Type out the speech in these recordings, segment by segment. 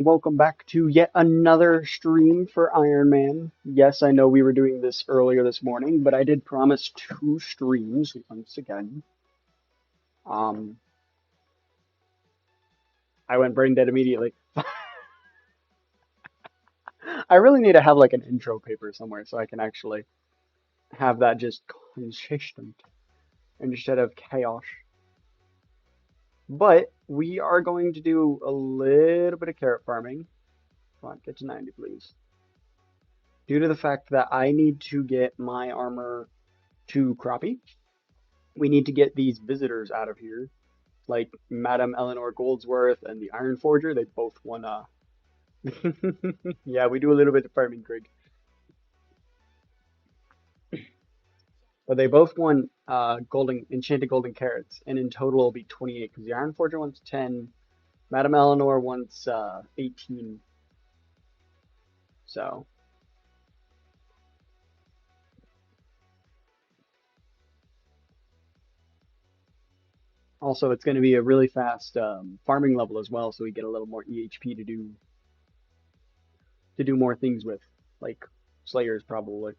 Welcome back to yet another stream for Ironman. Yes, I know we were doing this earlier this morning, but I did promise two streams once again. Um, I went brain dead immediately. I really need to have like an intro paper somewhere so I can actually have that just consistent instead of chaos. But we are going to do a little bit of carrot farming. Come on, get to 90, please. Due to the fact that I need to get my armor to Crappie, we need to get these visitors out of here, like Madame Eleanor Goldsworth and the Iron Forger. They both won. Yeah, we do a little bit of farming, Craig, but they both won golden enchanted golden carrots, and in total it'll be 28 because the Iron Forger wants 10, Madame Eleanor wants 18. So also it's going to be a really fast farming level as well, so we get a little more EHP to do more things with, like Slayers probably.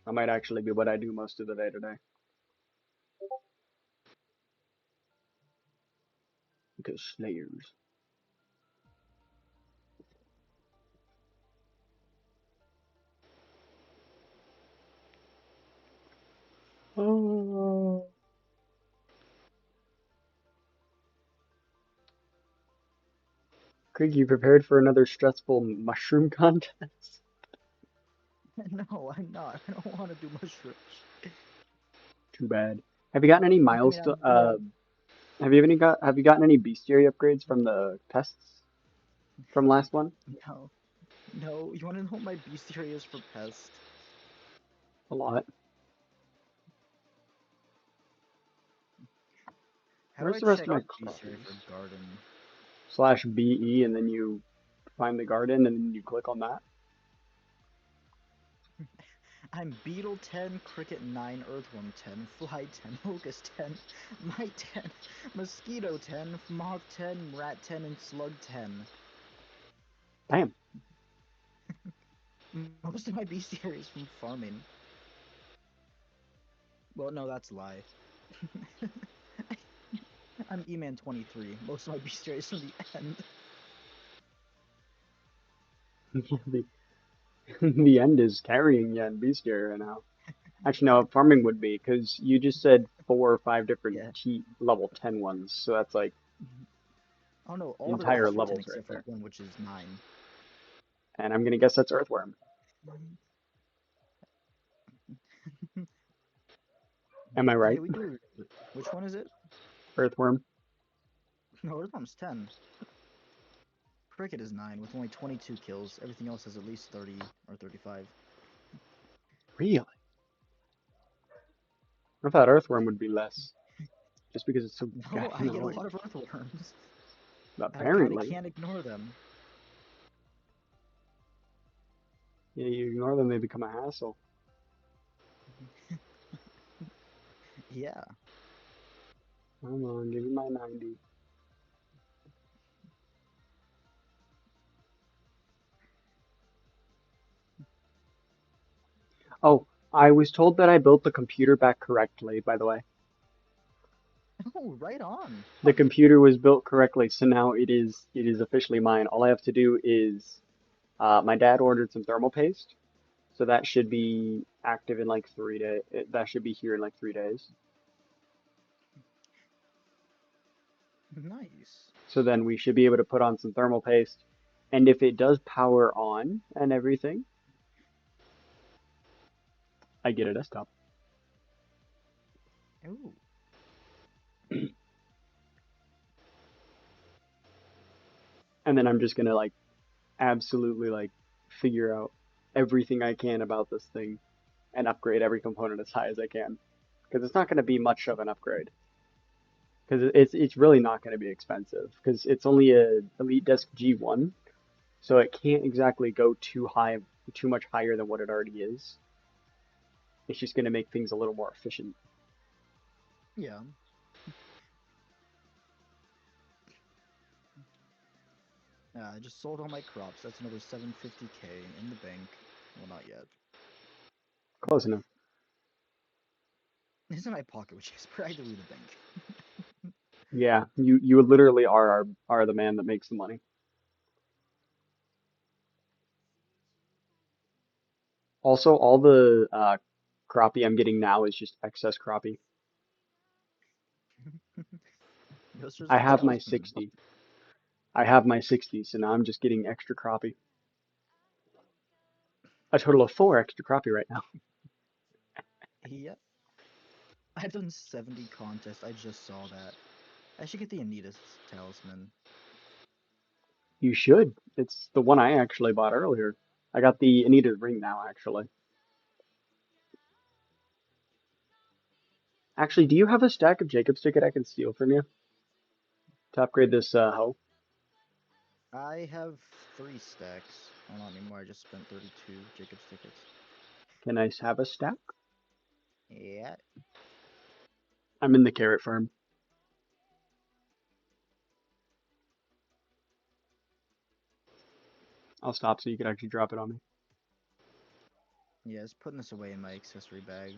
That might actually be what I do most of the day today. Because Slayers. Oh. Craig, you prepared for another stressful mushroom contest? No, I'm not. I don't want to do mushrooms. Too bad. Have you gotten any I mean, milestone? I'm gonna. Have you gotten any bestiary upgrades from the tests from last one? No, no. You want to know what my bestiary is for pest? A lot. How do Where's I the rest of check my bestiary for cards? garden? Slash BE, and then you find the garden, and then you click on that. I'm beetle 10, cricket 9, earthworm 10, fly 10, locust 10, mite 10, mosquito 10, moth 10, rat 10, and slug 10. Damn. Most of my bestiary is from farming. Well, no, that's a lie. I'm E-Man 23. Most of my bestiary is from the end. the the end is carrying you in bestiary right now. Actually, no, farming would be because you just said 4 or 5 different Yeah. T level 10 ones, so that's like Oh no, all the entire rest are 10 levels right except for there. one, which is 9. And I'm gonna guess that's Earthworm. Am I Hey, right? we do. Which one is it? Earthworm. No, Earthbomb's 10. Cricket is 9 with only 22 kills. Everything else has at least 30 or 35. Really? I thought Earthworm would be less, just because it's so No, goddamn I get a annoying. lot of Earthworms. I kind of Apparently. can't ignore them. Yeah, you ignore them, they become a hassle. Yeah. Come on, give me my 90. Oh, I was told that I built the computer back correctly, by the way. Oh, right on. The computer was built correctly, so now it is officially mine. All I have to do is my dad ordered some thermal paste, so that should be active in like 3 days. That should be here in like 3 days. Nice. So then we should be able to put on some thermal paste. And if it does power on and everything, I get a desktop. Ooh. And then I'm just gonna like absolutely like figure out everything I can about this thing and upgrade every component as high as I can. Because it's not gonna be much of an upgrade. Because it's really not gonna be expensive. Because it's only a Elite Desk G1, so it can't exactly go too much higher than what it already is. It's just gonna make things a little more efficient. Yeah. I just sold all my crops. That's another 750k in the bank. Well, not yet. Close enough. It's in my pocket, which is practically the bank. Yeah, you literally are the man that makes the money. Also, all the crappie I'm getting now is just excess crappie. Yoster's I a have my salesman. 60. I have my 60, so now I'm just getting extra crappie. A total of four extra crappie right now. Yeah. I've done 70 contests. I just saw that. I should get the Anita's talisman. You should. It's the one I actually bought earlier. I got the Anita's ring now, actually. Actually, do you have a stack of Jacob's ticket I can steal from you to upgrade this hoe? I have 3 stacks. Well, not anymore. I just spent 32 Jacob's tickets. Can I have a stack? Yeah. I'm in the carrot farm. I'll stop so you can actually drop it on me. Yeah, just putting this away in my accessory bag.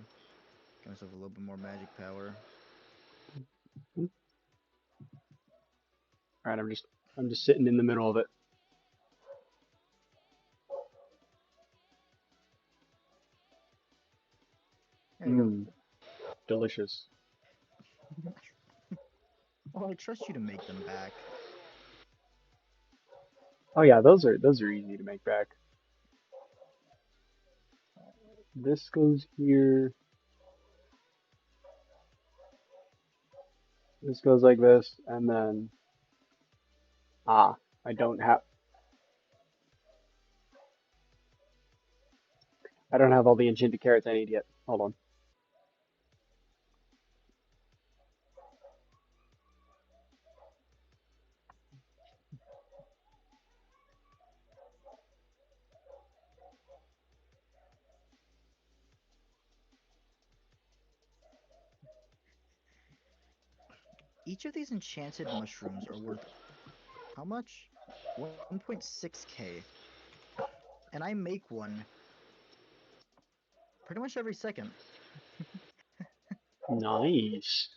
Give myself a little bit more magic power. All right, I'm just sitting in the middle of it. There you go. Mmm, delicious. Well, I trust you to make them back. Oh yeah, those are easy to make back. This goes here. This goes like this, and then ah, I don't have I don't have all the enchanted carrots I need yet. Hold on. Each of these enchanted mushrooms are worth how much? 1.6k. And I make one pretty much every second. Nice.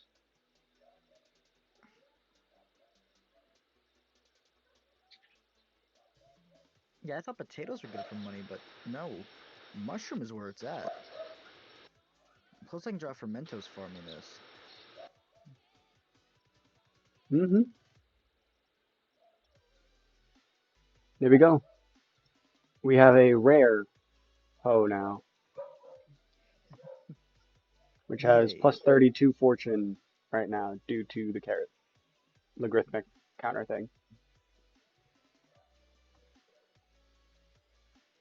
Yeah, I thought potatoes were good for money, but no. Mushroom is where it's at. Plus I can draw Fermentos farming this. Mm-hmm. There we go. We have a rare hoe now, which has Yay. plus 32 fortune right now due to the carrot logarithmic counter thing.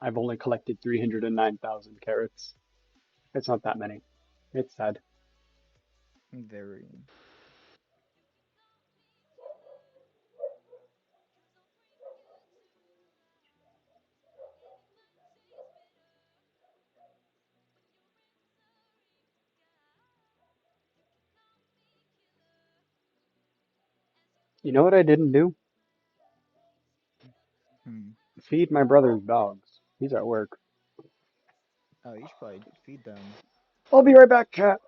I've only collected 309,000 carrots. It's not that many. It's sad. Very. You know what I didn't do? Hmm. Feed my brother's dogs. He's at work. Oh, you should probably feed them. I'll be right back, chat.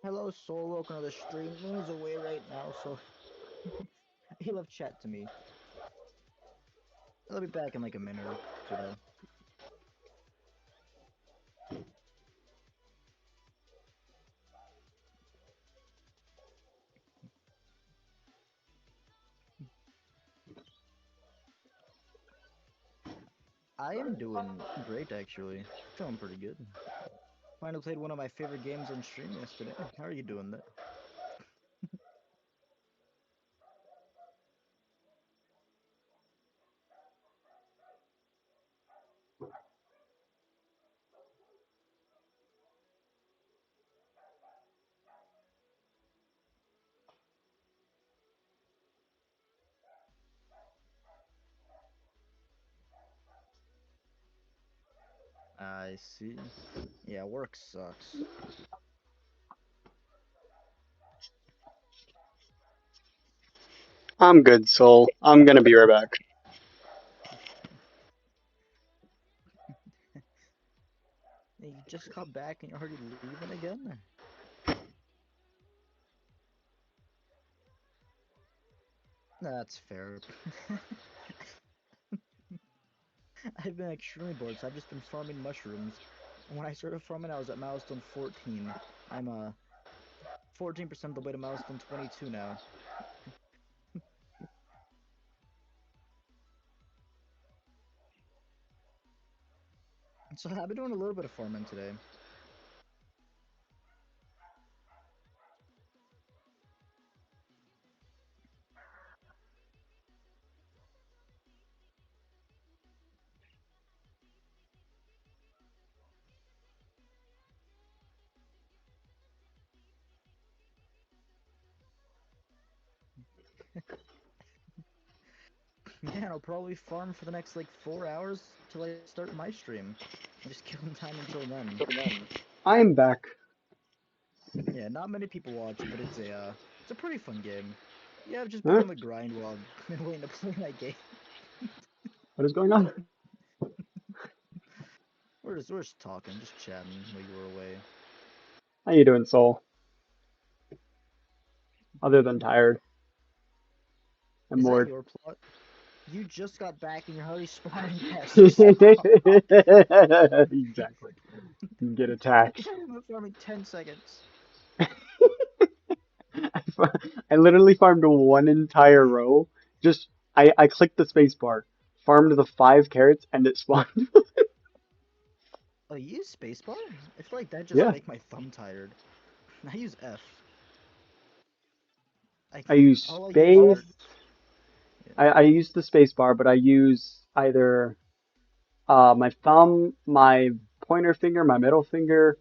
Hello, Soul. Welcome to the stream. Moon's away right now, so he left chat to me. I'll be back in like a minute or two, though. I am doing great, actually. Feeling pretty good. Finally played one of my favorite games on stream yesterday. How are you doing that? I see. Yeah, work sucks. I'm good, Soul. I'm gonna be right back. You just got back and you're already leaving again? That's fair. I've been extremely bored, so I've just been farming mushrooms. And when I started farming, I was at milestone 14. I'm 14% of the way to milestone 22 now. So I've been doing a little bit of farming today. Man, I'll probably farm for the next like 4 hours till I start my stream. I'm just killing time until then. I'm back. Yeah, not many people watch, but it's a pretty fun game. Yeah, I've just been Huh? on the grind while I've been waiting to play my game. What is going on? We're just talking, just chatting while you were away. How you doing, Soul? Other than tired and Is that bored. your plot? You just got back and you're already spawning pests. Stop. Exactly. Get attacked. You're not even farming 10 seconds. I literally farmed one entire row. Just I clicked the space bar, farmed the 5 carrots, and it spawned. Oh, you use spacebar? I feel like that just Yeah, make my thumb tired. I use F. I I use all I use space. are yeah. I use the space bar, but I use either my thumb, my pointer finger, my middle finger.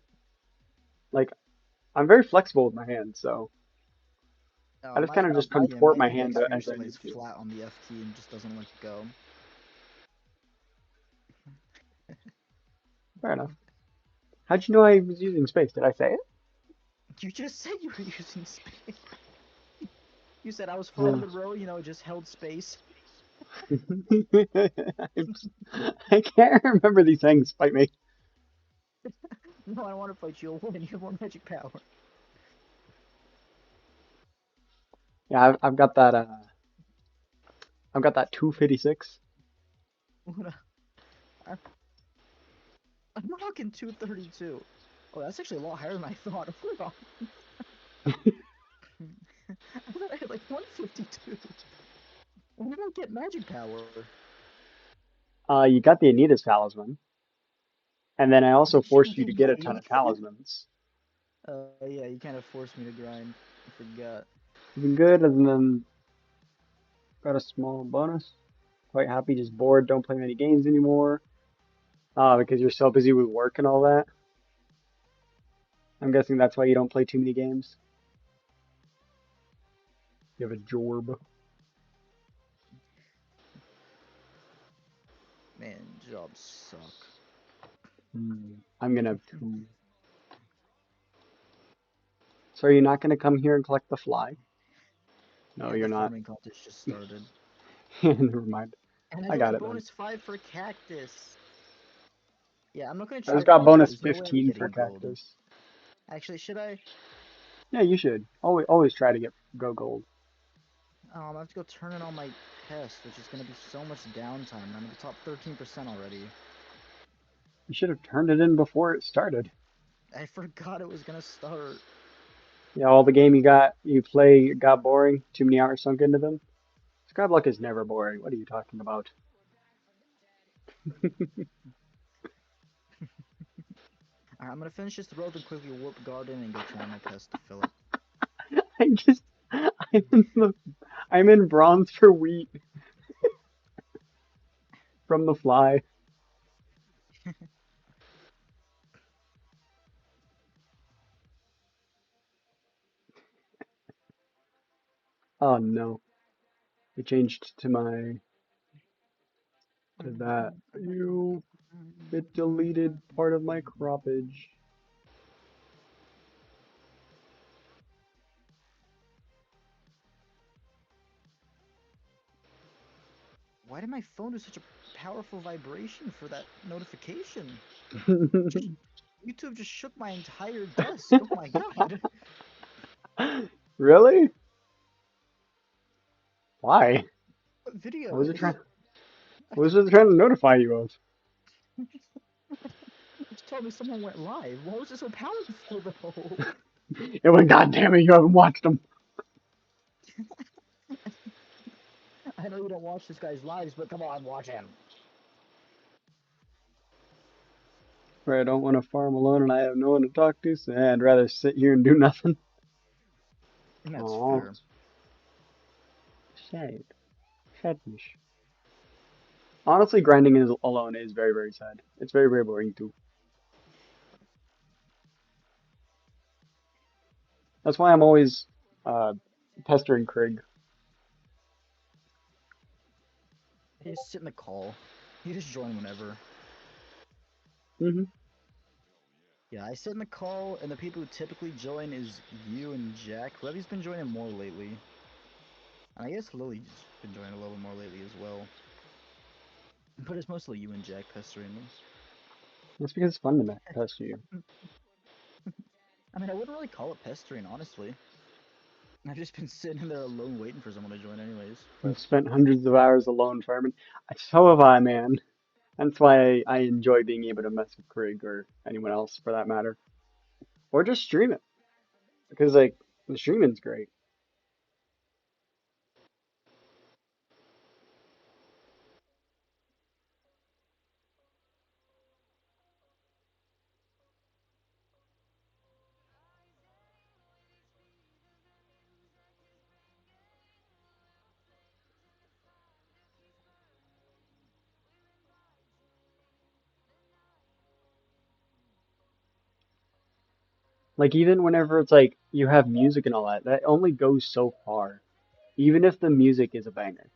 Like I'm very flexible with my hands, so I just kind of just Yeah, contort my my hand index as I usually lays need to. flat on the F key and just doesn't let go. Fair enough. How'd you know I was using space? Did I say it? You just said you were using space. You said I was Uh, farming the row, just held space. I can't remember these things. Fight me. No, I don't want to fight you. You'll win. You have more magic power. Yeah, I've got that 256. I- I'm rocking 232. Oh, that's actually a lot higher than I thought. Hold on. I thought I had like 152. When did I get magic power? You got the Anita's talisman, and then I also forced you to get a ton Wait. of talismans. Yeah, you kind of forced me to grind. I forgot. You've been good, and then got a small bonus. Quite happy, just bored, don't play many games anymore. Because you're so busy with work and all that. I'm guessing that's why you don't play too many games. You have a job. Man, jobs suck. I'm gonna have two. So are you not gonna come here and collect the fly? No, Yeah, you're the not. farming contest just started. Never mind. And I I got got it then. bonus 5 for cactus. Yeah, I'm not gonna I just try got farming today. bonus There's no way I'm 15 for getting gold. cactus. Actually, should I? Yeah, you should. Always try to get go gold. I have to go turn in all my pests, which is gonna be so much downtime, and I'm in the top 13% already. You should have turned it in before it started. I forgot it was gonna start. Yeah, all the game you play got boring. Too many hours sunk into them. Skyblock is never boring. What are you talking about? Alright, I'm gonna finish this road and quickly warp garden and go turn on my pest to fill it. I just I'm in bronze for wheat from the fly. Oh no. I changed to my to that. You. It deleted part of my croppage. Why did my phone do such a powerful vibration for that notification? YouTube just shook my entire desk. Oh my god. Really? Why? What What video? was it trying? What was it trying to notify you of? Just told me someone went live. Why was it so powerful though? It went, God damn it, you haven't watched them. I know you don't watch this guy's lives, but come on, watch him. Right, I don't want to farm alone and I have no one to talk to, so I'd rather sit here and do nothing. That's Oh, fair. sad. Sadness. Honestly, grinding is alone is very, very sad. It's very, very boring too. That's why I'm always uh, pestering Krieg. You just sit in the call. You just join whenever. Hmm. Yeah, I sit in the call, and the people who typically join is you and Jack. Levy's been joining more lately. And I guess Lily's been joining a little more lately as well. But it's mostly you and Jack pestering them. That's because it's fun to pester you. I mean, I wouldn't really call it pestering, honestly. I've just been sitting there alone waiting for someone to join anyways. But You've spent hundreds of hours alone farming. So have I, man. That's why I enjoy being able to mess with Krieg or anyone else for that matter. Or just stream it. Because, like, the streaming's great. Like, even whenever it's like you have music and all that, that only goes so far. Even if the music is a banger.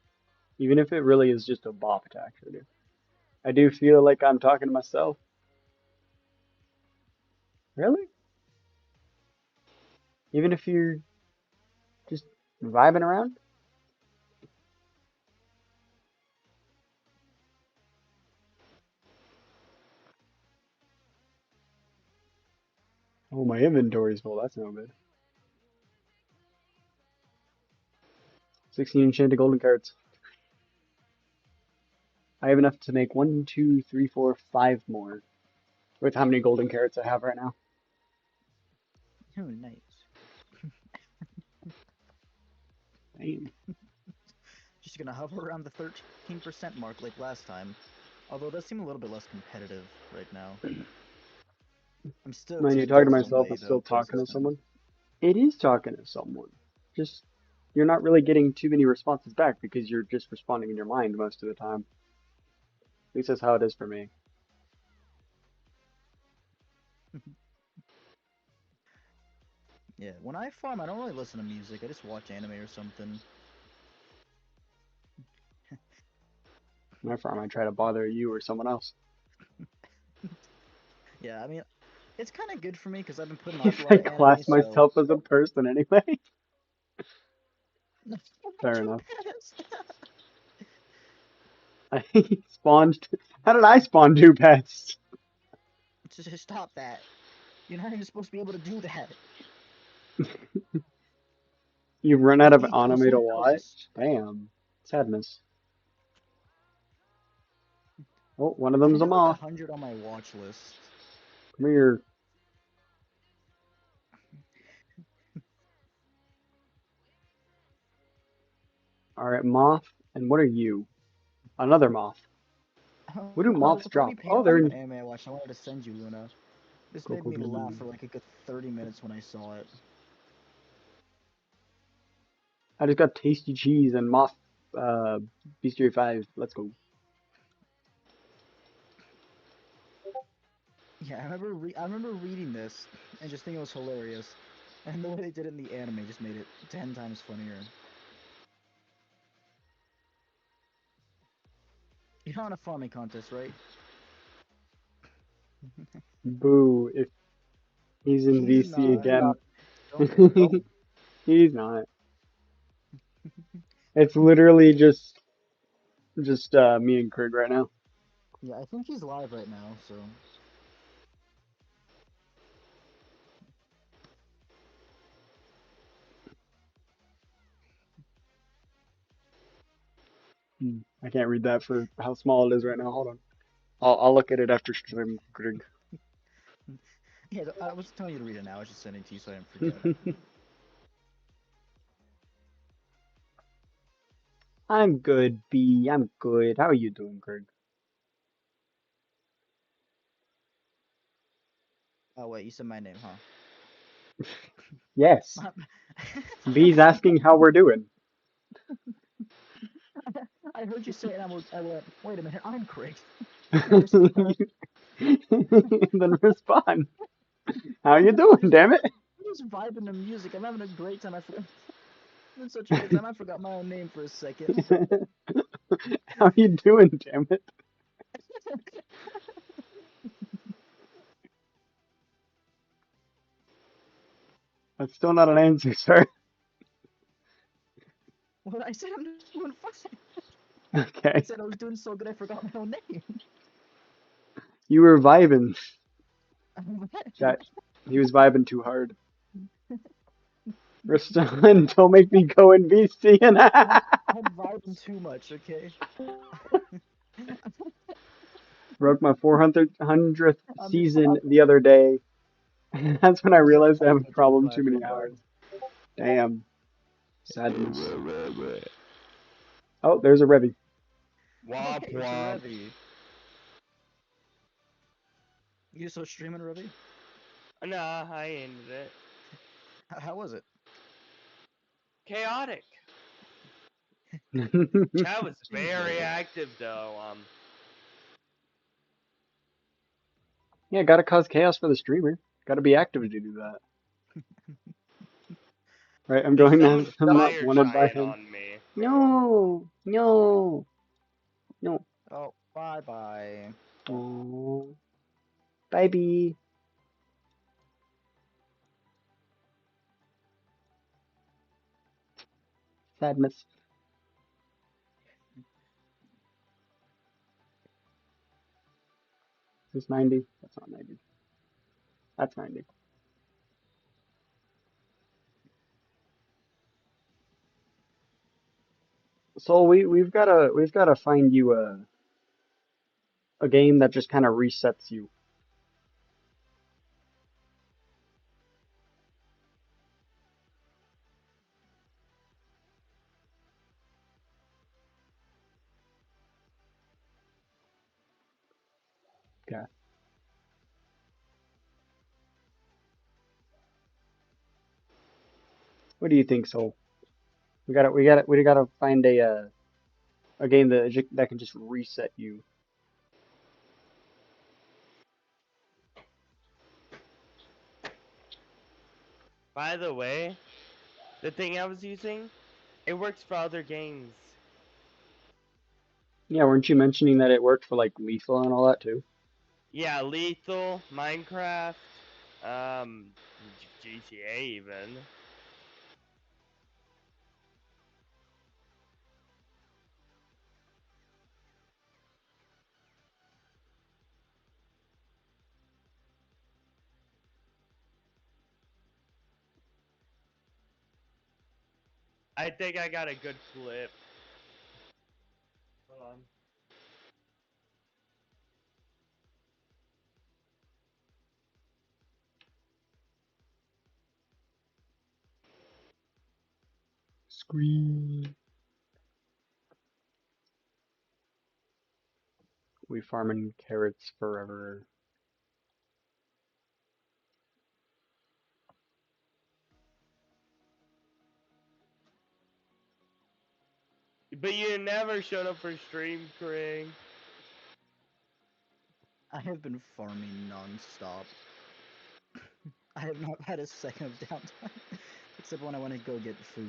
Even if it really is just a bop attack, dude. I do feel like I'm talking to myself. Really? Even if you're just vibing around? Oh, my inventory's full. That's no good. 16 enchanted golden cards. I have enough to make one, two, three, four, five more with how many golden carrots I have right now. oh, nice. Damn. Just gonna hover around the 13% mark like last time. Although it does seem a little bit less competitive right now. I'm still Man, you're 10 talking to kills myself away and though, still talking to consistent. someone. It is talking to someone. Just, you're not really getting too many responses back because you're just responding in your mind most of the time. At least that's how it is for me. Yeah, when I farm, I don't really listen to music. I just watch anime or something. Whenever I might try to bother you or someone else. Yeah, I mean, it's kind of good for me because I've been putting off a If lot I of anime, class so. myself as a person anyway. Fair Too enough. fast! I spawned. How did I spawn two pets? Just stop that. You're not even supposed to be able to do that. You've run out Like, of you get the anime to full quest. watch? Damn. Sadness. Oh, one of I them's a have like moth. 100 on my watch list. Come here. Alright, moth. And what are you? Another moth. What do There's moths a funny drop? Oh, payoff they're of an in anime I watched. I wanted to send you, Luna. This made Coco me laugh Blue. for like a good 30 minutes when I saw it. I just got tasty cheese and moth bestiary 5. Let's go. Yeah, I remember reading this and just thinking it was hilarious. And the way they did it in the anime just made it 10 times funnier. You're not on a farming contest, right? Boo, if he's in He's VC not. again. Don't. He's not. It's literally just me and Krig right now. Yeah, I think he's live right now, so. I can't read that for how small it is right now. Hold on. I'll look at it after stream, Krig. Yeah, I was telling you to read it now. I was just sending it to you so I didn't forget. I'm good, B. I'm good. How are you doing, Krig? Oh, wait, you said my name, huh? Yes. B's asking how we're doing. I heard you say it, and I went, wait a minute, I'm Craig. Then respond. How you doing, damn it? I'm just vibing to music. I'm having a great time. I forgot. I'm having such a good time. I forgot my own name for a second. How you doing, damn it? That's still not an answer, sir. Well, I said I'm doing fine. I Okay. said I was doing so good I forgot my own name. You were vibing. Chat. He was vibing too hard. Respond, don't make me go in VC and I'm vibing too much, okay? broke my 400th I'm season the other day. That's when I just realized I have a vibing too problem too much, many okay? hours. Damn. Sadness. Oh, there's a Revy. Hey, Womp it's womp. Revy. You still streaming, Revy? Nah, I ended it. How was it? Chaotic. Chat was very Jesus. active though. Yeah, gotta cause chaos for the streamer. Gotta be active to do that. Right, I'm They going now. summoned I'm not Fire wanted by Giant him. on me. No, no, no. Oh, bye bye. Oh, baby. Sadness. Is this 90? That's not 90. That's 90. So we've gotta find you a game that just kind of resets you. Okay. What do you think, Soul? We gotta find a game that can just reset you. By the way, the thing I was using, it works for other games. Yeah, weren't you mentioning that it worked for like Lethal and all that too? Yeah, Lethal, Minecraft, um, GTA even. I think I got a good clip. Hold on. Scream. We farming carrots forever. But you never showed up for stream, Craig. I have been farming non-stop. I have not had a second of downtime, except when I went to go get food,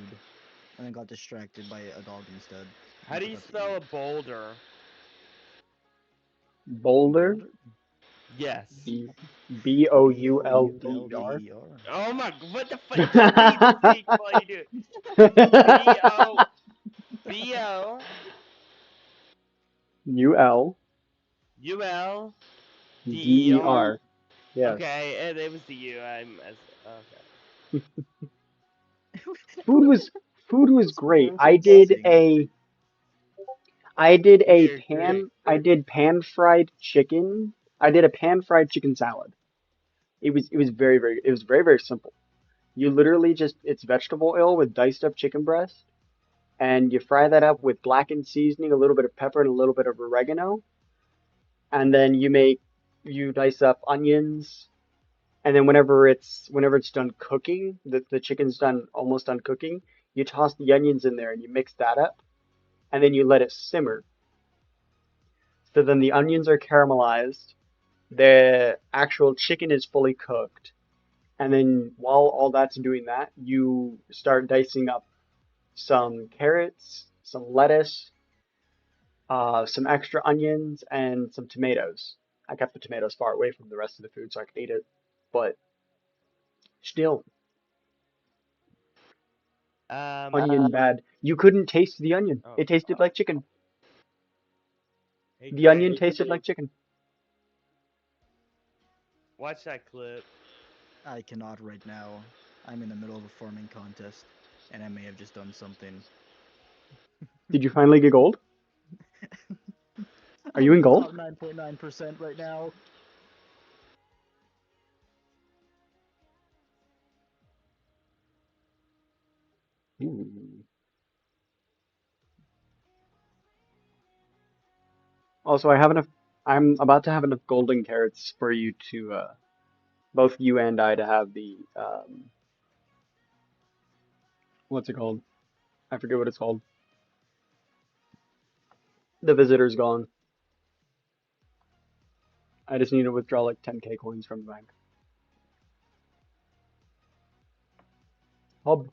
and then got distracted by a dog instead, How and do you forgot to spell eat. a boulder? Boulder? Boulder? Yes. B Bouldder. Bouldder. Oh my, what the fuck? Don't read the sequel, you do. B O B O UL U L D E R. DER. Yes. Okay, and it was the U. I messed. Okay. Food was food was It's great. both insane. We agree. I did pan fried chicken. I did a pan fried chicken salad. It was it was very simple. You literally just it's vegetable oil with diced up chicken breast and you fry that up with blackened seasoning, a little bit of pepper and a little bit of oregano, and then you dice up onions, and then whenever it's done cooking, the chicken's done almost done cooking, you toss the onions in there and you mix that up, and then you let it simmer. So then the onions are caramelized, the actual chicken is fully cooked, and then while all that's doing that, you start dicing up some carrots, some lettuce, some extra onions, and some tomatoes. I kept the tomatoes far away from the rest of the food so I could eat it, but still, Uh, onion bad. You couldn't taste the onion. oh, It tasted like chicken. hey The onion Greg, tasted like chicken. watch that clip. I cannot right now. I'm in the middle of a farming contest, and I may have just done something. Did you finally get gold? Are you I'm in in the gold? top 9.9% right now. Ooh. Also, I have enough. I'm about to have enough golden carrots for you to, both you and I, to have the, what's it called? I forget what it's called. The visitor's gone. I just need to withdraw like 10k coins from the bank. Hub.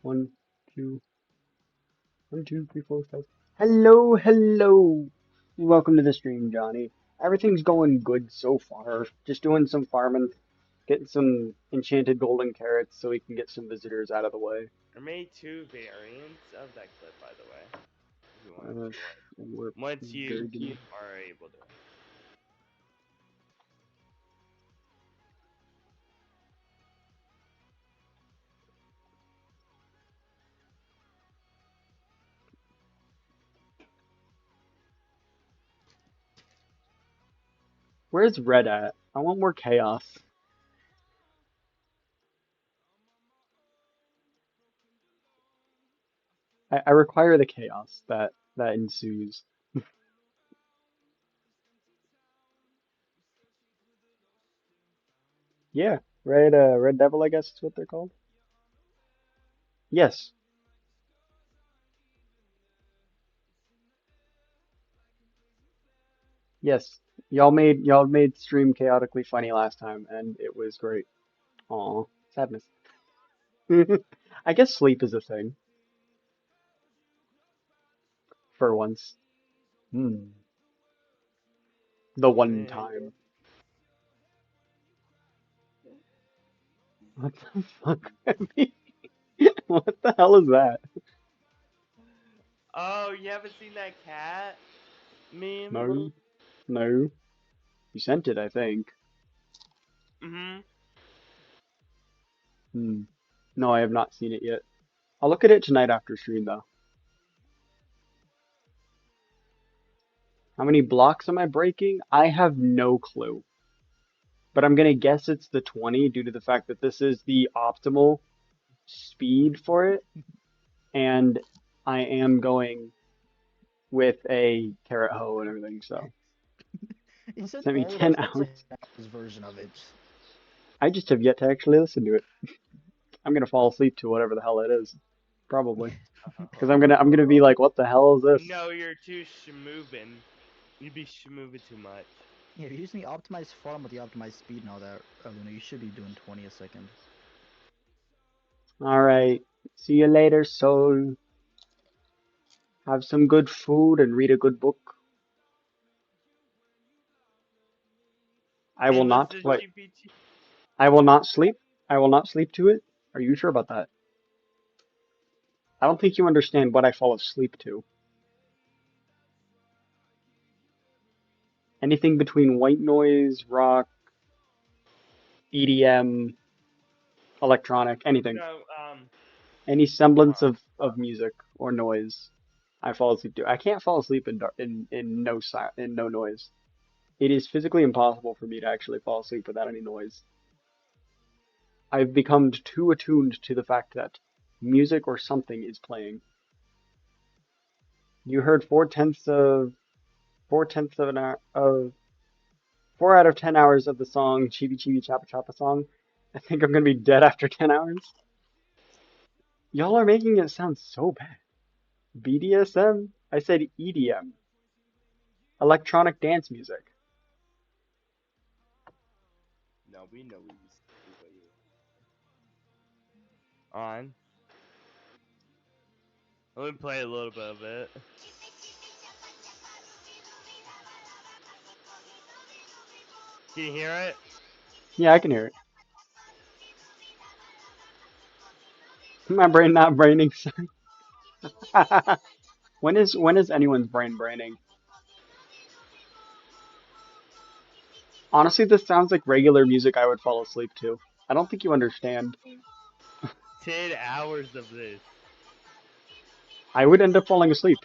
One, two, 1, 2, 3, 4, 5. Hello, hello. Welcome to the stream, Johnny. Everything's going good so far. Just doing some farming, getting some enchanted golden carrots so we can get some visitors out of the way. I made two variants of that clip, by the way. If you want to Uh, see one. we're Once you very good. are able to. Where's Red at? I want more chaos. I require the chaos that ensues. Yeah, Red Devil, I guess is what they're called. Yes, yes. Y'all made stream chaotically funny last time, and it was great. Aw, sadness. I guess sleep is a thing for once. Hmm. The one Eh. time. What the fuck? What the hell is that? Oh, you haven't seen that cat meme? No, no. You sent it, I think. Mm-hmm. Hmm. No, I have not seen it yet. I'll look at it tonight after stream, though. How many blocks am I breaking? I have no clue. But I'm gonna guess it's the 20 due to the fact that this is the optimal speed for it, and I am going with a carrot hoe and everything, so He said sent me all of us 10 have to hours. have his version of it. I just have yet to actually listen to it. I'm gonna fall asleep to whatever the hell it is, probably, because I'm gonna be like, what the hell is this? No, you're too schmoovin'. You'd be schmoovin' too much. Yeah, if you're using the optimized farm with the optimized speed and all that, Luna, you should be doing 20 a second. All right. See you later, soul. Have some good food and read a good book. I will And not. listen to What? GPT. I will not sleep. I will not sleep to it. Are you sure about that? I don't think you understand what I fall asleep to. Anything between white noise, rock, EDM, electronic, anything. No, Any semblance uh, of music or noise, I fall asleep to. I can't fall asleep in in no noise. It is physically impossible for me to actually fall asleep without any noise. I've become too attuned to the fact that music or something is playing. You heard four tenths of an hour of 4 out of 10 hours of the song Chibi Chibi Chappa Chappa song. I think I'm gonna be dead after 10 hours. Y'all are making it sound so bad. BDSM? I said EDM. Electronic dance music. no, we know what you on. Let me play a little bit of it. Can you hear it? Yeah, I can hear it. My brain not braining. When is anyone's brain braining? Honestly, this sounds like regular music I would fall asleep to. I don't think you understand. 10 hours of this. I would end up falling asleep.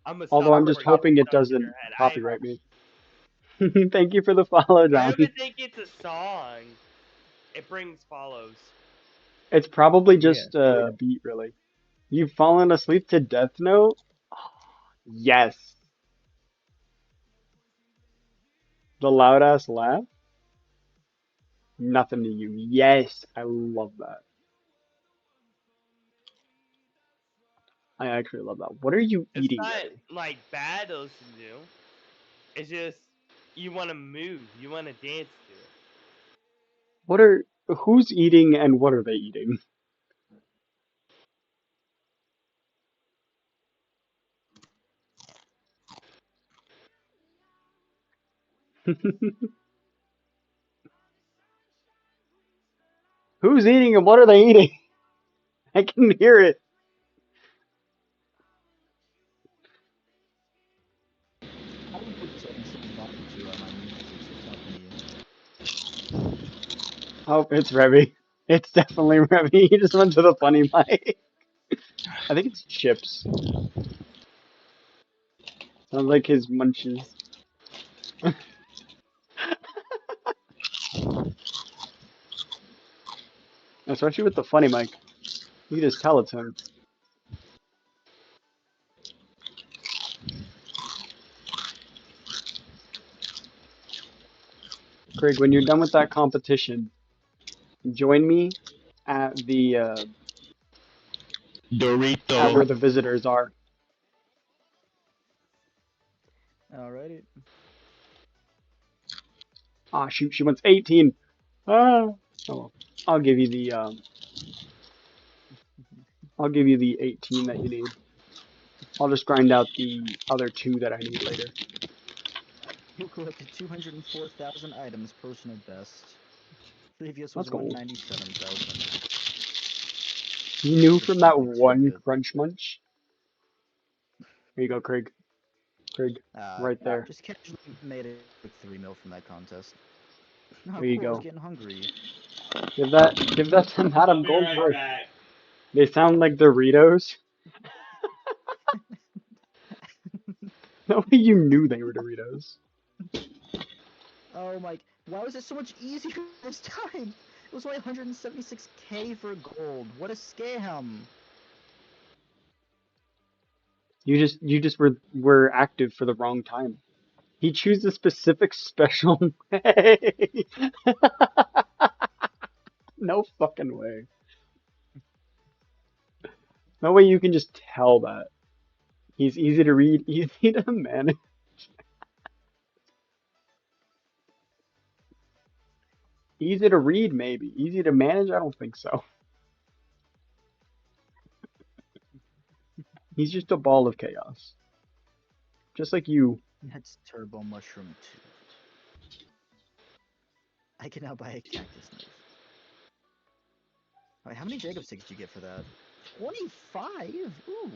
I'm gonna Although stop I'm just before you put hoping it something in your doesn't head. copyright me. Thank you for the follow, I don't Johnny. even think it's a song. It brings follows. It's probably Yeah. just a beat, really. You've fallen asleep to Death Note? Yes. The loud ass laugh? Nothing to you. Yes, I love that. I actually love that. What are you It's eating, not Rebby? like bad to listen to. It's just you want to move. You want to dance to it. What are who's eating and what are they eating? Who's eating and what are they eating? I can hear it. I would put some volume to my music so it's not me. Oh, it's Rebby. It's definitely Rebby. He just went to the funny mic. I think it's chips. Sounds like his munches. Especially with the funny mic. You can just tell it's him. Craig, when you're done with that competition, join me at the at Dorito. where the visitors are. Alrighty. Ah, shoot, she wants 18. Ah, oh well. I'll give you the I'll give you the 18 that you need. I'll just grind out the other two that I need later. You collected 204,000 items, personal best. Previous Let's was go. 197,000. You knew Just from that simply too one good. crunch munch. Here you go, Craig. Craig, right there. Just casually made a quick 3 mil from that contest. Oh, There you cool, I was go. getting hungry. Give that to I'll Madam be right Goldberg. back. They sound like Doritos. No way you knew they were Doritos. Oh my, why was it so much easier this time? It was only 176k for gold. What a scam. You just were active for the wrong time. He chose a specific special way. No fucking way. No way you can just tell that. He's easy to read, easy to manage. Easy to read, maybe. Easy to manage, I don't think so. He's just a ball of chaos. Just like you. That's Turbo Mushroom 2. I can now buy a cactus knife. Alright, how many Jacob sticks did you get for that? 25? Ooh.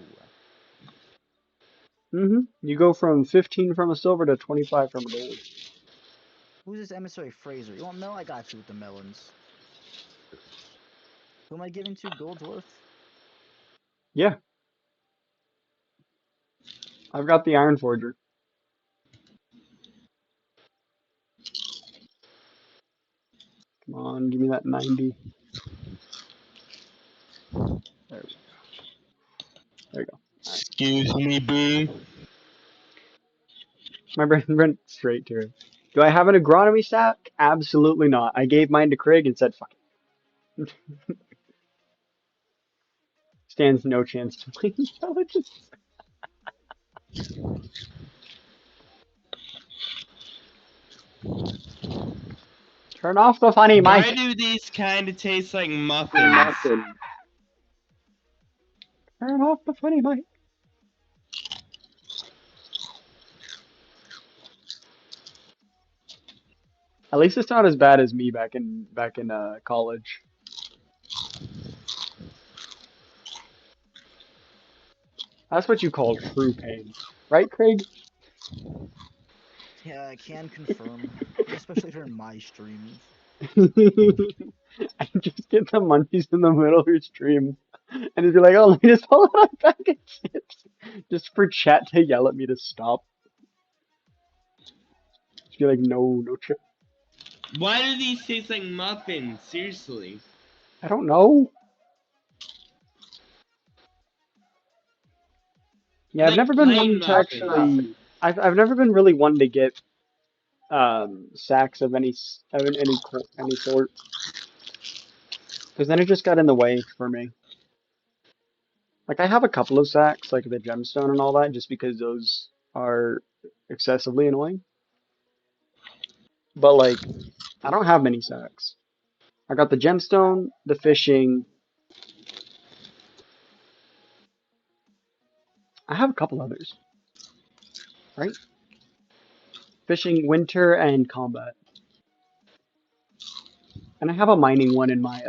You go from 15 from a silver to 25 from a gold. Who's this emissary Fraser? You want Mel? I got you with the melons. Who am I giving to? Gold's worth? Yeah. I've got the Iron Forger. Come on, give me that 90. There we go. There you go. Right. Excuse me, boo. My brain went straight to it. Do I have an agronomy stack? Absolutely not. I gave mine to Craig and said, fuck it. Stands no chance to my intelligence. Turn off the funny Why mic. do these kind of taste like muffins? Turn off the funny mic. At least it's not as bad as me back in college. That's what you call true pain, right, Craig? Yeah, I can confirm. Especially during my streams. I just get the munchies in the middle of your stream, and it'd be like, "Oh, let me just pull out a bag of chips," just for chat to yell at me to stop. Just be like, "No, no chip." Why do these taste like muffins? Seriously. I don't know. Yeah, I've Like never been plain one to muffins. actually. I've never been really one to get sacks of any sort, because then it just got in the way for me. Like I have a couple of sacks, like the gemstone and all that, just because those are excessively annoying. But like, I don't have many sacks. I got the gemstone, the fishing. I have a couple others, right? Fishing, winter, and combat. And I have a mining one in my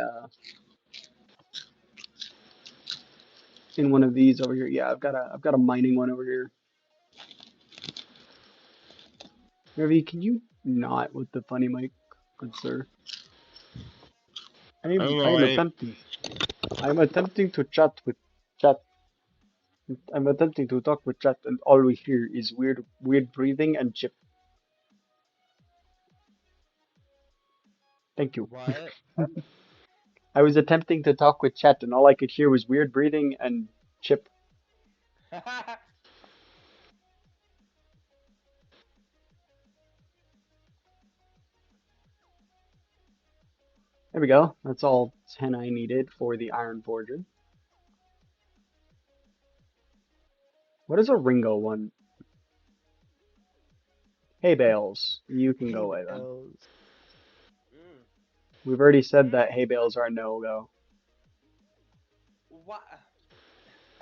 in one of these over here. Yeah, I've got a mining one over here. Ravi, can you not with the funny mic, good sir? I am I am Alright. attempting. I am attempting to chat with chat. I'm attempting to talk with chat, and all we hear is weird breathing and chip. Thank you. What? I was attempting to talk with chat, and all I could hear was weird breathing and chip. There we go. That's all 10 I needed for the Iron Forger. What is a Ringo one? Hay bales. You can Hey, go away then. bells. Mm. We've already said that hay bales are a no-go. What?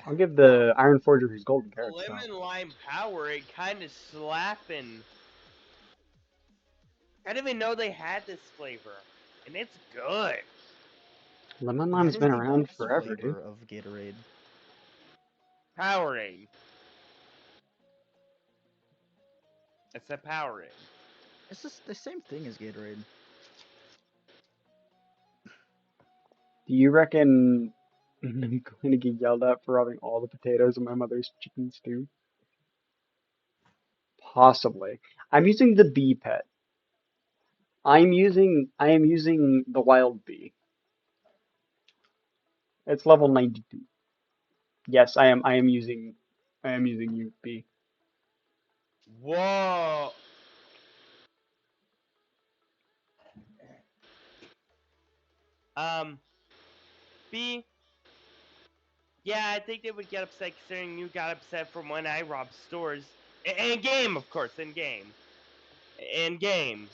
I'll give the Iron Forger his golden carrots though. Lemon lime power, it kind of slapping. I didn't even know they had this flavor, and it's good. Lemon That lime's is been the around best forever, dude. flavor of Gatorade. Powerade. It's a Powerade. It's just the same thing as Gatorade. Do you reckon I'm going to get yelled at for robbing all the potatoes in my mother's chicken stew? Possibly. I'm using the bee pet. I am using the wild bee. It's level 92. Yes, I am using you bee. Whoa. Um, B. Yeah, I think they would get upset considering you got upset from when I robbed stores. In game, of course, in game. In game.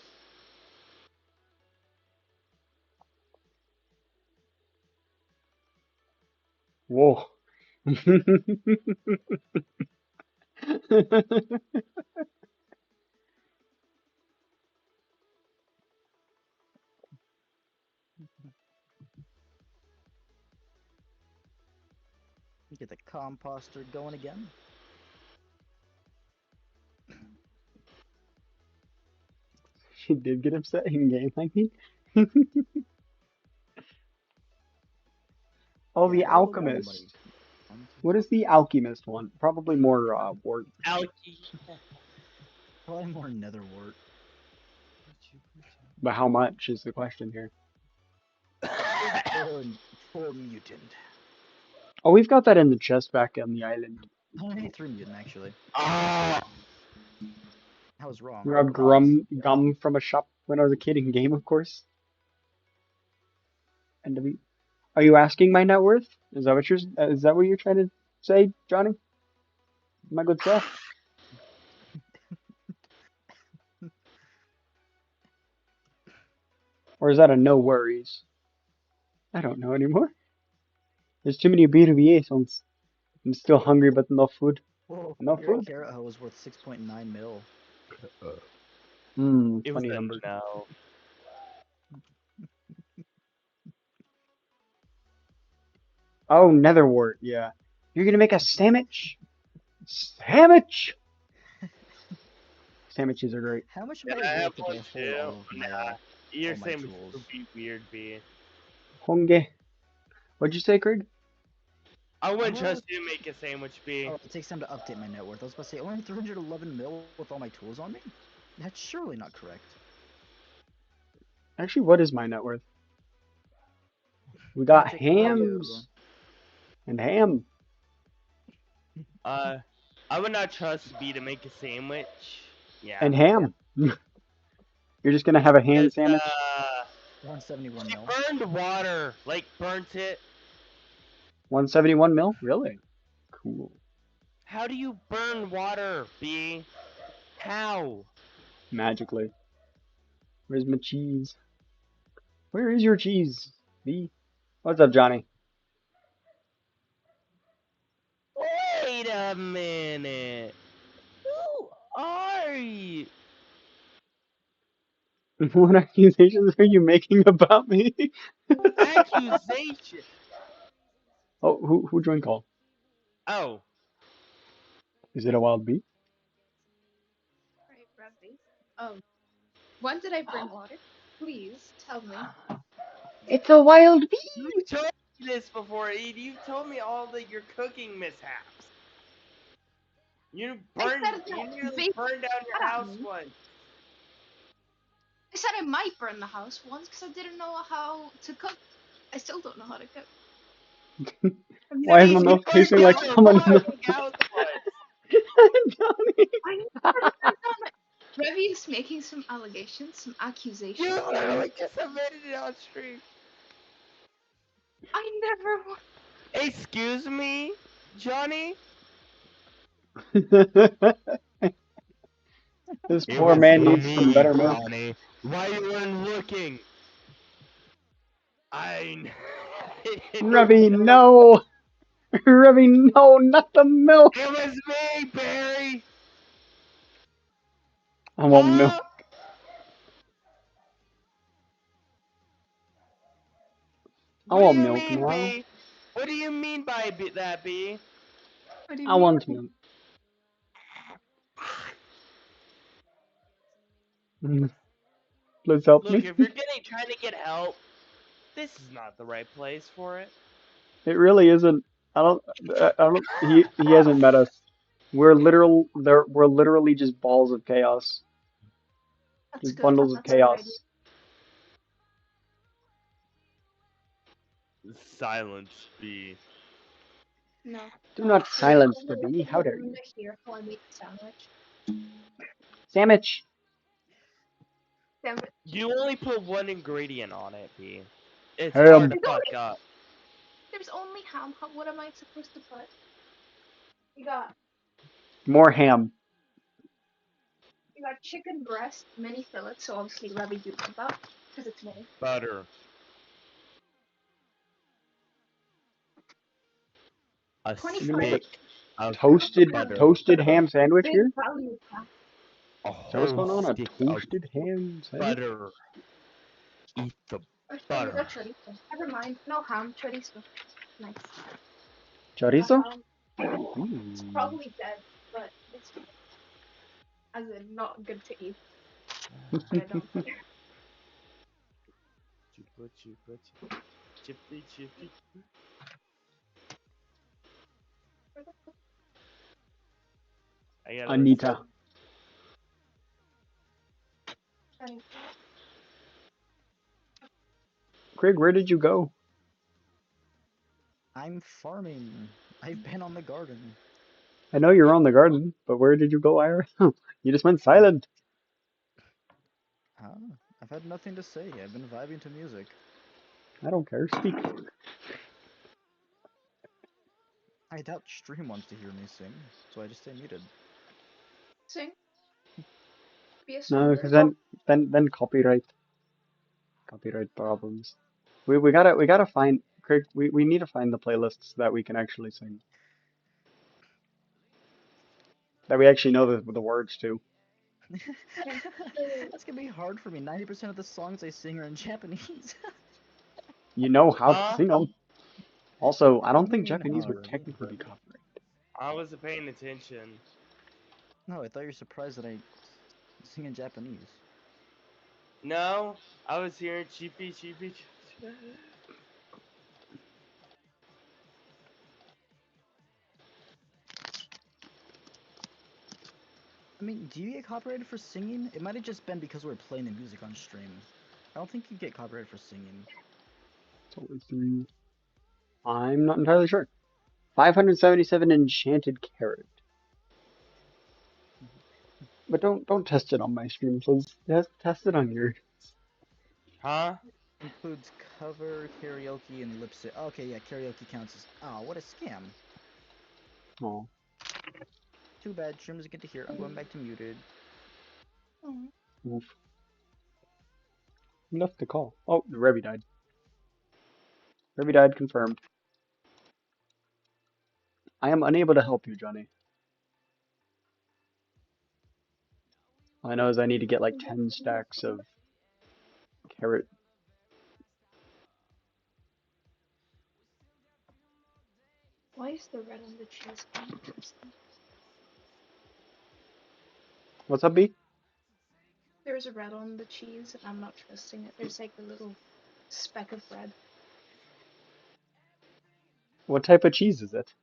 Whoa. Get the composter going again. She did get upset in game, I think. Oh, Yeah, the I got a little bit of money. alchemist. What is the alchemist one? Probably more wart. Alki. Probably more nether wart. But how much is the question here? Four mutant. Oh, we've got that in the chest back on the island. Only 3 mutant actually. Ah, I was wrong. Grabbed gum from a shop when I was a kid in game, of course. And are you asking my net worth? Is that what you're trying to say, Johnny? My good sir? Or is that a no worries? I don't know anymore. There's too many abbreviations. I'm still hungry, but no food. Whoa, No your food? carrot hoe is worth 6.9 mil. it was Funny a number. no. Oh, netherwort, yeah. You're gonna make a sandwich? Sandwich! Sandwiches are great. How much Can would I I have worth if one I hold too? all of Nah, your all my sandwich tools? would be weird, B. Honge. What'd you say, Craig? I wouldn't Uh, trust you to make a sandwich, B. Oh, it takes time to update my net worth. I was about to say, only 311 mil with all my tools on me? That's surely not correct. Actually, what is my net worth? We got Patrick, how are you? hams and ham. I would not trust B to make a sandwich. Yeah. And ham. You're just gonna have a ham Because, sandwich? 171 she mil. burned water. Like, burnt it. 171 mil? Really? Cool. How do you burn water, B? How? Magically. Where's my cheese? Where is your cheese? B. What's up, Johnny? Wait a minute. Who are you? What accusations are you making about me? Accusation. Oh, who joined call? Oh, Is it a wild bee? Right, Bradley. When did I bring water? Please tell me. It's a wild bee. you told me this before, Ed. You told me all your cooking mishaps. You I burned. said You that nearly they burned down your house me. once. I said I might burn the house once because I didn't know how to cook. I still don't know how to cook. Why is my You mouth burned tasting down like your someone? fucking house once. Johnny. I never burned down my. Revy is making some allegations, some accusations. You literally just admitted it on stream. I never. Excuse me, Johnny. This It poor was man needs some me, better milk. Johnny. Why you weren't looking? I. Revy, no! Revy, no, not the milk! It was me, Barry. I want milk. Huh? I What do want you milk mean, now. B? What do you mean by that, B? What do you I mean? want milk. Please help Look, me. if you're trying to get help, this is not the right place for it. It really isn't. I don't. He hasn't met us. We're literally just balls of chaos. That's Just good. bundles of That's a good idea. chaos. Silence, B. No. Do not silence the bee. How dare you? Here, how I make a sandwich. Sandwich. Sandwich. You only put one ingredient on it, B. It's Ham. hard to fuck up. There's only ham. What am I supposed to put? You got More ham. chicken breast, mini fillets. So obviously, Revy do want that because it's mini. Butter. A 25 stick of Toasted butter. toasted ham sandwich big here? Is value pack. A that what's whole going on? A stick of toasted ham sandwich? butter. Eat the Actually, you butter. got chorizo. Never mind. No ham, chorizo. Nice. Chorizo? It's Ooh. probably dead, but it's fine. As in, not good to eat. But I don't care. Chupa chupa chupa. Chippy chippy. I gotta listen. Anita. And Craig, where did you go? I'm farming. I've been on the garden. I know you're on the garden, but where did you go, Ira? You just went silent. Ah, I've had nothing to say. I've been vibing to music. I don't care. Speak. I doubt stream wants to hear me sing, so I just stay muted. sing. Be a No, song. because then copyright problems. We gotta find Craig. We need to find the playlists so that we can actually sing. That we actually know the words to. That's gonna be hard for me. 90% of the songs I sing are in Japanese. You know how to Huh? sing them. Also, I What don't do you think mean Japanese would hard? technically be copyrighted. I wasn't paying attention. No, I thought you were surprised that I sing in Japanese. No, I was hearing cheapy cheapy. I mean, do you get copyrighted for singing? It might have just been because we're playing the music on stream. I don't think you get copyrighted for singing. It's only three. I'm not entirely sure. 577 enchanted carrot. But don't test it on my stream, please. Test it on yours. Huh? Includes cover, karaoke, and lip sync. Okay, yeah, karaoke counts as. Oh, what a scam. Oh, Too bad, stream doesn't get to hear. I'm going back to muted. oof. Who left the call? Oh, Revy died. Revy died, confirmed. I am unable to help you, Johnny. All I know is I need to get like 10 stacks of carrot. Why is the red on the cheese interesting? What's up, B? There's a red on the cheese, and I'm not trusting it. There's like a little speck of red. What type of cheese is it?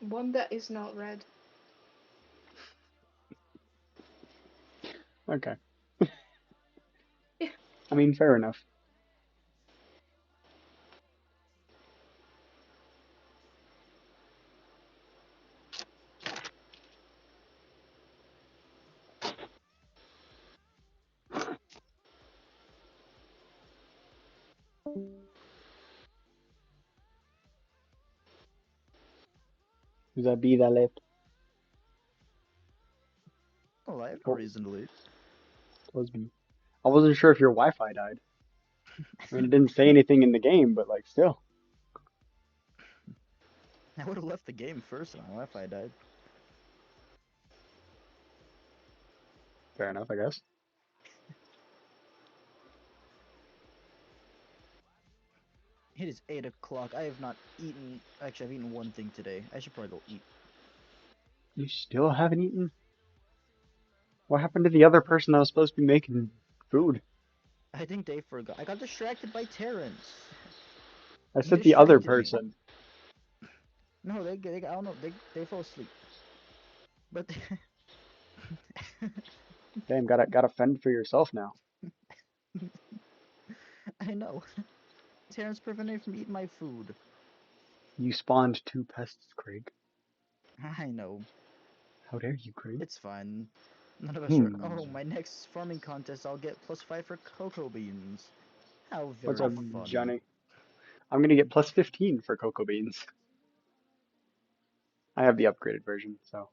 One that is not red. Okay. Yeah. I mean, fair enough. Who's that B that left? Oh, I have no Oh, reason to leave. it was B. I wasn't sure if your Wi-Fi died. I mean, it didn't say anything in the game, but like still. I would have left the game first if my Wi-Fi died. Fair enough, I guess. It is 8 o'clock. I have not eaten. Actually, I've eaten one thing today. I should probably go eat. You still haven't eaten? What happened to the other person that was supposed to be making food? I think they forgot. I got distracted by Terrence. I He said the other distracted me. person. No, I don't know. They fell asleep. But Damn, gotta fend for yourself now. I know. Terrence prevented me from eating my food. You spawned two pests, Craig. I know. How dare you, Craig? It's fine. None of us are. Hmm. Oh, my next farming contest, I'll get +5 for cocoa beans. How What's very up, fun. Johnny? I'm gonna get plus 15 for cocoa beans. I have the upgraded version, so.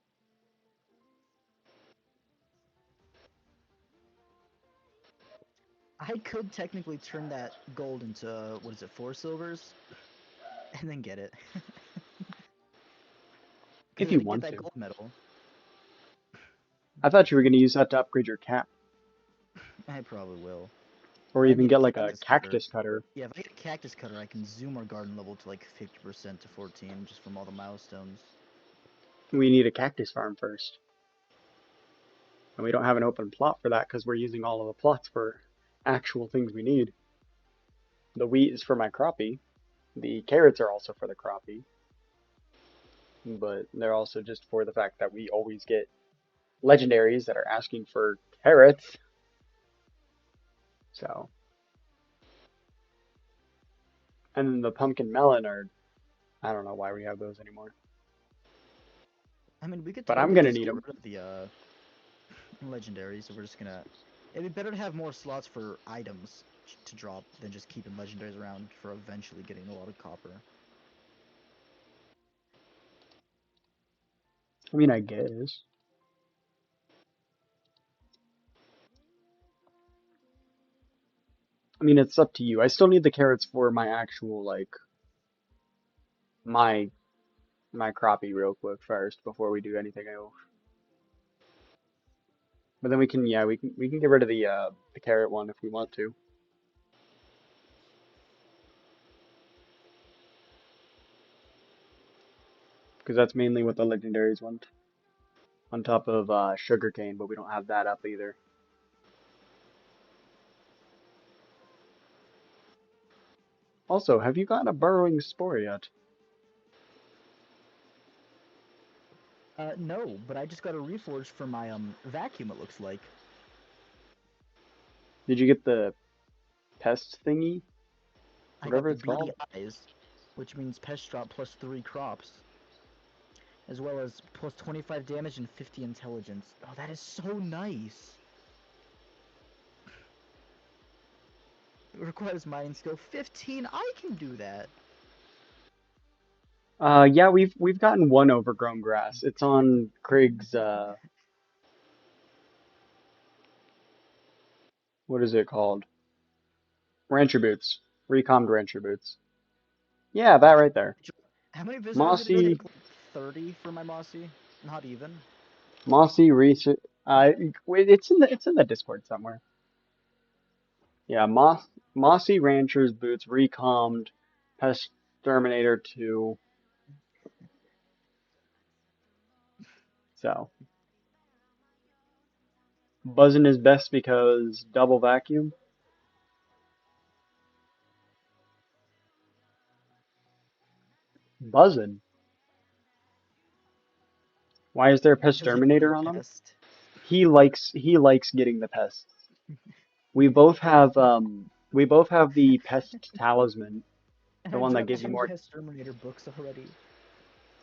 I could technically turn that gold into, what is it, 4 silvers? and then get it. If Because you then get want that to. gold medal. I thought you were going to use that to upgrade your cap, I probably will. or I even get get like a cutter. cactus cutter. Yeah, if I get a cactus cutter, I can zoom our garden level to like 50% to 14 just from all the milestones. We need a cactus farm first. And we don't have an open plot for that because we're using all of the plots for actual things we need. The wheat is for my crappie. The carrots are also for the crappie. But they're also just for the fact that we always get legendaries that are asking for carrots. So, and then the pumpkin melon are, I don't know why we have those anymore. I mean, we could But I'm totally gonna just need get them. rid of the legendaries, so we're just gonna. It'd be better to have more slots for items to drop than just keeping legendaries around for eventually getting a lot of copper. I mean, I guess. I mean, it's up to you. I still need the carrots for my actual, like, my my crappie real quick first before we do anything else. But then we can, yeah, we can get rid of the carrot one if we want to, because that's mainly what the legendaries want. On top of sugarcane, but we don't have that up either. Also, have you gotten a burrowing spore yet? No, but I just got a reforge for my vacuum. It looks like Did you get the pest thingy? I got Whatever the it's beady called? eyes, which means pest drop plus 3 crops, as well as plus 25 damage and 50 intelligence. Oh, that is so nice. It requires mining skill 15. I can do that. Yeah, we've gotten one overgrown grass. It's on Craig's what is it called? Rancher boots. Recommed rancher boots. Yeah, that right there. How many visitors did it Mossy take? Like 30 for my Mossy? Not even. Mossy research. It's in the Discord somewhere. Yeah, Mossy Rancher's boots recommed Pest Terminator 2. So buzzing is best because double vacuum. Buzzing. Why is there a Pest Because you can Terminator get on him? pest. He likes getting the pests. We both have the pest talisman, And the I one that dropped gives you 10 more. pest terminator books already.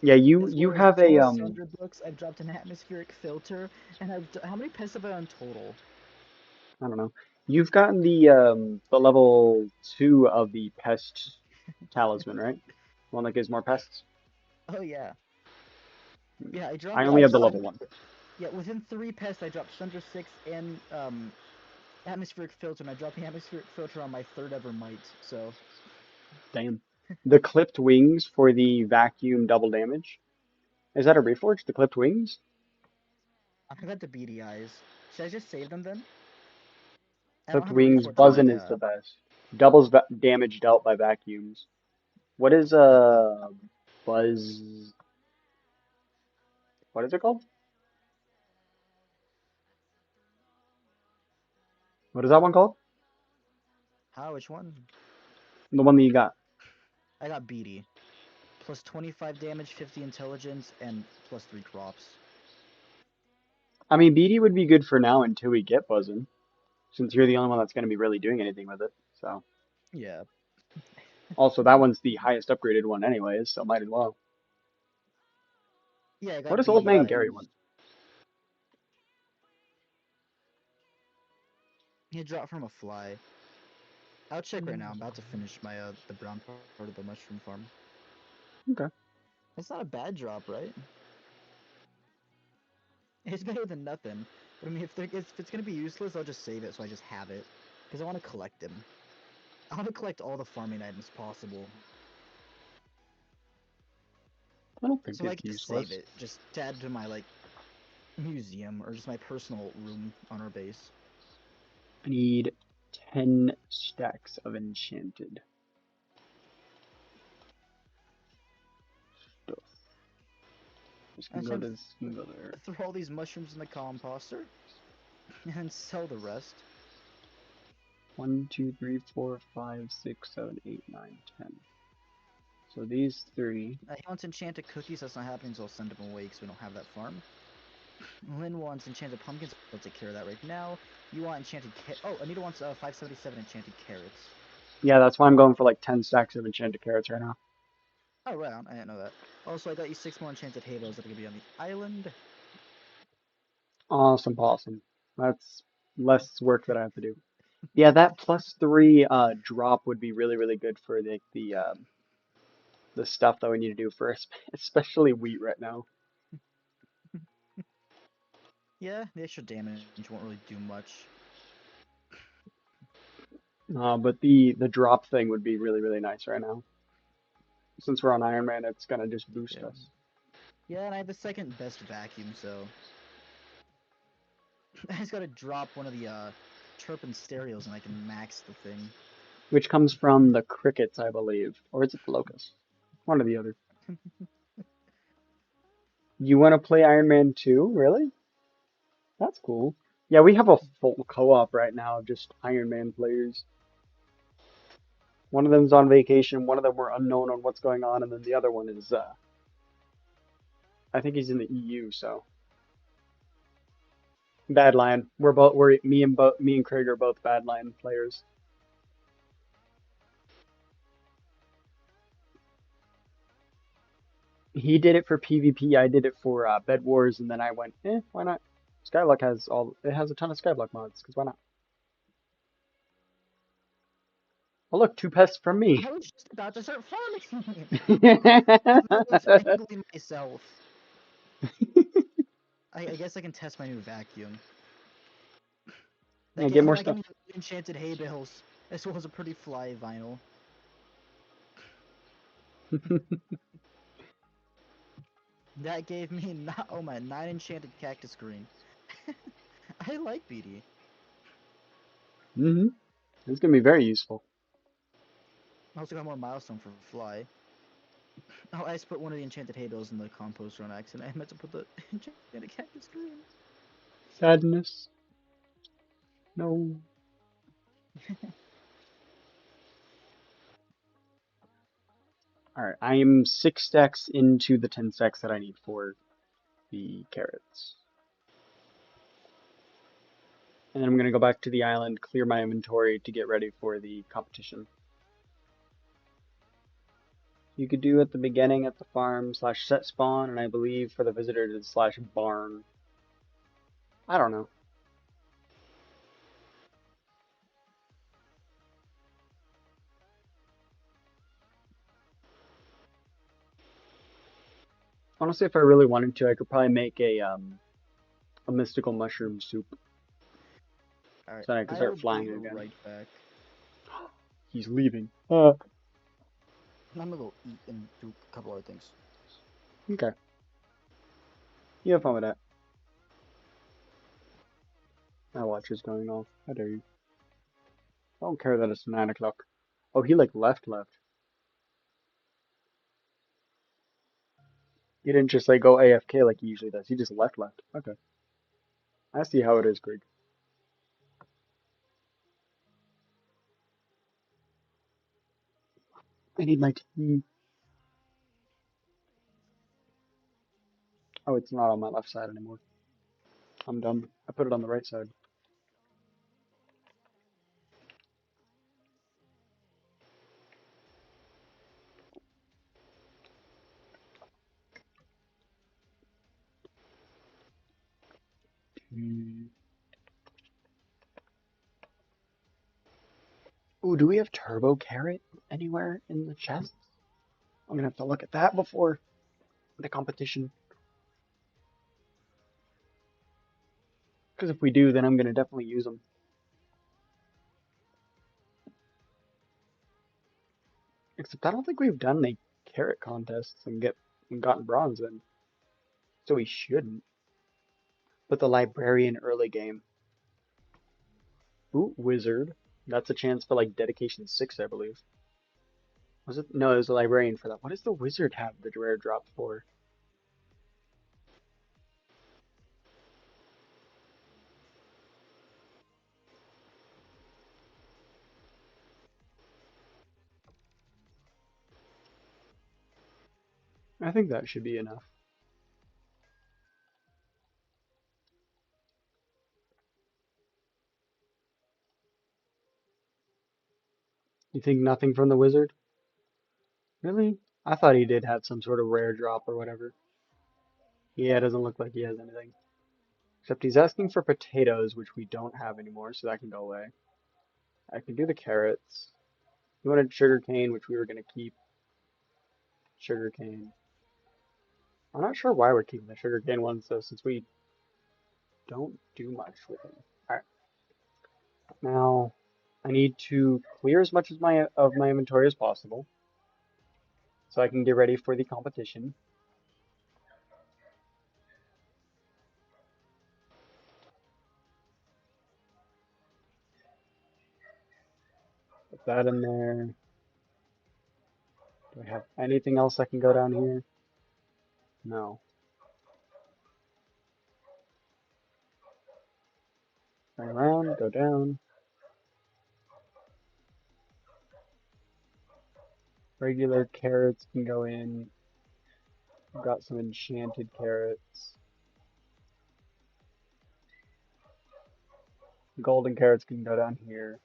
Yeah, you As you well as have a plus 100 books. I've dropped an atmospheric filter. And how many pests have I on total? I don't know. You've gotten the level 2 of the pest talisman, right? One that gives more pests. Oh, yeah. Yeah, I I dropped only have the level Sun. 1. Yeah, within 3 pests, I dropped Sunder 6 and atmospheric filter. And I dropped the atmospheric filter on my third ever mite. So, Damn. The clipped wings for the vacuum double damage. Is that a reforge? The clipped wings? I got the beady eyes. Should I just save them then? I don't Clipped have a wings reforge for my buzzing is the best. Doubles damage dealt by vacuums. What is buzz? What is it called? What is that one called? How? Which one? The one that you got. I got beady. Plus 25 damage, 50 intelligence, and plus 3 crops. I mean, BD would be good for now until we get buzzing, since you're the only one that's going to be really doing anything with it. So, Yeah. also that one's the highest upgraded one anyways, so might as well. Yeah, I What got does Old beady Man eyes. Gary want? He dropped from a fly. I'll check right now. I'm about to finish my the brown part of the mushroom farm. Okay. It's not a bad drop, right? It's better than nothing. But I mean, if it's gonna be useless, I'll just save it so I just have it. Because I want to collect them. I want to collect all the farming items possible. I don't think So I it's can just save useless. it, just to add to my, like, museum, or just my personal room on our base. I need 10 stacks of enchanted stuff. Just And gonna go then to this, gonna go there. throw all these mushrooms in the composter, and then sell the rest. 1, 2, 3, 4, 5, 6, 7, 8, 9, 10. So these 3. He wants enchanted cookies, that's not happening, so I'll send him away because we don't have that farm. Lynn wants enchanted pumpkins, I'll take care of that right now. You want enchanted oh, Anita wants 577 enchanted carrots. Yeah, that's why I'm going for like 10 stacks of enchanted carrots right now. Oh, right on, I didn't know that. Also, I got you 6 more enchanted hay bales that are going to be on the island. Awesome, awesome. That's less work that I have to do. Yeah, that +3 drop would be really, really good for the stuff that we need to do for especially wheat right now. Yeah, the extra damage won't really do much. But the drop thing would be really, really nice right now. Since we're on Ironman, it's gonna just boost Yeah. us. Yeah, and I have the second best vacuum, so... I just gotta drop one of the, Turpin stereos and I can max the thing. Which comes from the crickets, I believe. Or is it the locusts? One or the other. You want to play Iron Man 2? Really? That's cool. Yeah, we have a full co-op right now of just Iron Man players. One of them's on vacation, one of them we're unknown on what's going on, and then the other one is, I think he's in the EU, so. Bad Lion. Me and Craig are both Bad Lion players. He did it for PvP, I did it for Bed Wars, and then I went, why not? Skyblock has a ton of Skyblock mods, because why not? Oh look, 2 pests from me. I was just about to start farming! Yeah, I was angling myself. I guess I can test my new vacuum. get more That gave stuff. me enchanted hay bales, as well as a pretty fly vinyl. That gave me not oh my 9 enchanted cactus green. I like BD. Hmm. It's gonna be very useful. I also got more milestone for fly. Oh, I just put one of the enchanted hay bales in the composter on accident. I meant to put the enchanted cactus green. Sadness. No. Alright, I am 6 stacks into the 10 stacks that I need for the carrots. And then I'm gonna go back to the island, clear my inventory to get ready for the competition. You could do at the beginning at the farm / set spawn, and I believe for the visitors / barn. I don't know. Honestly, if I really wanted to, I could probably make a mystical mushroom soup, Alright, so then I could I start will flying be again. right back. He's leaving. I'm gonna go eat and do a couple other things. Okay. You have fun with that. My watch is going off. How dare you? I don't care that it's 9 o'clock. Oh, he like left. He didn't just like go AFK like he usually does. He just left. Okay. I see how it is, Greg. I need my tea. Oh, it's not on my left side anymore. I'm dumb. I put it on the right side. Hmm. Ooh, do we have turbo carrot anywhere in the chests? I'm gonna have to look at that before the competition. Because if we do, then I'm gonna definitely use them. Except I don't think we've done the carrot contests and get and gotten bronze in. So we shouldn't. But the librarian early game. Ooh, wizard. That's a chance for like dedication 6, I believe. Was it? No, it was the librarian for that. What does the wizard have the rare drop for? I think that should be enough. You think nothing from the wizard? Really? I thought he did have some sort of rare drop or whatever. Yeah, it doesn't look like he has anything. Except he's asking for potatoes, which we don't have anymore, so that can go away. I can do the carrots. He wanted sugarcane, which we were going to keep. Sugarcane. I'm not sure why we're keeping the sugarcane ones, though, since we don't do much with them. Alright. Now, I need to clear as much as my inventory as possible, so I can get ready for the competition. Put that in there. Do I have anything else I can go down here? No. Turn around, go down. Regular carrots can go in. I've got some enchanted carrots. Golden carrots can go down here.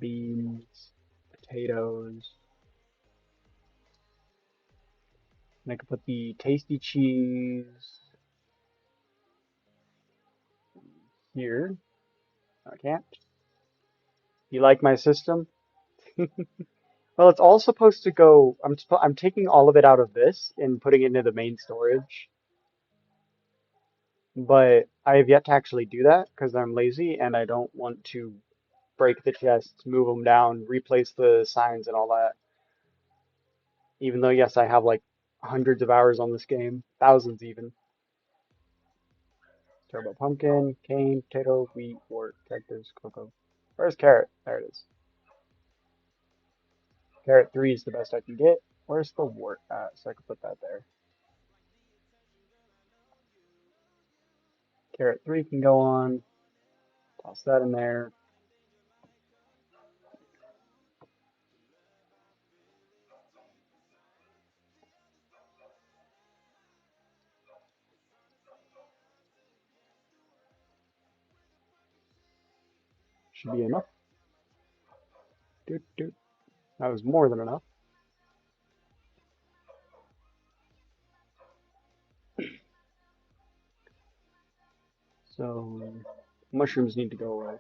Beans, potatoes. And I can put the tasty cheese here. I can't. You like my system? Well, it's all supposed to go. I'm taking all of it out of this and putting it into the main storage. But I have yet to actually do that because I'm lazy and I don't want to break the chests, move them down, replace the signs and all that. Even though, yes, I have like hundreds of hours on this game, thousands even. Turbo pumpkin, cane, potato, wheat, wort, cactus, cocoa. Where's carrot? There it is. Carrot 3 is the best I can get. Where's the wart at? So I can put that there. Carrot 3 can go on. Toss that in there. Should be enough. Doot, doot. That was more than enough. So, mushrooms need to go away.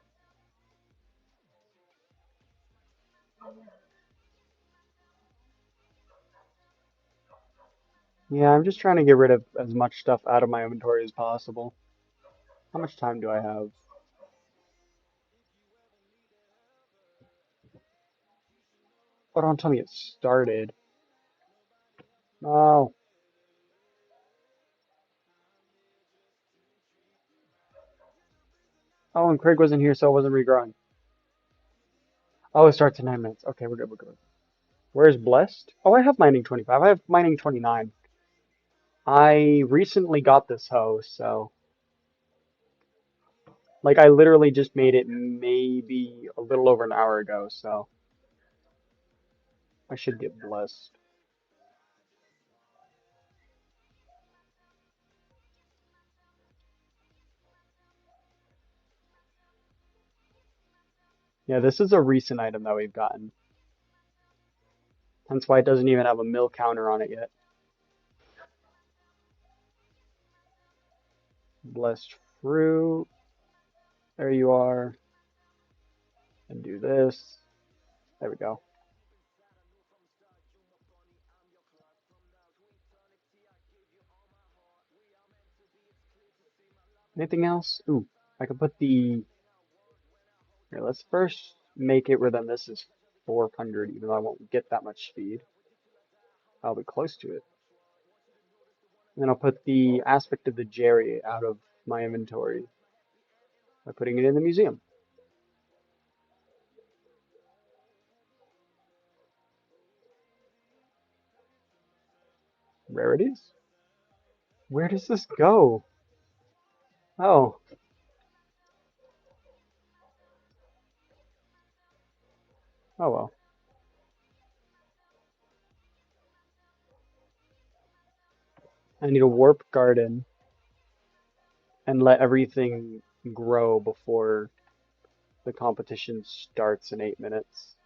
Yeah, I'm just trying to get rid of as much stuff out of my inventory as possible. How much time do I have? Oh, don't tell me it started. Oh. Oh, and Craig wasn't here, so I wasn't regrowing. Oh, it starts in 9 minutes. Okay, we're good, we're good. Where's Blessed? Oh, I have mining 25. I have mining 29. I recently got this hoe, so like I literally just made it maybe a little over an hour ago, so I should get Blessed. Yeah, this is a recent item that we've gotten. Hence why it doesn't even have a mill counter on it yet. Blessed fruit. There you are. And do this. There we go. Anything else? Ooh, I could put the... Here, let's first make it where then this is 400, even though I won't get that much speed. I'll be close to it. And then I'll put the aspect of the Jerry out of my inventory by putting it in the museum. Rarities? Where does this go? Oh, oh well. I need a warp garden and let everything grow before the competition starts in 8 minutes.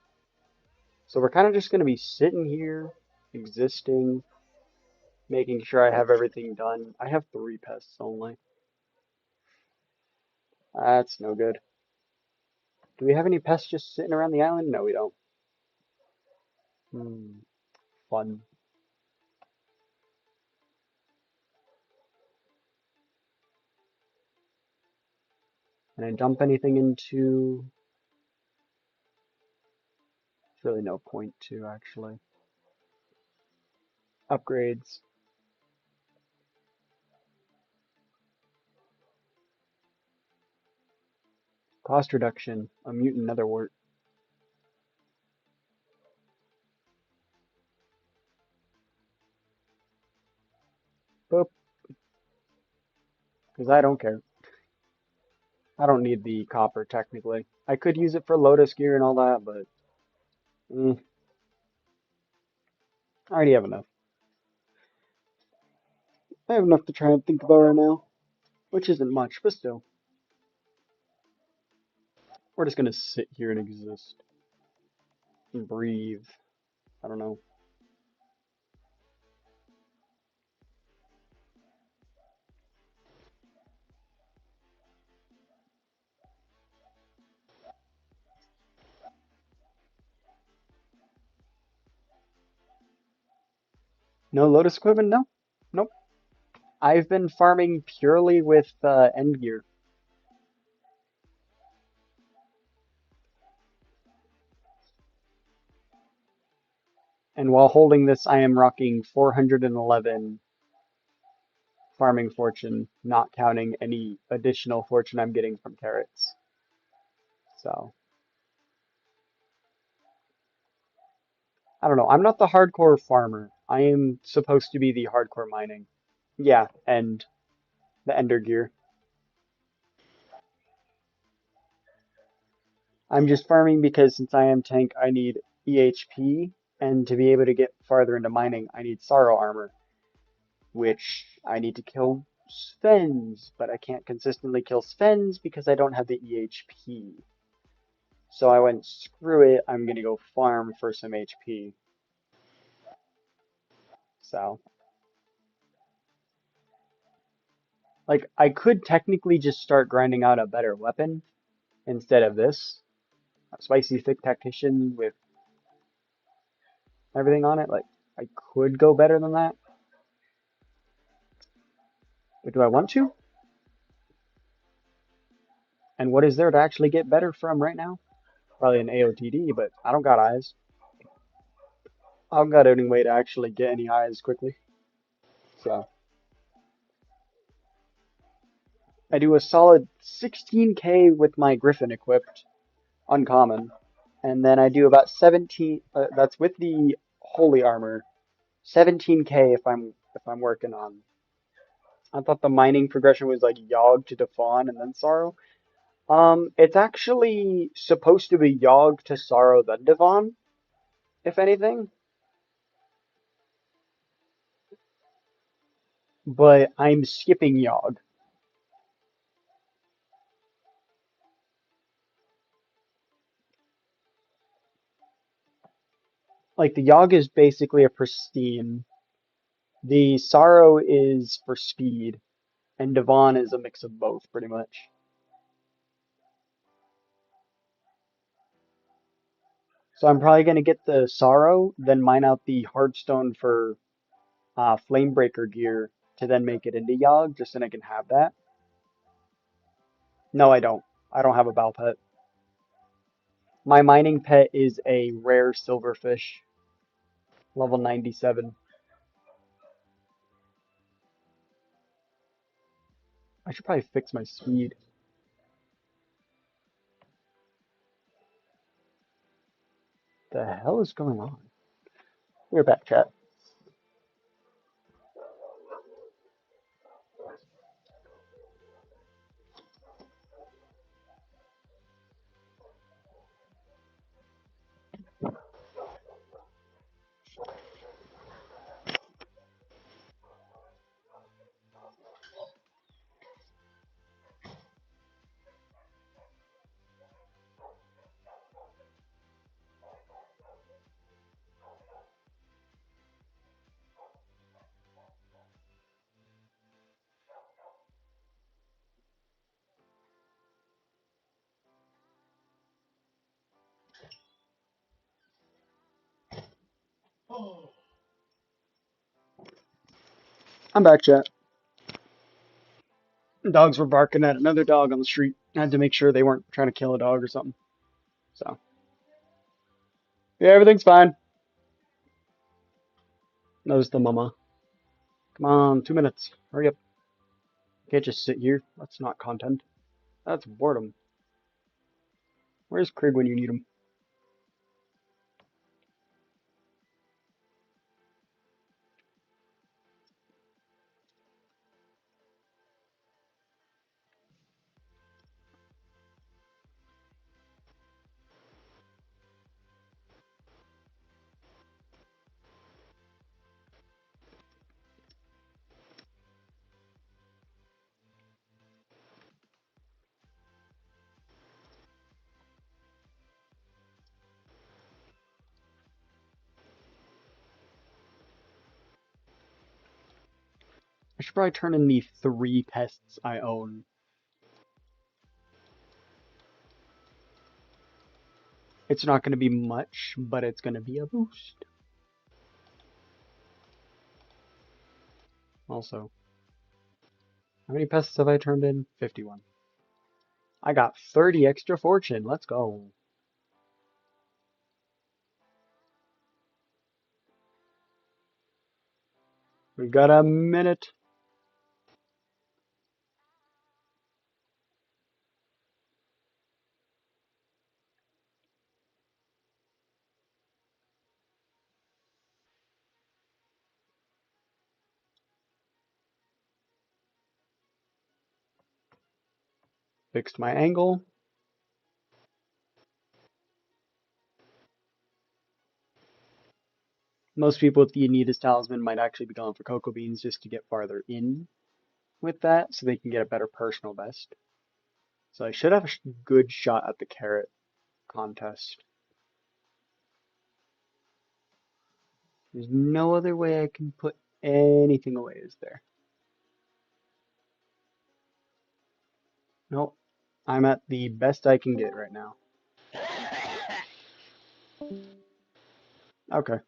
So we're kind of just going to be sitting here, existing, making sure I have everything done. I have 3 pests only. That's no good. Do we have any pests just sitting around the island? No, we don't. Fun. Can I dump anything into... There's really no point to, actually. Upgrades. Cost reduction. A mutant netherwort. Boop. Because I don't care. I don't need the copper, technically. I could use it for lotus gear and all that, but... I already have enough. I have enough to try and think about right now. Which isn't much, but still. We're just gonna sit here and exist. And breathe. I don't know. No lotus equipment? No. Nope. I've been farming purely with end gear. And while holding this, I am rocking 411 farming fortune, not counting any additional fortune I'm getting from carrots. So, I don't know. I'm not the hardcore farmer. I am supposed to be the hardcore mining. Yeah, and the ender gear. I'm just farming because since I am tank, I need EHP, and to be able to get farther into mining, I need sorrow armor, which I need to kill Svens, but I can't consistently kill Svens because I don't have the EHP. So I went, screw it, I'm gonna go farm for some HP. So, like, I could technically just start grinding out a better weapon instead of this. A spicy thick tactician with everything on it. Like, I could go better than that. But do I want to? And what is there to actually get better from right now? Probably an AOTD, but I don't got eyes. I don't got any way to actually get any eyes quickly. So I do a solid 16k with my Griffin equipped, uncommon. And then I do about 17, that's with the holy armor. 17k if I'm working on. I thought the mining progression was like Yogg to Devon and then Sorrow. It's actually supposed to be Yogg to Sorrow then Devon, if anything. But I'm skipping Yogg. Like the Yogg is basically a pristine. The Sorrow is for speed, and Devon is a mix of both, pretty much. So I'm probably gonna get the Sorrow, then mine out the Hardstone for Flamebreaker gear to then make it into Yogg, just so I can have that. No, I don't. I don't have a Bal Pet. My mining pet is a rare silverfish, level 97. I should probably fix my speed. The hell is going on? We're back, chat. I'm back, chat. Dogs were barking at another dog on the street. I had to make sure they weren't trying to kill a dog or something. So, yeah, everything's fine. Knows the mama. Come on, 2 minutes. Hurry up. Can't just sit here. That's not content. That's boredom. Where's Craig when you need him? I should probably turn in the 3 pests I own. It's not going to be much, but it's going to be a boost. Also, how many pests have I turned in? 51. I got 30 extra fortune. Let's go. We've got a minute. Fixed my angle. Most people with the Anita's Talisman might actually be going for cocoa beans just to get farther in with that so they can get a better personal best. So I should have a good shot at the carrot contest. There's no other way I can put anything away, is there? Nope. I'm at the best I can get right now. Okay.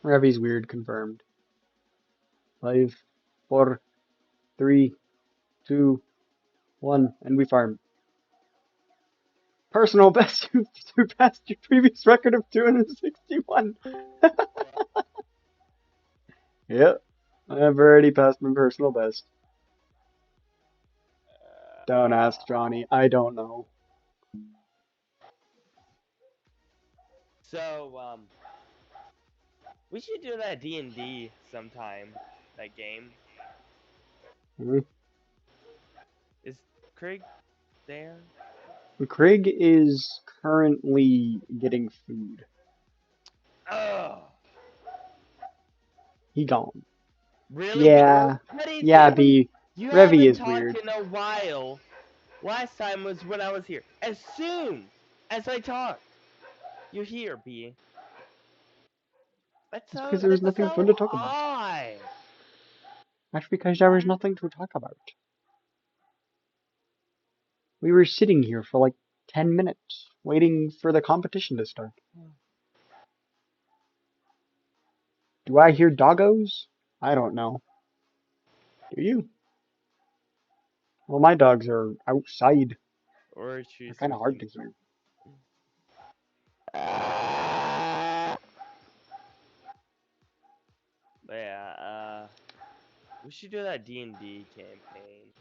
Revy's weird, confirmed. 5, 4, 3, 2, 1, and we farm. Personal best, you surpassed your previous record of 261. Yep, I've already passed my personal best. Don't ask Johnny, I don't know. So, we should do that D&D sometime. That game. Hmm. Is Craig there? Craig is currently getting food. Oh, He gone. really, Yeah, bro? What is yeah, it? B. You Revy haven't is talked weird. in a while. Last time was when I was here. As soon as I talked, you're here, B. That's That's so because there was that's nothing fun so to talk about. odd. That's because there was nothing to talk about. We were sitting here for like 10 minutes, waiting for the competition to start. Do I hear doggos? I don't know. Do you? Well, my dogs are outside. Or They're choose kind of hard something. to hear. But yeah, we should do that D&D campaign.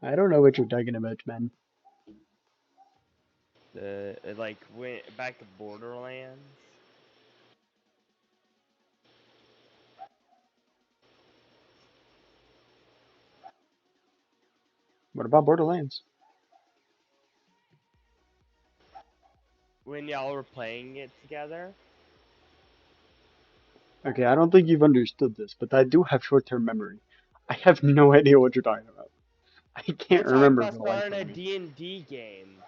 I don't know what you're talking about, man. Like went back to Borderlands. What about Borderlands? When y'all were playing it together. Okay, I don't think you've understood this, but I do have short-term memory. I have no idea what you're talking about. I We're can't talking remember about for the life starting of a me. D&D game.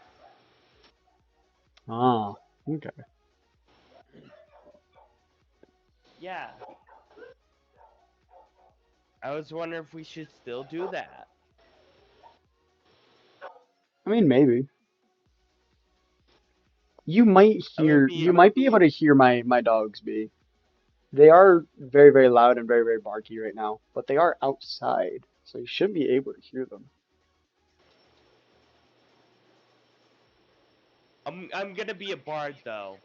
Ah, okay. Yeah. I was wondering if we should still do that. I mean, maybe. You might I'm gonna hear, be you might be able to hear my dogs be. They are very, very loud and very, very barky right now, but they are outside, so you should be able to hear them. I'm gonna be a bard though.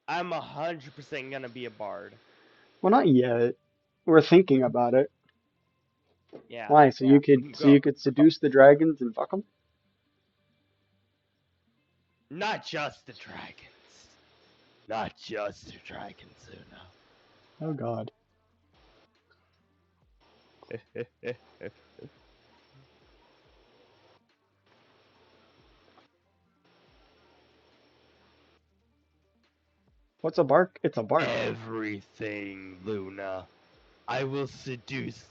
I'm 100% gonna be a bard. Well, not yet. We're thinking about it. Yeah. Why? So you could, so Go. you could seduce the dragons and fuck them? Not just the dragons. Not just the dragons, Oh God. Una. What's a bark? It's a bark. Everything, Luna. I will seduce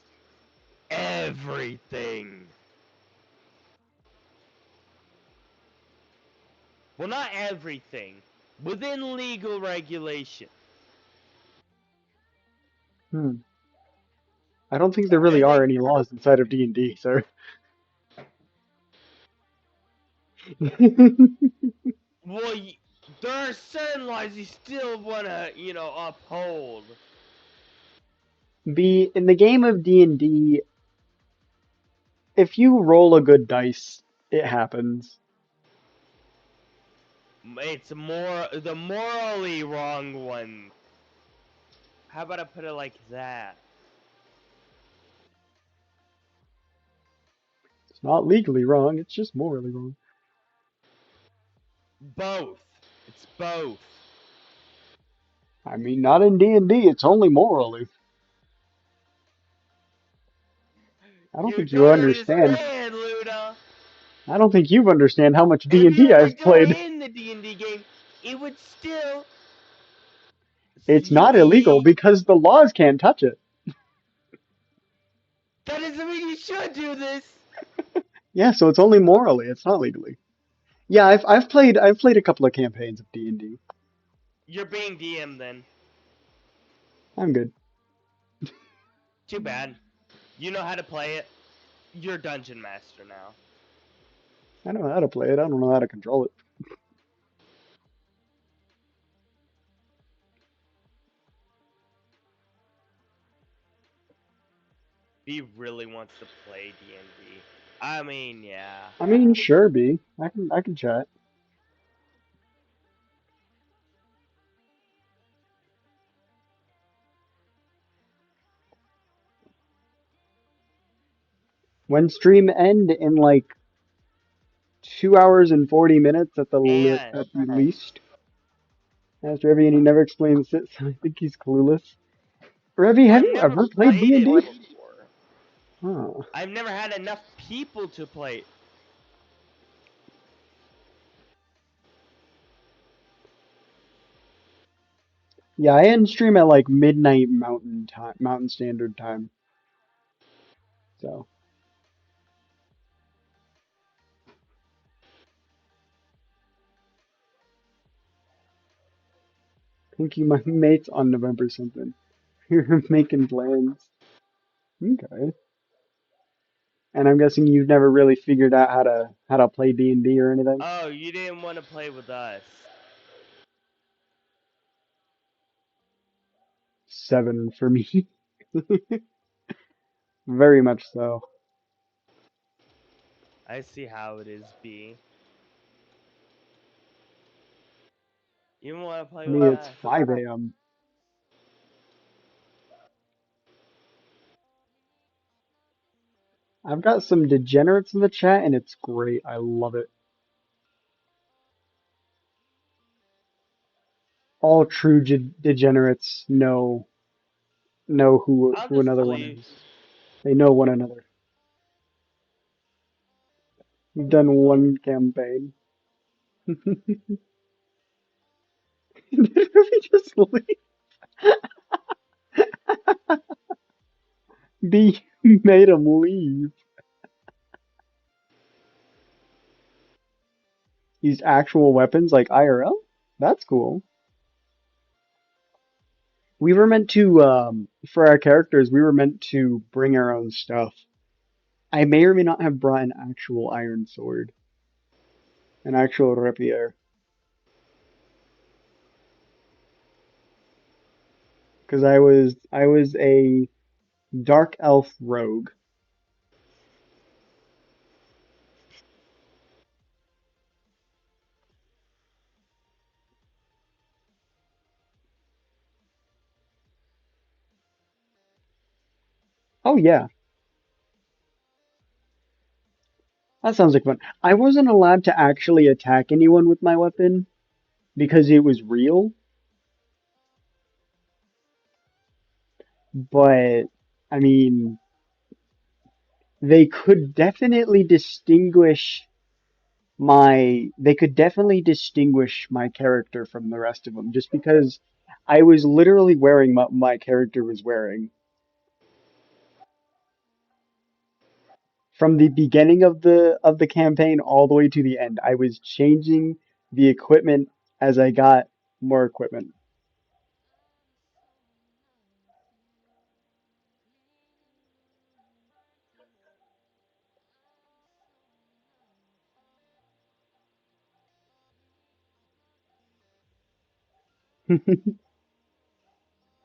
everything. Well, not everything. Within legal regulation. Hmm. I don't think there really And are then, any laws inside of D&D, sir. well, there are certain laws you still want to, uphold. Be in the game of D&D, if you roll a good dice, it happens. It's more the morally wrong one. How about I put it like that? It's not legally wrong, it's just morally wrong. Both. It's both. I mean, not in D&D, it's only morally. I don't You think you don't understand. understand, Luna. I don't think you understand how much If you D&D were to I've go played. in the D&D game, it would still It's not illegal see. because the laws can't touch it. That doesn't mean you should do this. Yeah, so it's only morally, it's not legally. Yeah, I've played a couple of campaigns of D&D. You're being DM then. I'm good. Too bad. You know how to play it. You're dungeon master now. I know how to play it, I don't know how to control it. B really wants to play D&D. I mean, yeah. I mean, sure, B. I can chat. When stream end in like 2 hours and 40 minutes And at the least. Asked Revy and he never explains it, so I think he's clueless. Revy, have I've you never ever played played it D&D? before. Oh. I've never had enough people to play. Yeah, I end stream at like midnight mountain time, mountain standard time. So, I think you my mate's on November something. You're making plans. Okay. And I'm guessing you've never really figured out how to play D&D or anything. Oh, you didn't want to play with us. 7 for me. Very much so. I see how it is, B. You want to play Me, with it's us? 5 a.m. I've got some degenerates in the chat, and it's great. I love it. All true degenerates know I'll who just another one leave. is. They know one another. You've done one campaign. Did we just leave? B made him leave. These actual weapons like IRL? That's cool. We were meant to, for our characters, we were meant to bring our own stuff. I may or may not have brought an actual iron sword, an actual rapier, because I was a dark elf rogue. Oh yeah, that sounds like fun. I wasn't allowed to actually attack anyone with my weapon because it was real, but I mean, they could definitely distinguish they could definitely distinguish my character from the rest of them just because I was literally wearing what my character was wearing. From the beginning of the campaign all the way to the end, I was changing the equipment as I got more equipment.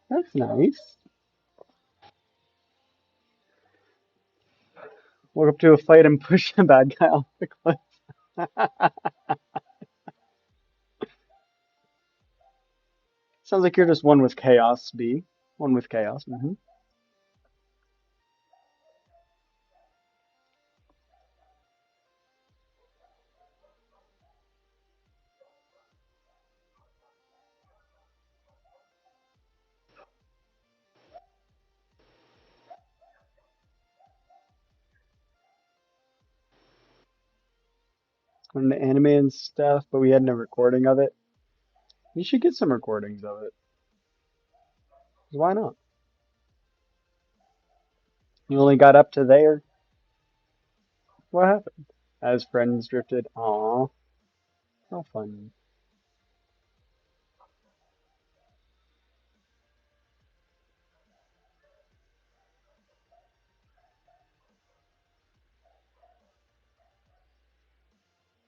That's nice. Walk up to a fight and push a bad guy off the cliff. Sounds like you're just one with chaos, B. One with chaos. On the anime and stuff, but we had no recording of it. You should get some recordings of it. 'Cause why not? You only got up to there. What happened? As friends drifted. Aw, how fun.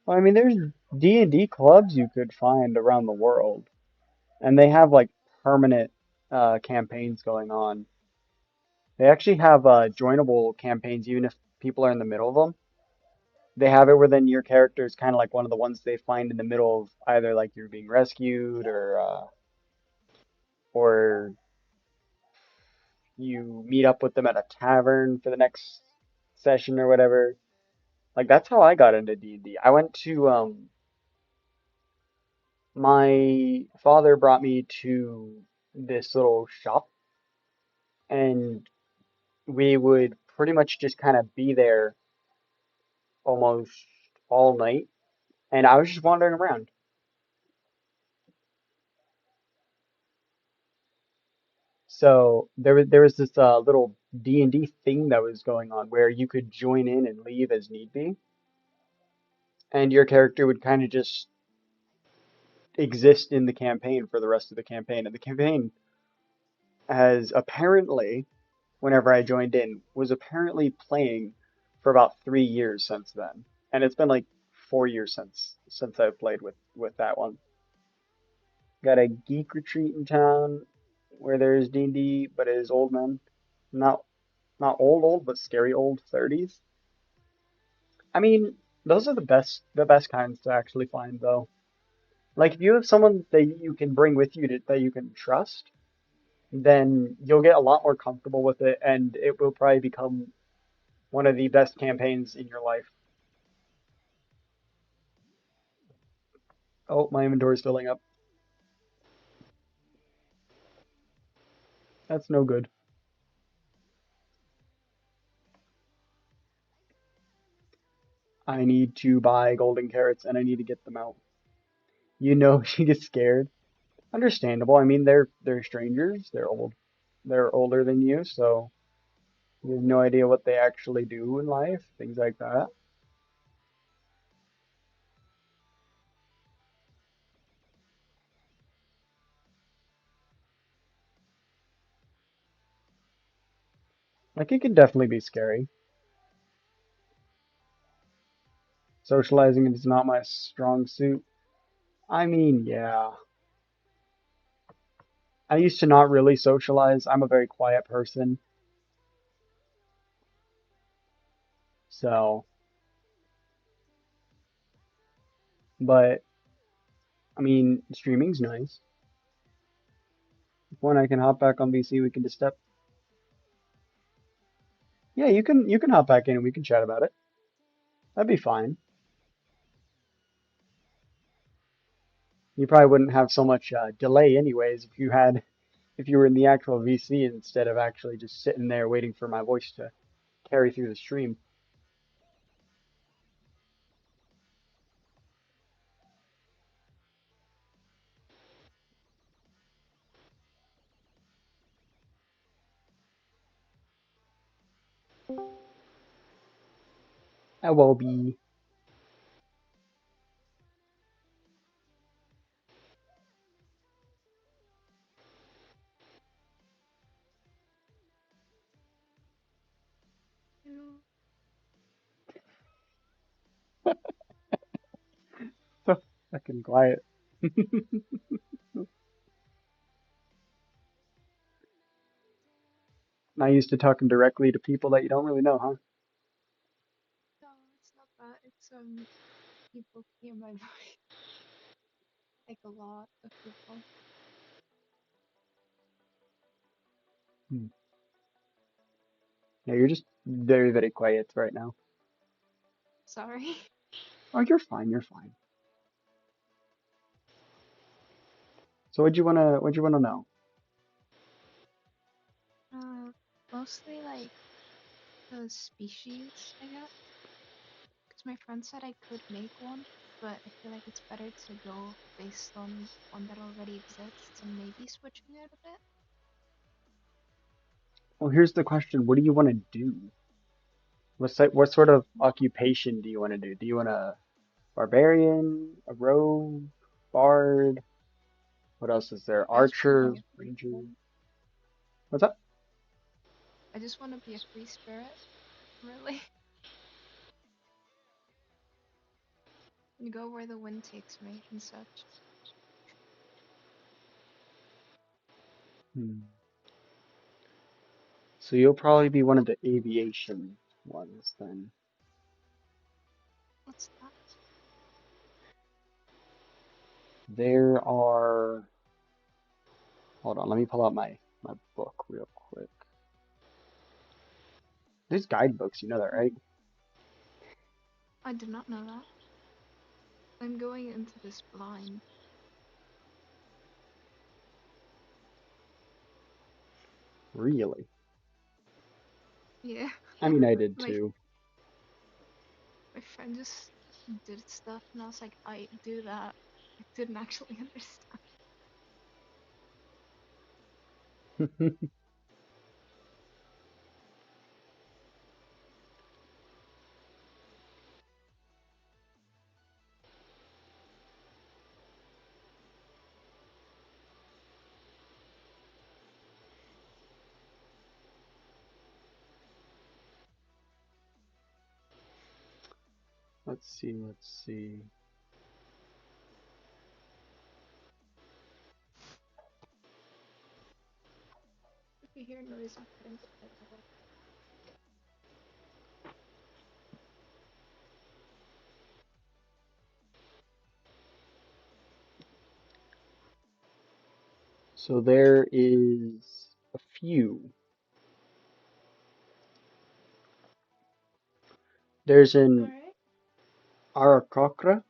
Well, I mean, there's D&D clubs you could find around the world, and they have like permanent campaigns going on. They actually have joinable campaigns, even if people are in the middle of them. They have it where then your character is kind of like one of the ones they find in the middle of either like you're being rescued or you meet up with them at a tavern for the next session or whatever. Like that's how I got into D&D. I went to my father brought me to this little shop and we would pretty much just kind of be there almost all night and I was just wandering around. So there was this little D&D thing that was going on where you could join in and leave as need be and your character would kind of just exist in the campaign for the rest of the campaign. And the campaign has apparently, whenever I joined in, was apparently playing for about 3 years since then. And it's been like 4 years since I've played with that one. Got a geek retreat in town. where there's D&D, but it is old men. Not not old, but scary old 30s. I mean, those are the best kinds to actually find though. Like if you have someone that you can bring with you that you can trust, then you'll get a lot more comfortable with it, and it will probably become one of the best campaigns in your life. Oh, my inventory is filling up. That's no good. I need to buy golden carrots and I need to get them out. You know, she gets scared. Understandable. I mean, they're strangers. They're old. They're older than you, so you have no idea what they actually do in life, things like that. Like it can definitely be scary. Socializing is not my strong suit. I mean, yeah. I used to not really socialize. I'm a very quiet person. So, but I mean, streaming's nice. When I can hop back on VC, we can just step. Yeah, you can hop back in and we can chat about it. That'd be fine. You probably wouldn't have so much delay anyways if you were in the actual VC instead of actually just sitting there waiting for my voice to carry through the stream. I will be. Hello. So fucking quiet. Not used to talking directly to people that you don't really know, huh? No, it's not that. It's people hear my voice. Like a lot of people. Hmm. Yeah, you're just very, very quiet right now. Sorry. Oh, you're fine, you're fine. So what'd you wanna know? Mostly like the species, I guess. Because my friend said I could make one, but I feel like it's better to go based on one that already exists and maybe switching it a bit. Well, here's the question. What do you want to do? What sort of occupation do you want to do? Do you want a barbarian, a rogue, bard? What else is there? I just want to Archer, be a free ranger. spirit. What's up? I just want to be a free spirit, really. And go where the wind takes me and such. Hmm. So you'll probably be one of the aviation ones then. What's that? There are. Hold on, let me pull out my book real quick. There's guidebooks, you know that, right? I did not know that. I'm going into this blind. Really? Yeah, I mean, I did my too. my friend just did stuff, and I was like, I do that. I didn't actually understand. Let's see, let's see. You hear noise, I'm putting the bed away. So there is a few. There's an Alright. Arakocra.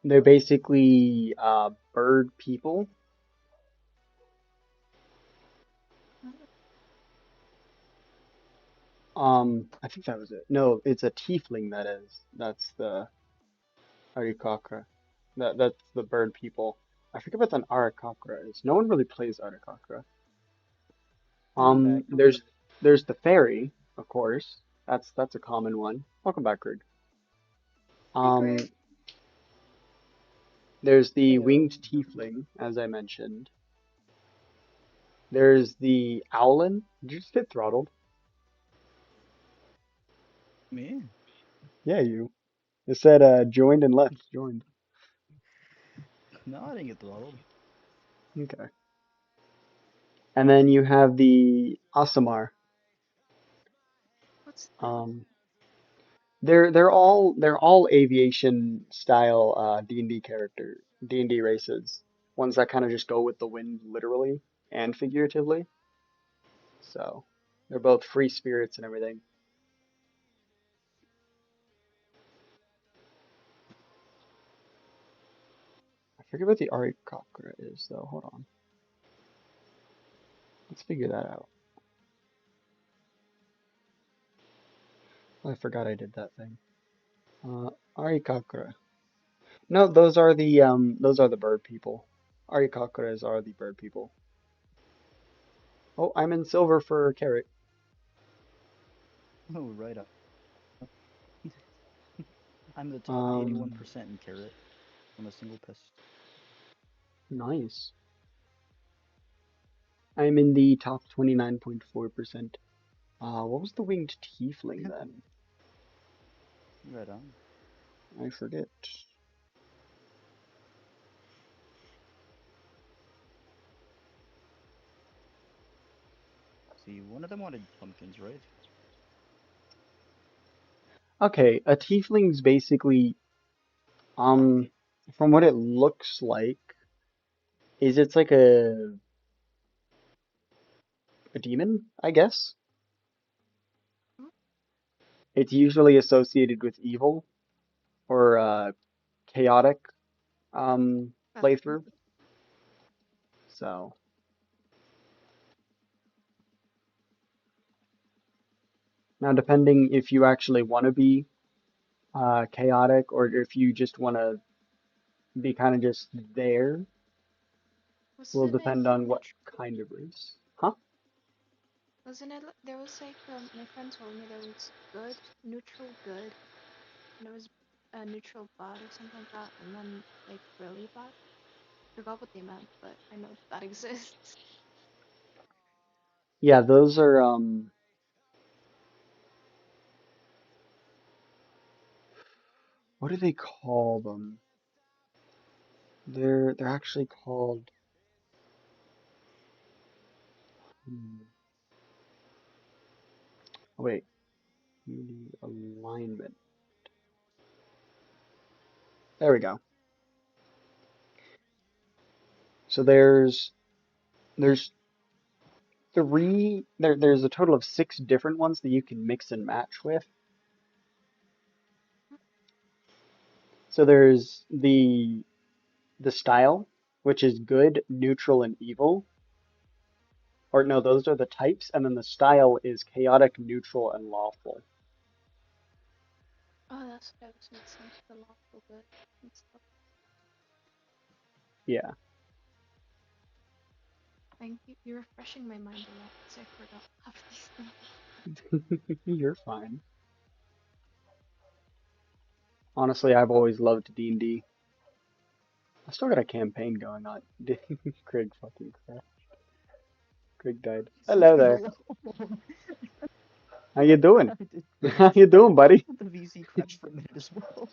They're basically bird people. I think that was it. No, it's a tiefling that is. That's the Arakocra. That's the bird people. I forget what an Arakocra is. No one really plays Arakocra. I'm back. There's the fairy, of course. That's a common one. Welcome back, Greg. Hey, Um, Greg. there's the Heyo. winged tiefling, as I mentioned. There's the owlin. Did you just get throttled? Me? Yeah, you. It said joined and left. Joined. No, I didn't get throttled. Okay. And then you have the Asamar. What's that? Um, they're all aviation style D&D character D&D races. Ones that kind of just go with the wind literally and figuratively. So they're both free spirits and everything. I forget what the Arikakra is though. Hold on. Let's figure that out. I forgot I did that thing. Arikakra. No, those are the bird people. Arikakras are the bird people. Oh, I'm in silver for carrot. Oh, right up. I'm the top Um, 81% in carrot on a single pest. nice. I'm in the top 29.4%. What was the winged tiefling then? Right on. I forget. See, one of them wanted pumpkins, right? Okay, a tiefling's basically, um, from what it looks like, is it's like a demon, I guess. Hmm? It's usually associated with evil or chaotic Okay. playthrough. So now, depending if you actually want to be chaotic or if you just want to be kind of just there, will Wasn't it depend on what neutral? kind of race. Huh? Wasn't it? There was like my friend told me there was good, neutral, good, and there was a neutral bot or something like that, and then like really bad. Forgot what they meant, but I know that exists. Yeah, those are what do they call them? They're actually called hmm, oh, wait, community alignment. There we go. So there's there's a total of six different ones that you can mix and match with. So there's the style, which is good, neutral, and evil. Or no, those are the types, and then the style is chaotic, neutral, and lawful. Oh, that's what I was missing. The lawful good and stuff. Yeah. Thank you. You're refreshing my mind a lot because I forgot half these things. You're fine. Honestly, I've always loved D&D. I still got a campaign going on. Craig fucking crap. Craig died. Leave Hello me there. alone. How you doing? I did How you crash. doing, buddy? The VC crashed for a minute as well.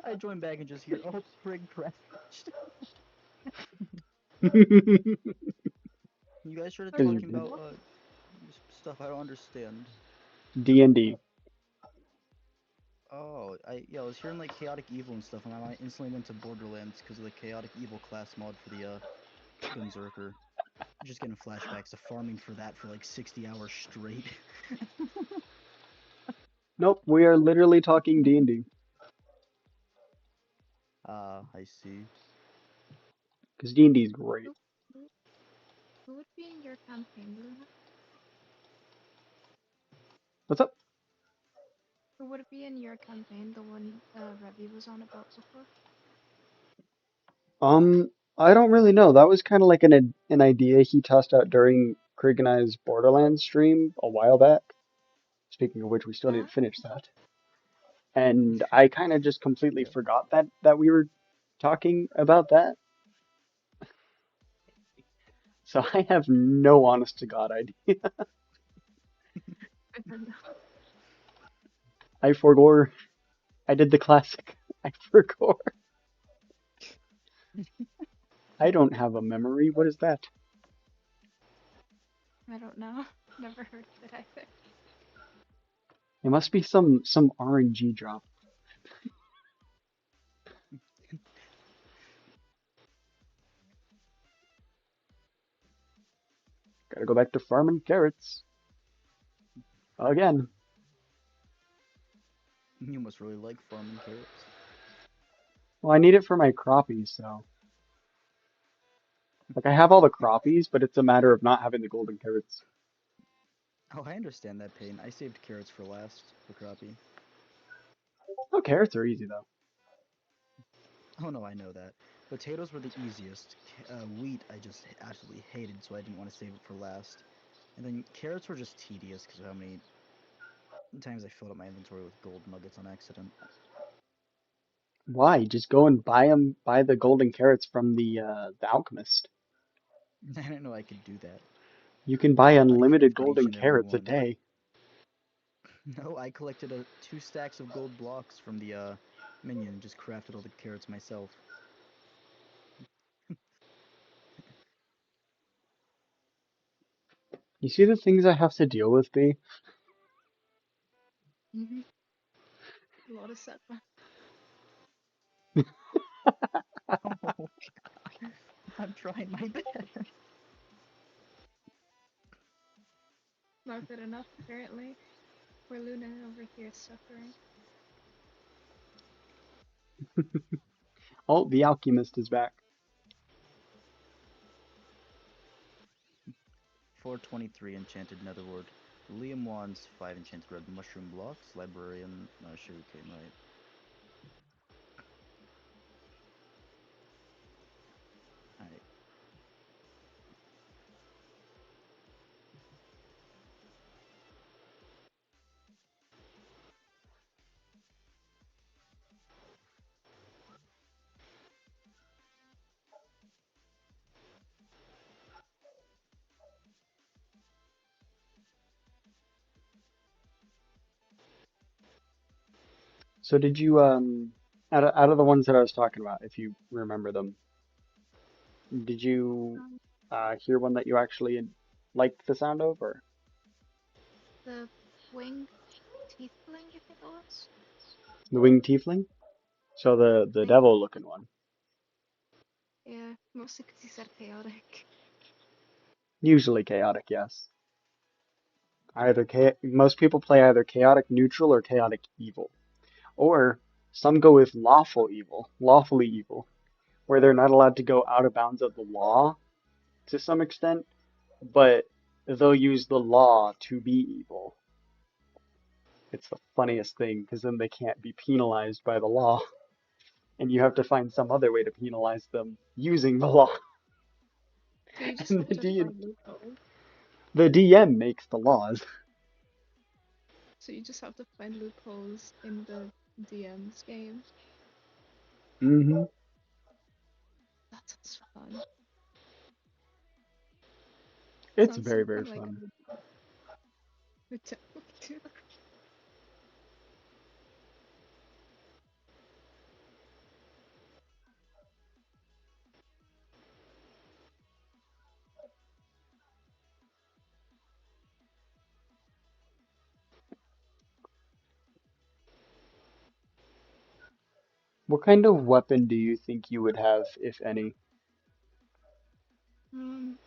I joined back and just hear, oh, Craig crashed. You guys started Or Because talking about what? stuff I don't understand. D&D. Oh, I was hearing like chaotic evil and stuff, and I instantly went to Borderlands because of the chaotic evil class mod for the Gunzerker. Just getting flashbacks to farming for that for like 60 hours straight. Nope, we are literally talking D&D. Ah, I see. Because D&D is great. Who, who, who would be in your campaign, Luna? What's up? Who would be in your campaign, the one Revy was on about before? I don't really know. That was kind of like an idea he tossed out during Craig and I's Borderlands stream a while back. Speaking of which, we still Yeah? didn't finish that. And I kind of just completely Yeah. forgot that we were talking about that. So I have no honest to God idea. I don't know. I forgore. I did the classic. I forgore. I don't have a memory. What is that? I don't know. Never heard of it either. It must be some RNG drop. Gotta go back to farming carrots again. You must really like farming carrots. Well, I need it for my crappies, so like I have all the crappies, but it's a matter of not having the golden carrots. Oh, I understand that pain. I saved carrots for last for crappie. Oh, carrots are easy though. Oh no, I know that. Potatoes were the easiest. Wheat I just absolutely hated, so I didn't want to save it for last. And then carrots were just tedious because of how many times I filled up my inventory with gold nuggets on accident. Why? Just go and buy the golden carrots from the alchemist. I didn't know I could do that. You can buy I unlimited crafted each golden and every carrots a one. day. No, I collected 2 stacks of gold blocks from the minion and just crafted all the carrots myself. You see the things I have to deal with, B? Mm-hmm. A lot of setback. Oh God, I'm trying my best. Not good enough, apparently. Poor Luna over here suffering. Oh, the alchemist is back. 423 enchanted netherward. Liam wants 5 enchanted red mushroom blocks. Librarian, sugarcane, right? Alright. So did you out of the ones that I was talking about, if you remember them, did you Um, hear one that you actually liked the sound of, or the winged tiefling, I think it was. the winged tiefling? So the Think. devil looking one. Yeah, mostly because he said chaotic. Usually chaotic, yes. Most people play either chaotic neutral or chaotic evil. Or some go with lawful evil, lawfully evil, where they're not allowed to go out of bounds of the law to some extent, but they'll use the law to be evil. It's the funniest thing because then they can't be penalized by the law, and you have to find some other way to penalize them using the law. So you just And have to find loopholes. the DM makes the laws. So you just have to find loopholes in the DM's game. Hmm. That sounds fun. It's Sounds very, very something like fun. would definitely do. What kind of weapon do you think you would have, if any? Um,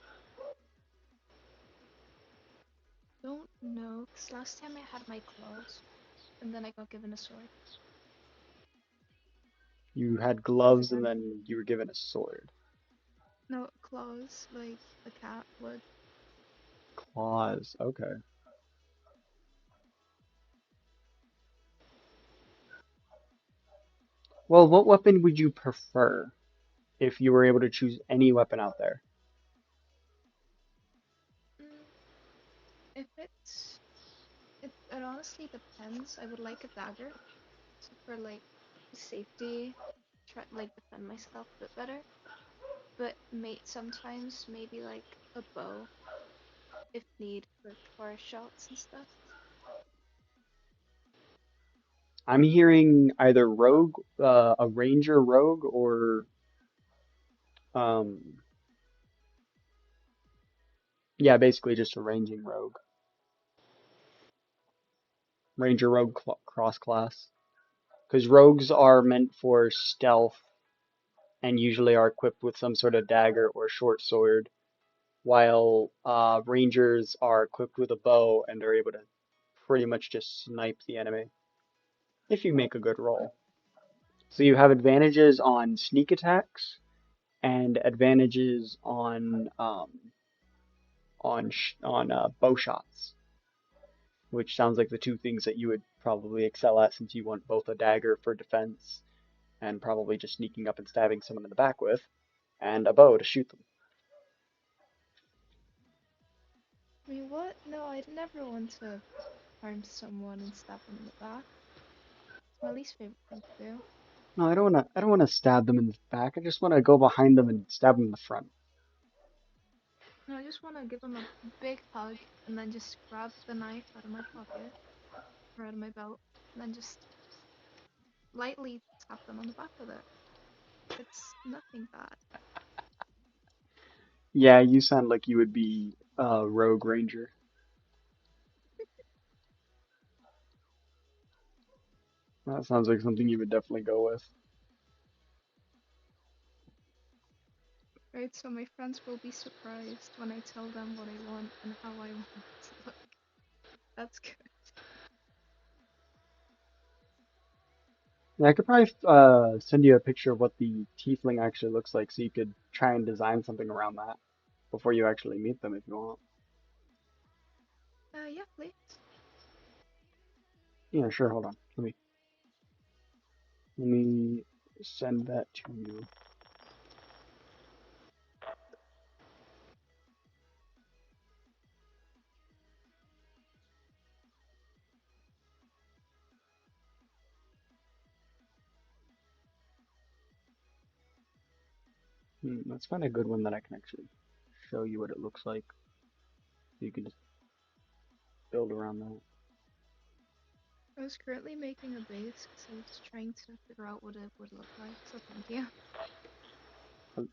don't know, 'cause last time I had my claws, and then I got given a sword. You had Cause I gloves and got then you were given a sword. no claws, like a cat would. Claws. Okay. Well, what weapon would you prefer if you were able to choose any weapon out there? Mm, if it honestly depends. I would like a dagger, so for like safety, try like defend myself a bit better. But sometimes maybe like a bow if need for shots and stuff. I'm hearing either rogue, a ranger rogue, or um, yeah, basically just a ranging rogue, ranger rogue cross class. Because rogues are meant for stealth and usually are equipped with some sort of dagger or short sword, while rangers are equipped with a bow and are able to pretty much just snipe the enemy if you make a good roll. So you have advantages on sneak attacks and advantages on bow shots, which sounds like the two things that you would probably excel at since you want both a dagger for defense and probably just sneaking up and stabbing someone in the back with, and a bow to shoot them. I mean, what? No, I'd never want to harm someone and stab them in the back. It's my least favorite thing to do. No, I don't want to. I don't want to stab them in the back. I just want to go behind them and stab them in the front. No, I just want to give them a big hug and then just grab the knife out of my pocket or out of my belt and then just lightly tap them on the back with it. It's nothing bad. Yeah, you sound like you would be a rogue ranger. That sounds like something you would definitely go with. Right, so my friends will be surprised when I tell them what I want and how I want it to look. That's good. Yeah, I could probably send you a picture of what the tiefling actually looks like, so you could try and design something around that before you actually meet them if you want. Yeah, please. Yeah, sure. Hold on. Let me send that to you. Let's find a good one that I can actually show you what it looks like, so you can just build around that. I was currently making a base because I was trying to figure out what it would look like, so thank you. Um,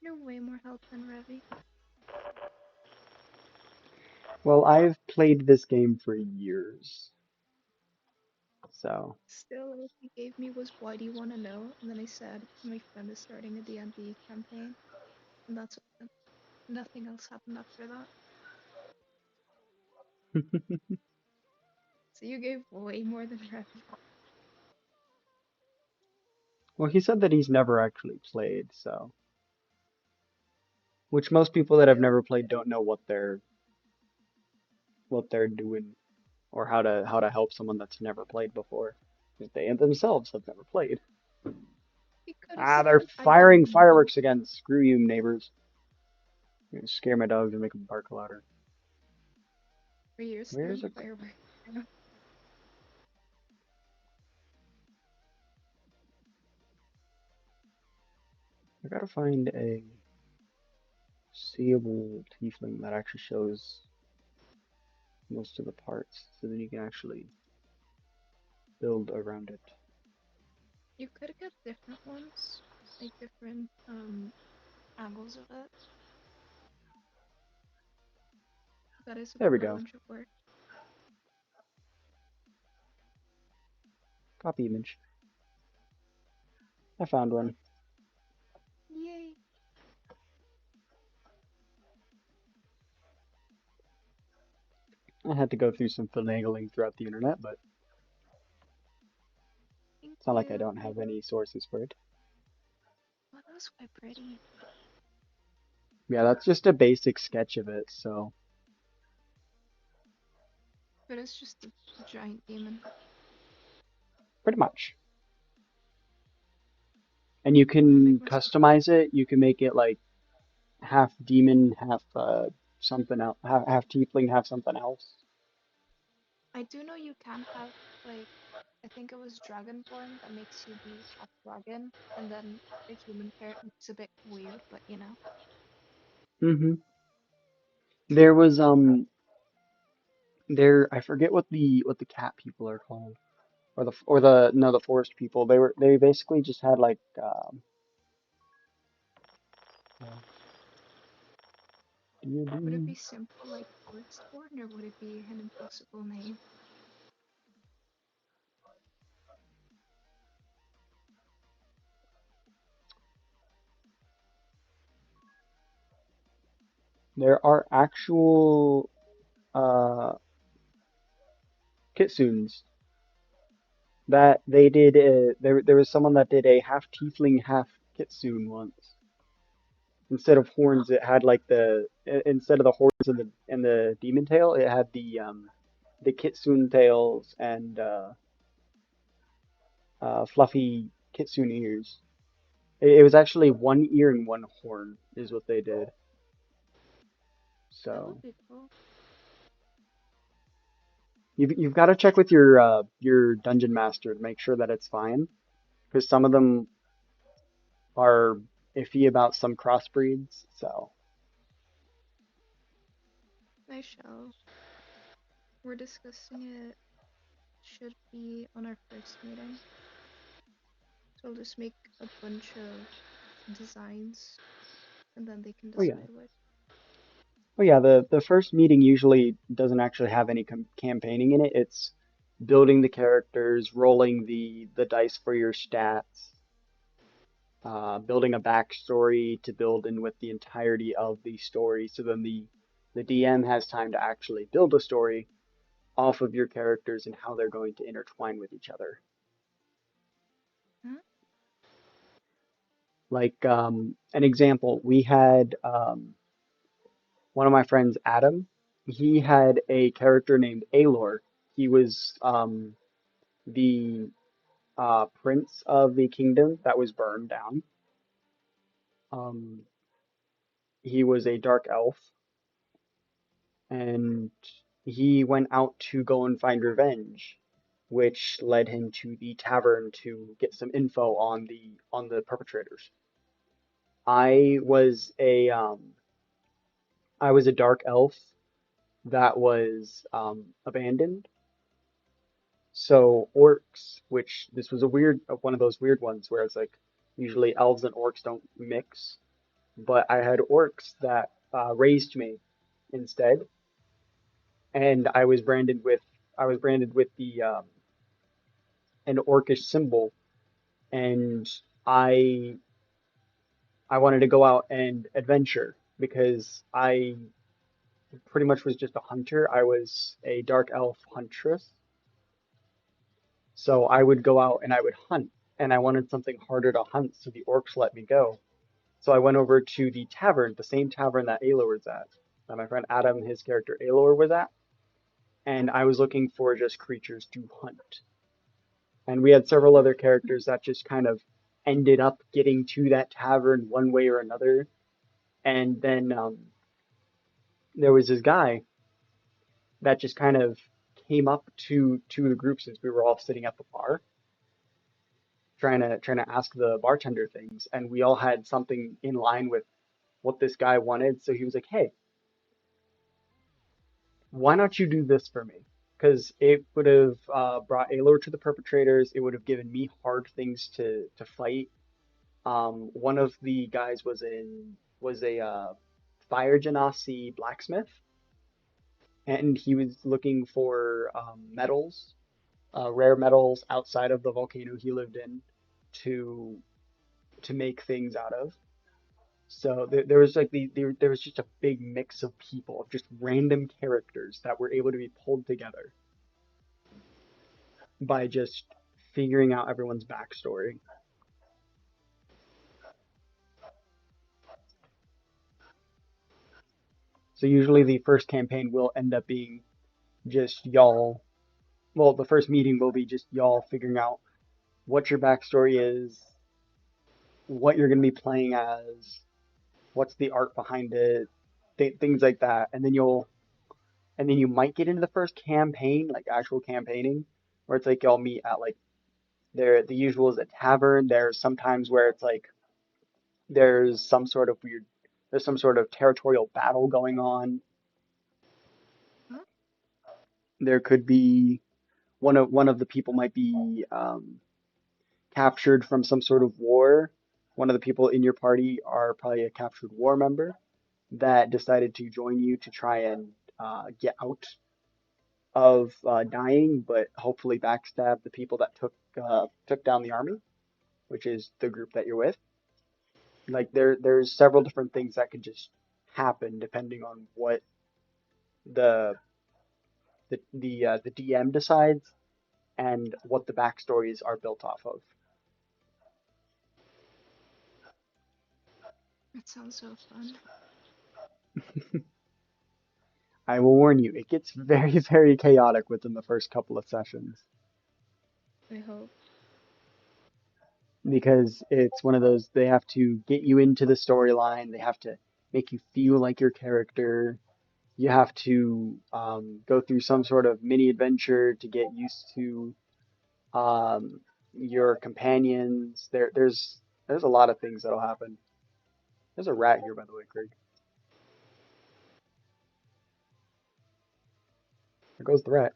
You're way more help than Revi. Well, I've played this game for years, so Still, all he gave me was why do you want to know? And then I said my friend is starting a D&D campaign, and that's it. Nothing else happened after that. So you gave way more than Revi. well, he said that he's never actually played, so which most people that have Yeah, never played don't know what they're doing or how to help someone that's never played before, because they themselves have never played. he could have Ah, they're said I don't firing know. fireworks again. Screw you, neighbors. You're gonna scare my dogs and make them bark louder. For years Where's throwing it? fireworks. You know? I gotta find a seeable tiefling that actually shows most of the parts, so then you can actually build around it. You could get different ones, like different angles of it. That is There we a go. bunch of work. Copy image. I found one. Yay. I had to go through some finagling throughout the internet, but Thank it's not like I you. don't have any sources for it. Oh, that was quite pretty. Yeah, that's just a basic sketch of it, so But it's just a giant demon. pretty much. And you I'm gonna can make myself. customize it. You can make it like half demon, half something else, half tiefling, half something else. I do know you can have like I think it was Dragonborn that makes you be half dragon, and then a human parent. It's a bit weird, but you know. Mm-hmm. There was there I forget what the cat people are called, or the no the forest people. They basically just had like Would it be simple like Forestborn, or would it be an impossible name? there are actual kitsunes that they did. There was someone that did a half tiefling, half kitsune once. Instead of horns, it had like instead of the horns and the demon tail, it had the kitsune tails and fluffy kitsune ears. It was actually one ear and one horn is what they did. That So would be cool. you've got to check with your dungeon master to make sure that it's fine, because some of them are iffy about some crossbreeds. So I shall. We're discussing it. Should be on our first meeting. So I'll just make a bunch of designs, and then they can oh yeah. decide what. Oh yeah, the first meeting usually doesn't actually have any campaigning in it. It's building the characters, rolling the dice for your stats, building a backstory to build in with the entirety of the story. So then the DM has time to actually build a story off of your characters and how they're going to intertwine with each other. Huh? Like an example, we had one of my friends, Adam. He had a character named Alor. He was the prince of the kingdom that was burned down. Um, he was a dark elf, and he went out to go and find revenge, which led him to the tavern to get some info on the perpetrators. I was a I was a dark elf that was abandoned. So orcs, which this was a weird one of those weird ones where it's like usually elves and orcs don't mix, but I had orcs that raised me instead, and I was branded with the an orcish symbol, and I I wanted to go out and adventure because I pretty much was just a hunter. I was a dark elf huntress, so I would go out and I would hunt, and I wanted something harder to hunt, so the orcs let me go. So I went over to the tavern, the same tavern that Aelor was at, that my friend Adam, his character Aelor, was at, and I was looking for just creatures to hunt. And we had several Huh? other characters that just kind of ended up getting to that tavern one way or another. And then there was this guy that just kind of came up to the group since we were all sitting at the bar trying to ask the bartender things, and we all had something in line with what this guy wanted. So he was like, "Hey, why not you do this for me?" Because it would have brought Aelor to the perpetrators. It would have given me hard things to fight. One of the guys was a fire genasi blacksmith, and he was looking for metals rare metals outside of the volcano he lived in to make things out of. So there was like there was just a big mix of people, of just random characters that were able to be pulled together by just figuring out everyone's backstory. So usually the first campaign will end up being just y'all. Well, the first meeting will be just y'all figuring out what your backstory is, what you're going to be playing as, what's the art behind it, things like that, and then you might get into the first campaign, like actual campaigning, where it's like y'all meet at like the usual is a tavern. There's sometimes where it's like there's some sort of weird there's some sort of territorial battle going on. Huh? There could be one of the people might be captured from some sort of war. One of the people in your party are probably a captured war member that decided to join you to try and get out of dying, but hopefully backstab the people that took down the army, which is the group that you're with. Like there's several different things that could just happen depending on what the the DM decides and what the backstories are built off of. It sounds so fun. I will warn you, it gets very, very chaotic within the first couple of sessions I hope. because it's one of those they have to get you into the storyline, they have to make you feel like your character. You have to go through some sort of mini adventure to get used to your companions. There's a lot of things that'll happen. There's a rat here, by the way, Craig. There goes the rat.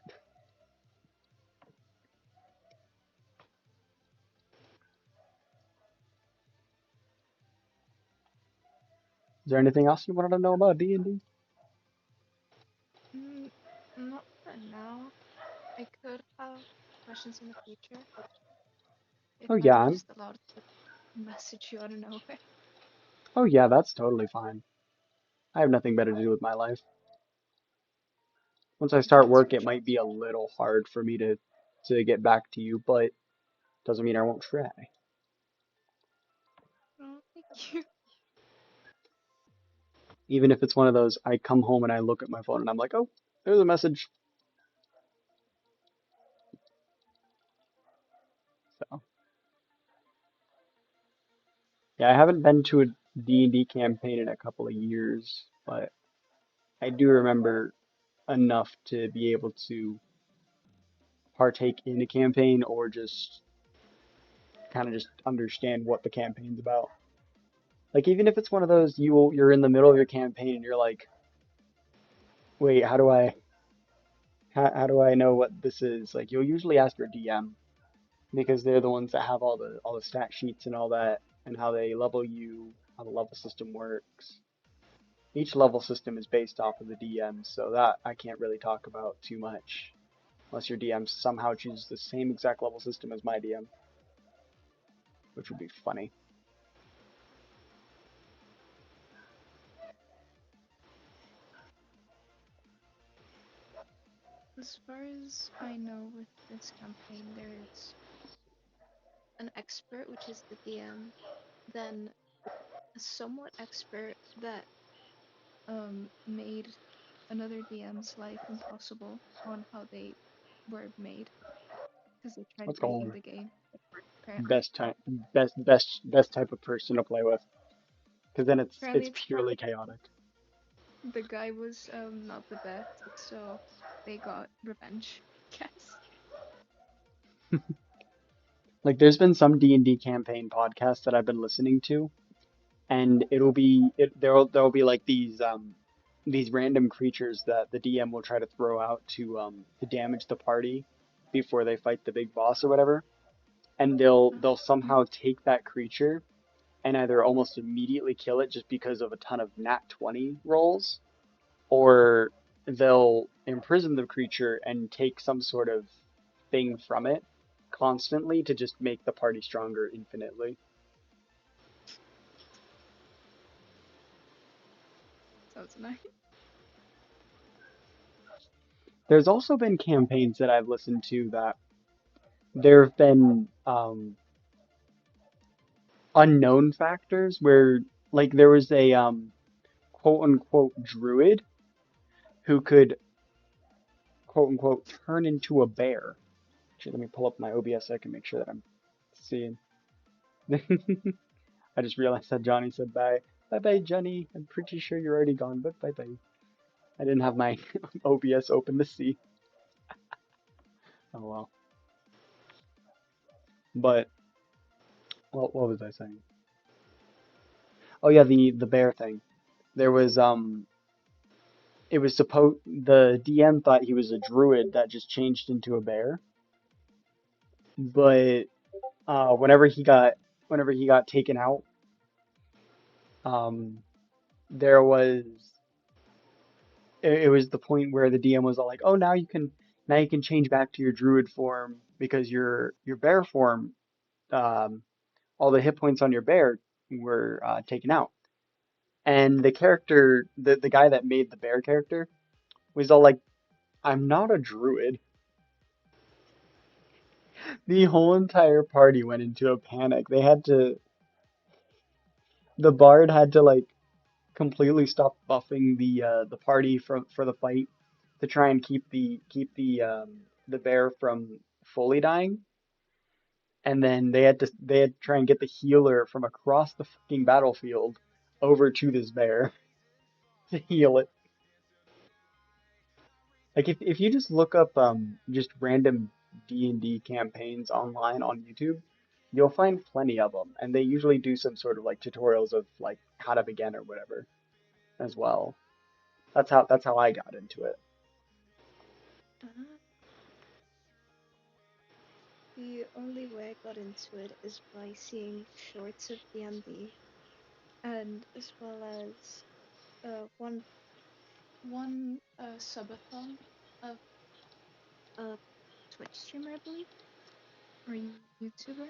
Is there anything else you wanted to know about D&D? Mm, not for now. I could have questions in the future if Oh yeah, I'm I'm. just allowed to message you out of nowhere. Oh yeah, that's totally fine. I have nothing better to do with my life. Once I start That's work, your it might be choice. a little hard for me to get back to you, but doesn't mean I won't try. Oh, thank you. Even if it's one of those, I come home and I look at my phone and I'm like, oh, there's a message. So yeah, I haven't been to a D&D campaign in a couple of years, but I do remember enough to be able to partake in a campaign or just kind of just understand what the campaign's about. Like even if it's one of those you're in the middle of your campaign and you're like, wait, how do I know what this is? Like you'll usually ask your DM because they're the ones that have all the stat sheets and all that and how they level you, how the level system works. Each level system is based off of the DM, so that I can't really talk about too much unless your DM somehow chooses the same exact level system as my DM, which would be funny. As far as I know, with this campaign, there's an expert, which is the DM, then a somewhat expert that made another DM's life impossible on how they were made because they tried Let's breaking go the game, apparently. best type best type of person to play with because then Apparently, it's it's purely chaotic. the guy was not the best, so they got revenge. Guess. Like there's been some D&D campaign podcasts that I've been listening to and there'll be like these random creatures that the DM will try to throw out to damage the party before they fight the big boss or whatever. And they'll Mhm. somehow take that creature and either almost immediately kill it just because of a ton of nat 20 rolls, or they'll imprison the creature and take some sort of thing from it constantly to just make the party stronger infinitely. Sounds nice. There's also been campaigns that I've listened to that there have been unknown factors where like there was a quote unquote druid who could quote unquote turn into a bear. Actually, let me pull up my OBS so I can make sure that I'm seeing. I just realized that Johnny said bye. Bye bye, Johnny. I'm pretty sure you're already gone, but bye bye. I didn't have my OBS open to see. Oh well. But what was I saying? Oh yeah, the bear thing. There was it was supposed the DM thought he was a druid that just changed into a bear, but whenever he got taken out, um there was it was the point where the DM was all like, "Oh, now you can change back to your druid form because your bear form um all the hit points on your bear were taken out." And the character the guy that made the bear character was all like, "I'm not a druid." The whole entire party went into a panic. The bard had to like completely stop buffing the party for the fight to try and keep the bear from fully dying. And then they had to try and get the healer from across the fucking battlefield over to this bear to heal it. Like if you just look up just random D&D campaigns online on YouTube, you'll find plenty of them, and they usually do some sort of like tutorials of like how to begin or whatever as well. That's how I got into it. Uh, the only way I got into it is by seeing shorts of D&D, and as well as one subathon of a Twitch streamer, I believe, or YouTuber.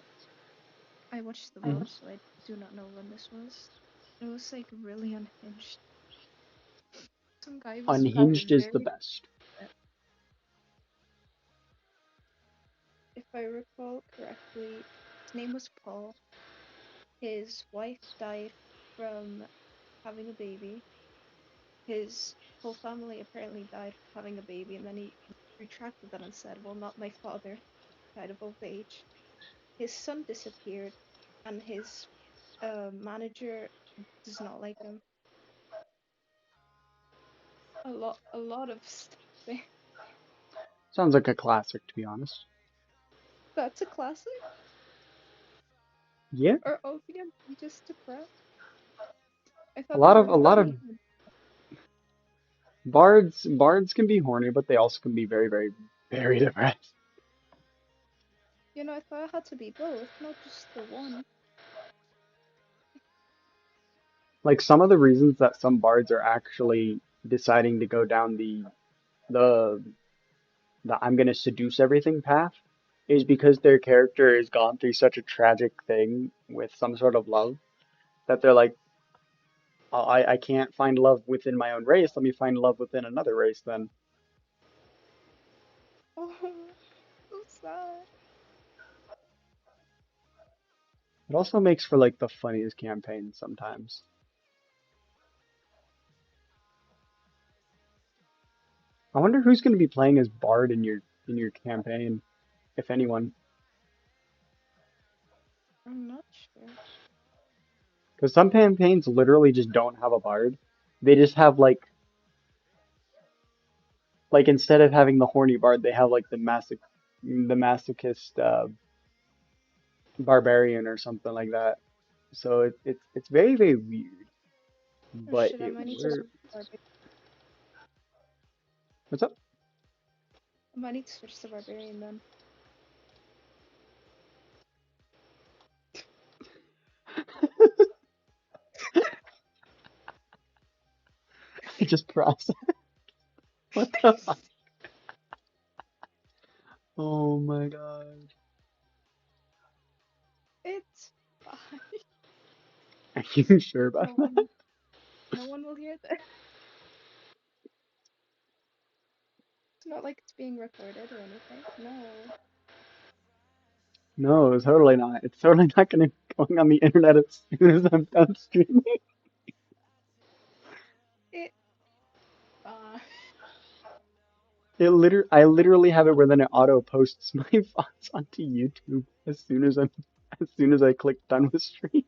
I watched them Mhm. both, so I do not know when this was. It was like really unhinged. Some guy was Unhinged is the very, best. if I recall correctly, his name was Paul. His wife died from having a baby. His whole family apparently died from having a baby, and then he retracted that and said, "Well, not my father, died of old age." His son disappeared, and his manager does not like him. A lot of stuff there. Sounds like a classic, to be honest. That's a classic. Yeah, Or OVM just depressed. I a thought they lot of were a lot of horny. bards can be horny, but they also can be very depressed. You know, I thought it had to be both, not just the one. Like some of the reasons that some bards are actually deciding to go down the the I'm gonna seduce everything path is because their character has gone through such a tragic thing with some sort of love that they're like, I can't find love within my own race. Let me find love within another race then. Oh, so sad. It also makes for like the funniest campaign sometimes. I wonder who's gonna be playing as Bard in your campaign, if anyone. I'm not sure. Because some campaigns literally just don't have a Bard. They just have like instead of having the horny Bard, they have like the masochist barbarian or something like that. So it's very weird, Oh but shit, I it might need to switch works. to barbarian. What's up? I might need to switch to barbarian then. Just process. What the fuck? Oh my god. It's fine. Are you sure about No that? one, no one will hear that. It's not like it's being recorded or anything. No. No, it's totally not. It's totally not gonna be going on the internet as soon as I'm done streaming. It. Uh, I literally have it where then it auto posts my thoughts onto YouTube as soon as I click done with stream.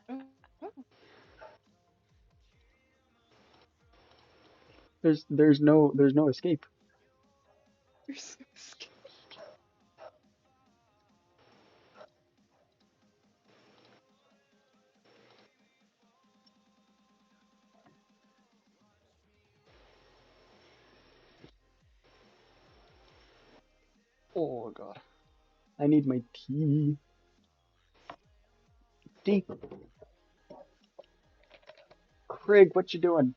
oh, oh, There's no escape. you're so scared. Oh god. I need my tea. Tea. Craig, what you doing?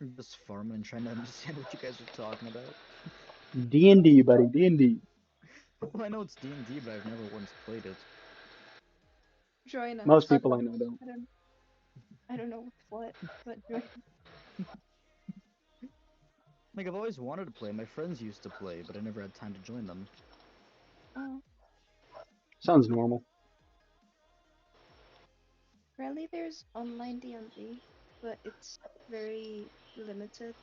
I'm just farming and trying to understand what you guys are talking about. D&D, buddy, D&D. Well, I know it's D&D, but I've never once played it. Join Most us. people I know don't. I don't. I don't know what, but join. Like, I've always wanted to play. My friends used to play, but I never had time to join them. Oh, Sounds normal. apparently there's online D&D, but it's very limited.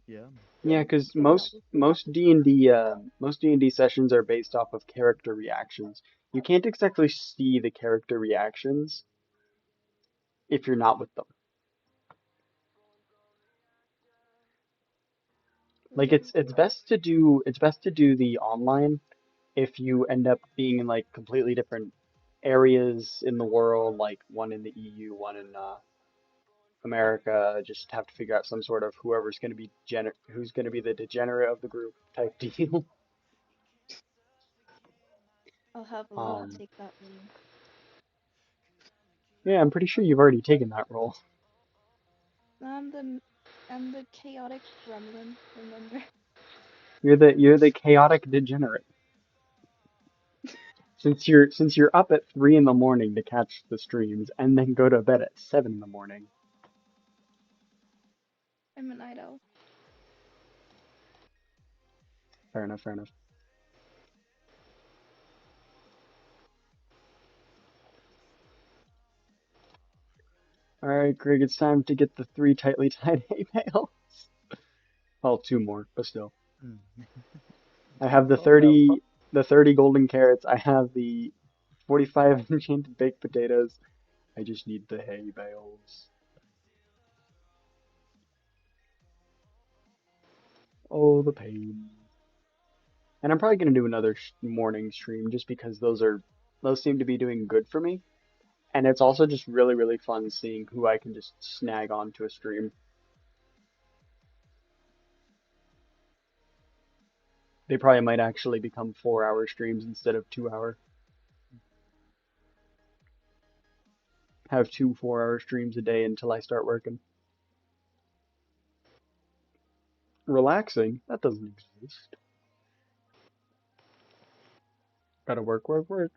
Yeah. Yeah, because Like not with most D&D sessions are based off of character reactions. You can't exactly see the character reactions if you're not with them. Like really. it's best to do the online if you end up being in like completely different areas in the world, like one in the EU, one in America. Just have to figure out some sort of who's going to be the degenerate of the group type deal. I'll have a lot Um, take that one. yeah, I'm pretty sure you've already taken that role. I'm the I'm the chaotic gremlin, remember? You're the chaotic degenerate. Since you're up at 3 in the morning to catch the streams and then go to bed at 7 in the morning. I'm an idol. Fair enough, fair enough. All right, Greg, it's time to get the three tightly tied hay bales. Well, two more, but still. Mm. I have Calm down. the 30 golden carrots. I have the 45 enchanted baked potatoes. I just need the hay bales. Oh, the pain. And I'm probably gonna do another morning stream just because those seem to be doing good for me. And it's also just really fun seeing who I can just snag onto a stream. They probably might actually become 4 hour streams instead of 2 hour. Have two 4 hour streams a day until I start working. Relaxing? That doesn't exist. Gotta work, work, work.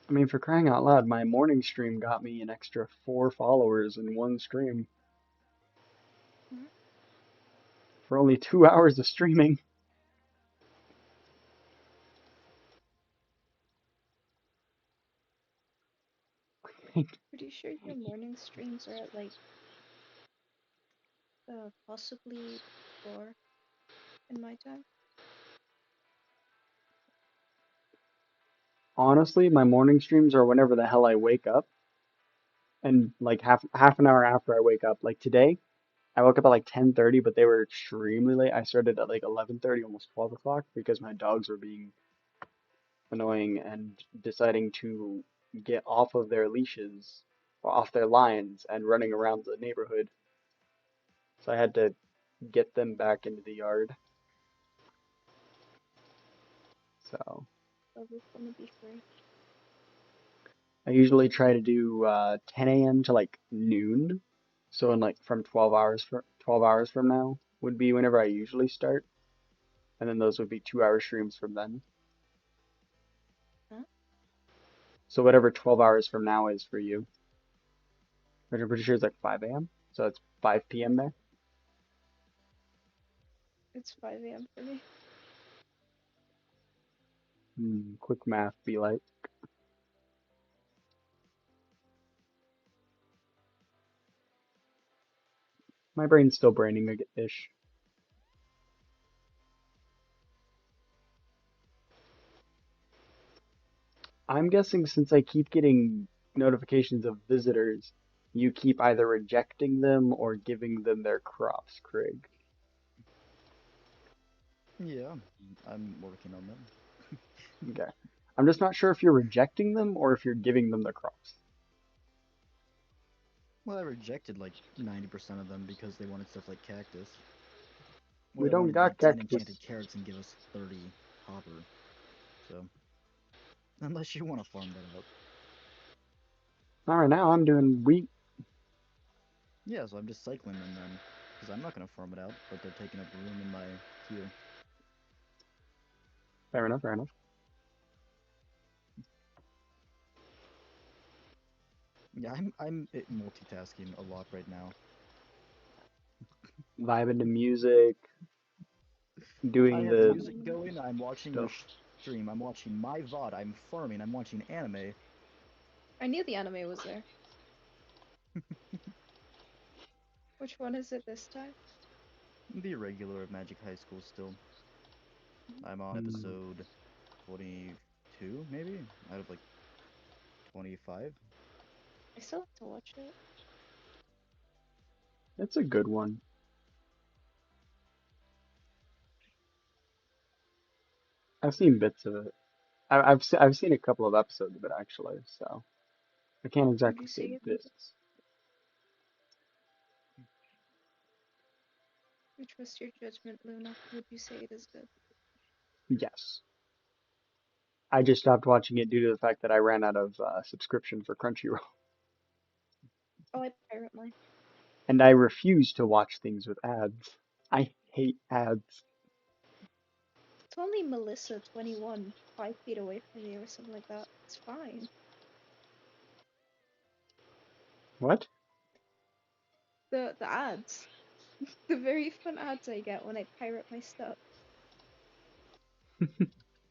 I mean, for crying out loud, my morning stream got me an extra 4 followers in one stream Hmm? for only 2 hours of streaming. Pretty sure your morning streams are at like possibly 4 in my time. Honestly, my morning streams are whenever the hell I wake up, and like half an hour after I wake up. Like today, I woke up at like 10:30, but they were extremely late. I started at like 11:30, almost 12 o'clock, because my dogs were being annoying and deciding to get off of their leashes, or off their lines, and running around the neighborhood. So I had to get them back into the yard. So So it's gonna be free. I usually try to do 10 a.m. to like noon, So in like from 12 hours from now would be whenever I usually start, and then those would be 2 hour streams from then. Huh? So whatever 12 hours from now is for you, which I'm pretty sure is like 5 a.m. So it's 5 p.m. there. It's 5 a.m. for me. Quick math be like. My brain's still braining a ish. I'm guessing since I keep getting notifications of visitors, you keep either rejecting them or giving them their crops, Craig. Yeah, I'm working on them. Okay. I'm just not sure if you're rejecting them or if you're giving them the crops. Well, I rejected like 90% of them because they wanted stuff like cactus. Or We they don't wanted like got 10 enchanted cactus. carrots and give us 30 copper. So, unless you want to farm that out. All right, now I'm doing wheat. Yeah, so I'm just cycling them then. Because I'm not going to farm it out, but they're taking up room in my queue. Fair enough, fair enough. Yeah, I'm multitasking a lot right now. Vibing to music, I doing have the music going, I'm watching a stuff. stream, I'm watching my VOD, I'm farming, I'm watching anime. I knew the anime was there. Which one is it this time? The regular of Magic High School still. I'm on Mm, episode 22, maybe? Out of like 25? I still have to watch it. it's a good one. I've seen bits of it. I've seen a couple of episodes of it actually, so I can't Would exactly you say say it? bits. We trust your judgment, Luna. Would you say it is good? Yes. I just stopped watching it due to the fact that I ran out of subscription for Crunchyroll, Oh, I pirate mine. and I refuse to watch things with ads. I hate ads. It's only Melissa, 21, 5 feet away from me or something like that. It's fine. What? The ads. The very fun ads I get when I pirate my stuff.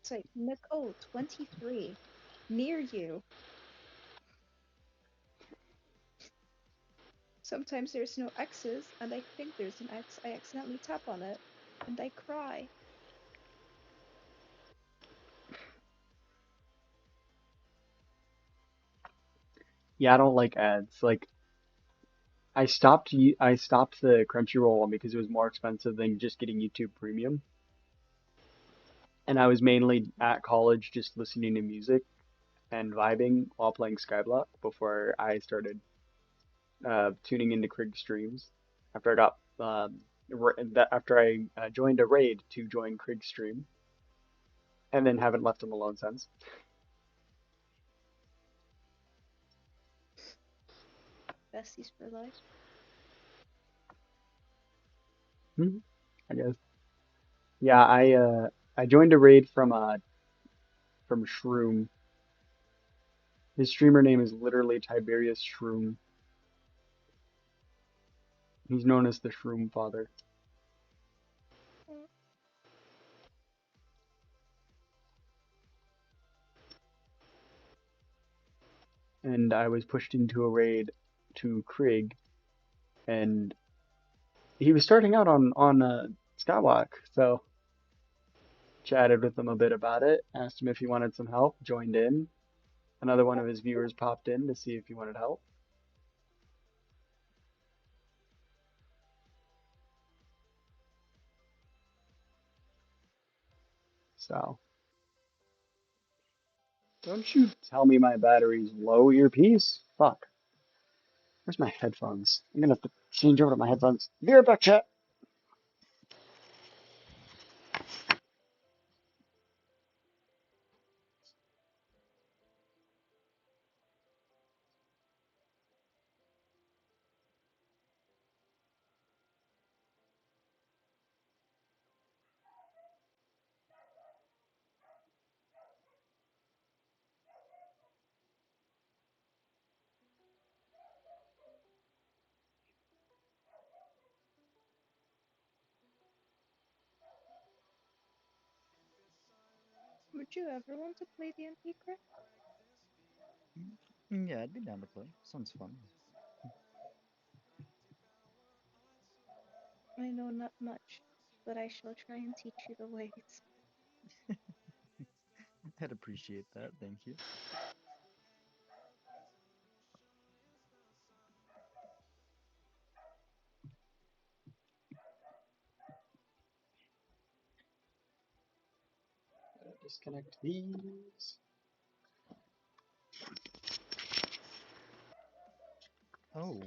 It's like, Nicole, 23, near you. Sometimes there's no X's, and I think there's an X. I accidentally tap on it, and I cry. Yeah, I don't like ads. Like I stopped the Crunchyroll one because it was more expensive than just getting YouTube Premium. And I was mainly at college just listening to music and vibing while playing Skyblock before I started tuning into Krieg streams. After I got after I joined a raid to join Krieg's stream, and then haven't left him alone since. Besties for life. I guess. Yeah, I joined a raid from Shroom. His streamer name is literally Tiberius Shroom. He's known as the Shroom Father. Mm. And I was pushed into a raid to Krieg, and he was starting out on Skyblock, so chatted with him a bit about it, asked him if he wanted some help, joined in. Another one of his viewers popped in to see if he wanted help. So, don't you tell me my battery's low, earpiece. Fuck. Where's my headphones? I'm gonna have to change over to my headphones. Be right back, chat. Would you ever want to play the MP crack? Yeah, I'd be down to play. Sounds fun. I know not much, but I shall try and teach you the ways. I'd appreciate that. Thank you. Disconnect these. Oh,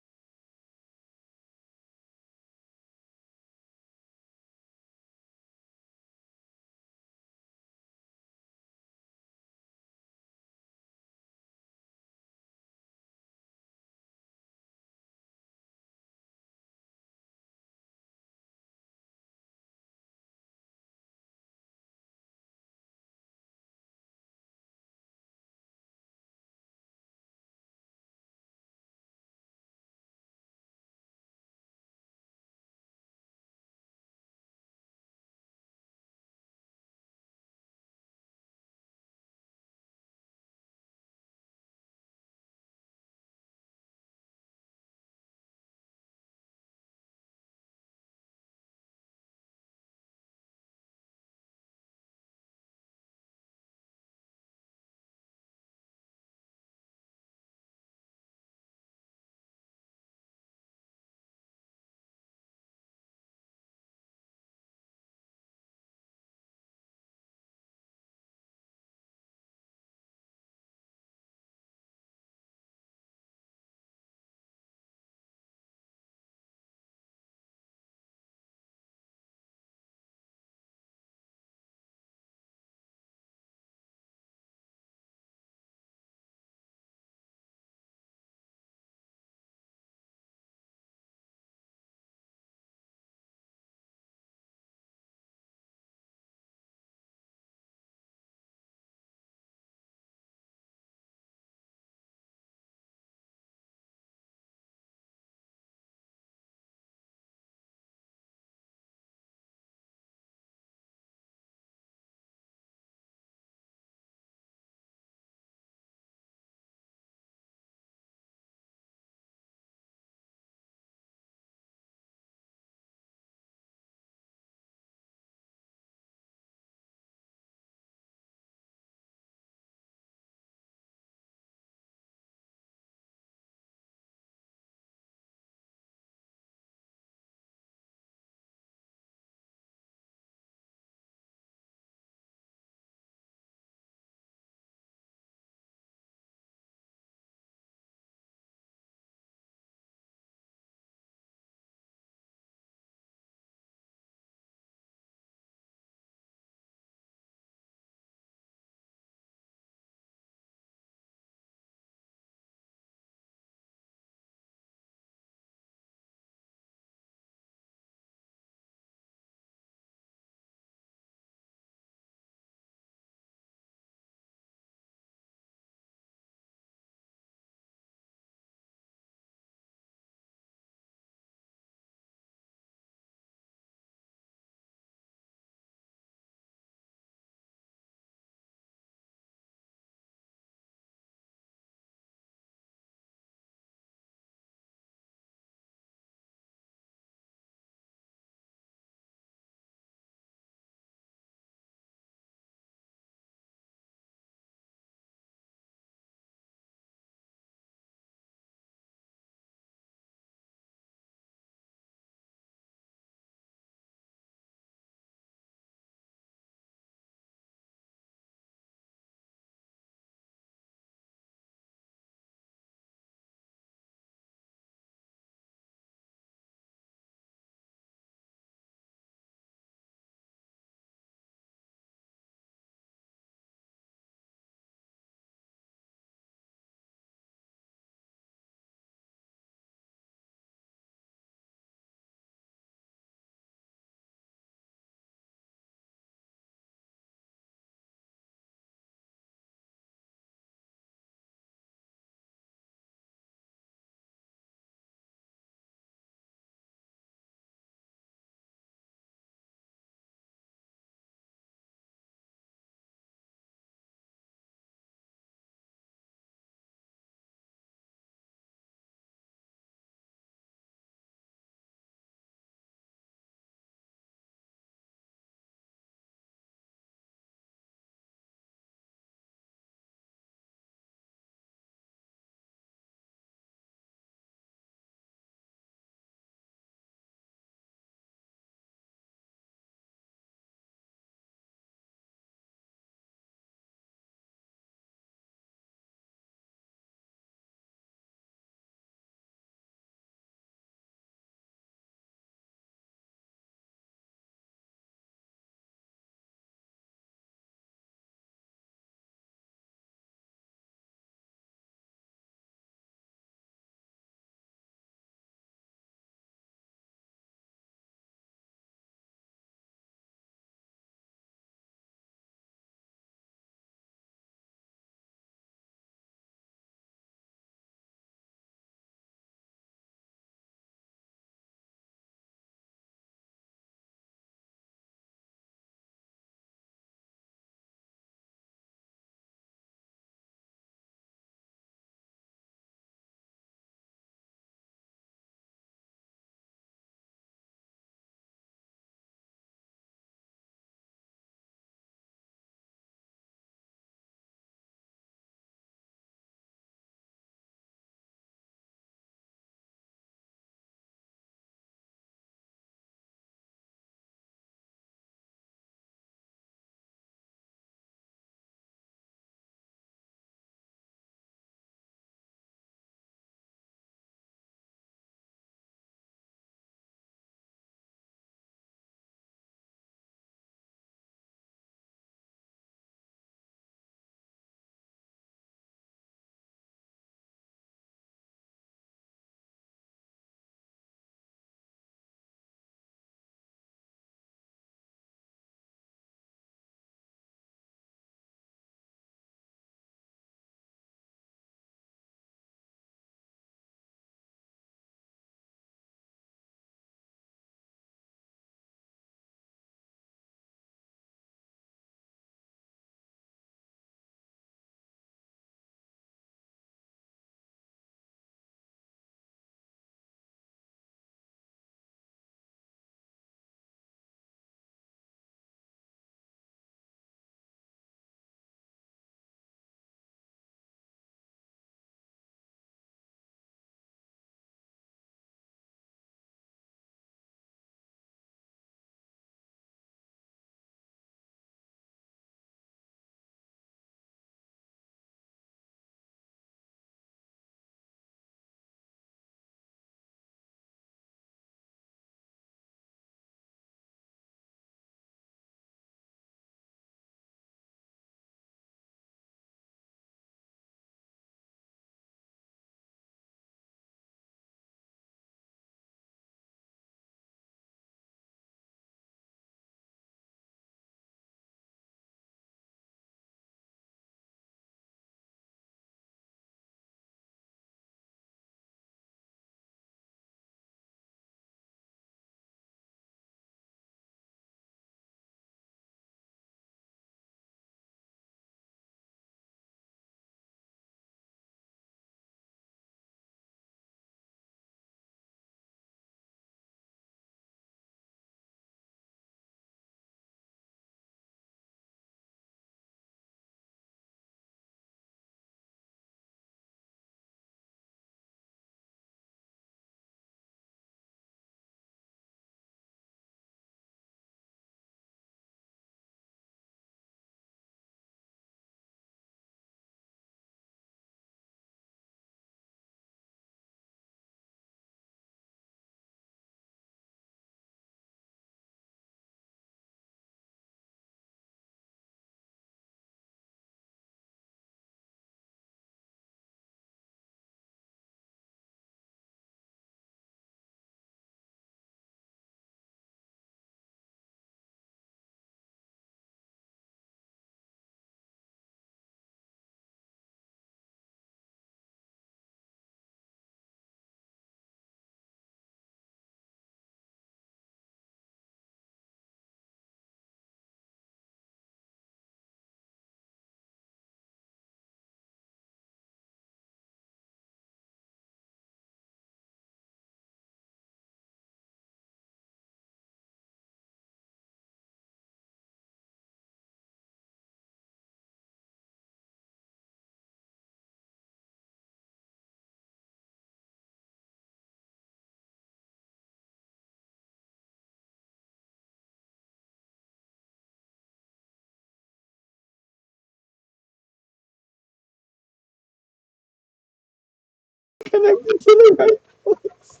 connected to the right place.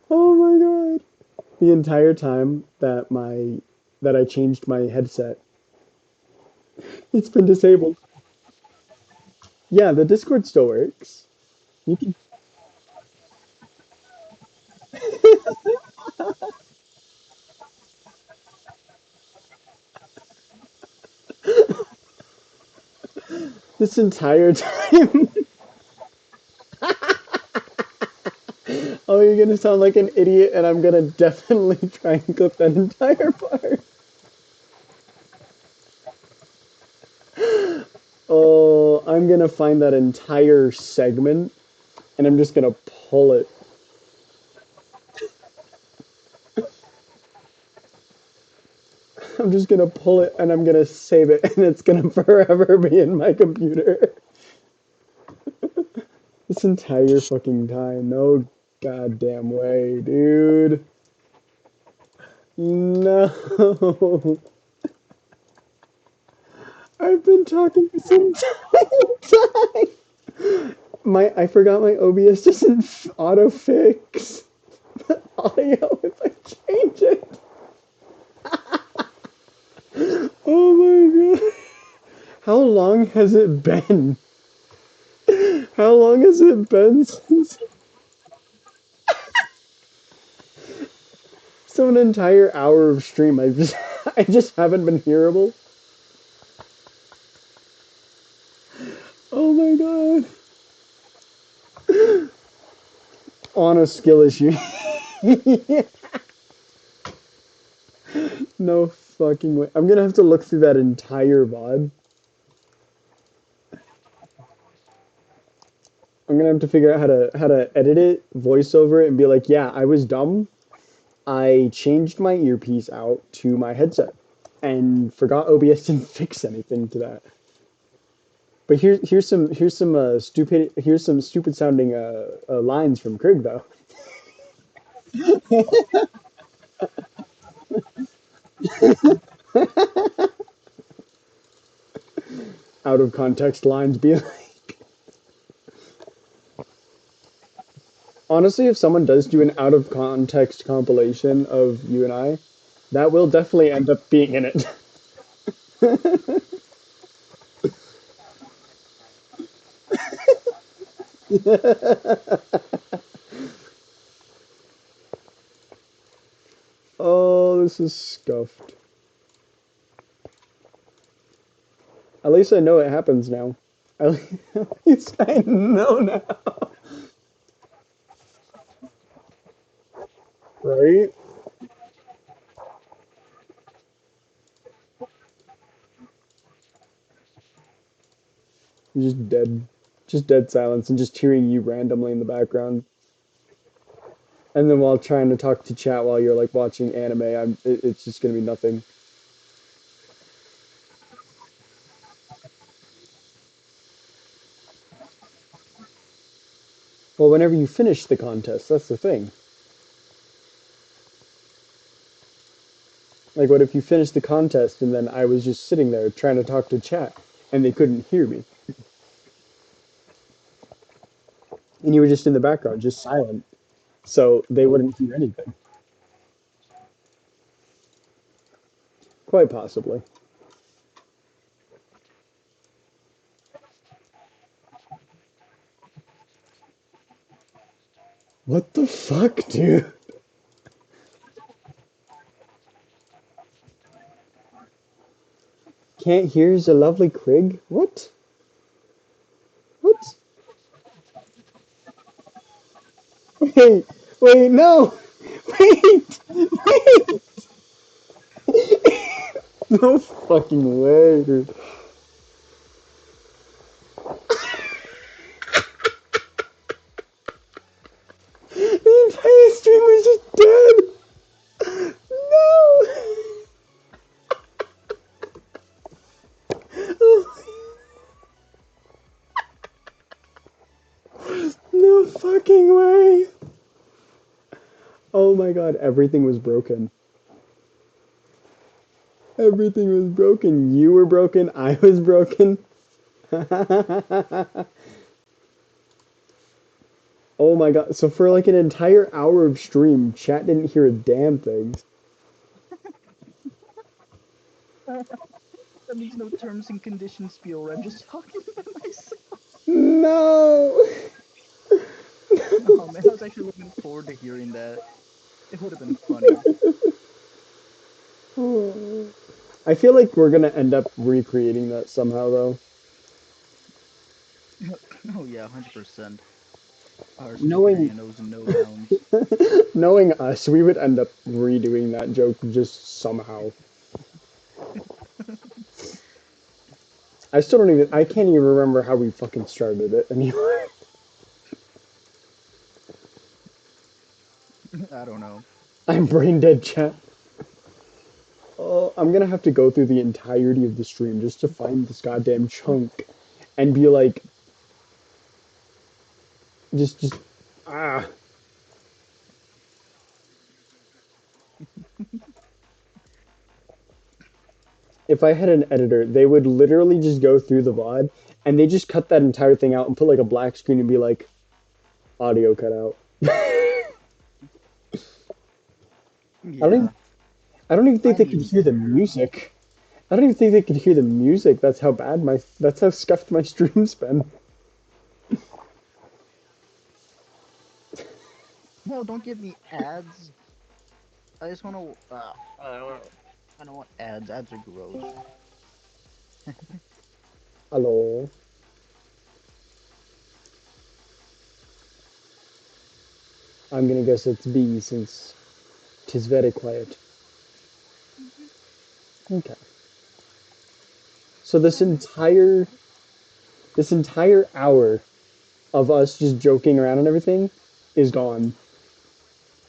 Oh my god. The entire time that I changed my headset, it's been disabled. Yeah, the Discord still works. You can. This entire time. Oh, you're gonna sound like an idiot, and I'm gonna definitely try and clip that entire part. Oh, I'm gonna find that entire segment, and I'm just gonna pull it. I'm just gonna pull it, and I'm gonna save it, and it's gonna forever be in my computer. This entire fucking time. No goddamn way, dude. No. I've been talking this entire time. I forgot my OBS doesn't auto fix the audio if I change it. Oh my god. How long has it been? How long has it been since so an entire hour of stream I just haven't been hearable? Oh my god. On a skill issue. No fucking way. I'm gonna have to look through that entire VOD. I'm gonna have to figure out how to edit it, voice over it, and be like, yeah, I was dumb. I changed my earpiece out to my headset and forgot OBS didn't fix anything to that. But here's some stupid sounding lines from Krieg though. Out of context lines be like, honestly, if someone does do an out of context compilation of you and I, that will definitely end up being in it. Oh, this is scuffed. At least I know it happens now. At least I know now. Right? Just dead. Just dead silence and just hearing you randomly in the background. And then while trying to talk to chat while you're like watching anime, it's just gonna be nothing. Well, whenever you finish the contest, that's the thing. Like, what if you finished the contest and then I was just sitting there trying to talk to chat and they couldn't hear me? And you were just in the background, just silent. So they wouldn't hear anything. Quite possibly. What the fuck, dude? Can't hear the lovely Krieg? What? What? Wait, wait, no! Wait! Wait! No fucking way, dude. The entire stream was just dead! No! No fucking way! Oh my god, everything was broken. Everything was broken. You were broken, I was broken. Oh my god. So for like an entire hour of stream, chat didn't hear a damn thing. That means no terms and conditions spiel where I'm just talking by myself. No. Oh man, I was actually looking forward to hearing that. It would have been funny. I feel like we're gonna end up recreating that somehow though. Oh yeah, 100%. Ours would just be Knowing getting those no downs. knowing us, we would end up redoing that joke just somehow. I can't even remember how we fucking started it anymore. I don't know. I'm brain dead, chat. Oh, I'm gonna have to go through the entirety of the stream just to find this goddamn chunk and be like, just, ah. If I had an editor, they would literally just go through the VOD and they just cut that entire thing out and put like a black screen and be like, audio cut out. I don't even, Yeah, I don't even think I they need could an hear the editor. music. I don't even think they could hear the music. That's how scuffed my stream's been. No, don't give me ads. I just want to. I don't want ads. Ads are gross. Hello. I'm gonna guess it's B since 'tis very quiet. Mhm. Okay. So Um, this entire hour of us just joking around and everything is gone.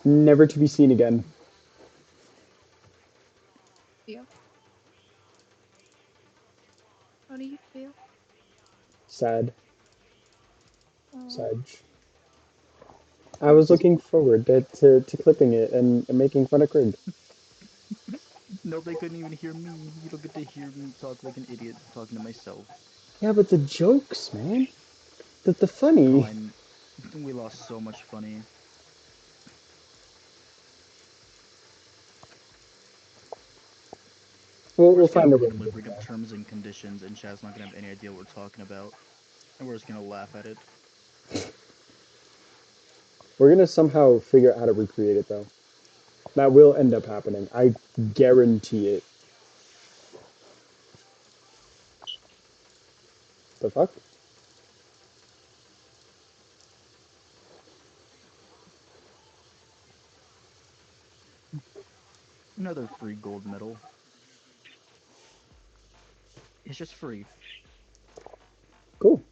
Never to be seen again. feel. How do you feel? Sad. Oh, Sad. I was that's looking forward to clipping it and making fun of Craig. No, they couldn't even hear me. You don't get to hear me talk like an idiot talking to myself. Yeah, but the jokes, man. The Oh, funny. we lost so much funny. We're We'll just gonna find a way to randomly do it bring up though. terms and conditions, and Chad's not gonna have any idea what we're talking about, and we're just gonna laugh at it. We're gonna somehow figure out how to recreate it though. That will end up happening. I guarantee it. The fuck? Another free gold medal. It's just free. Cool.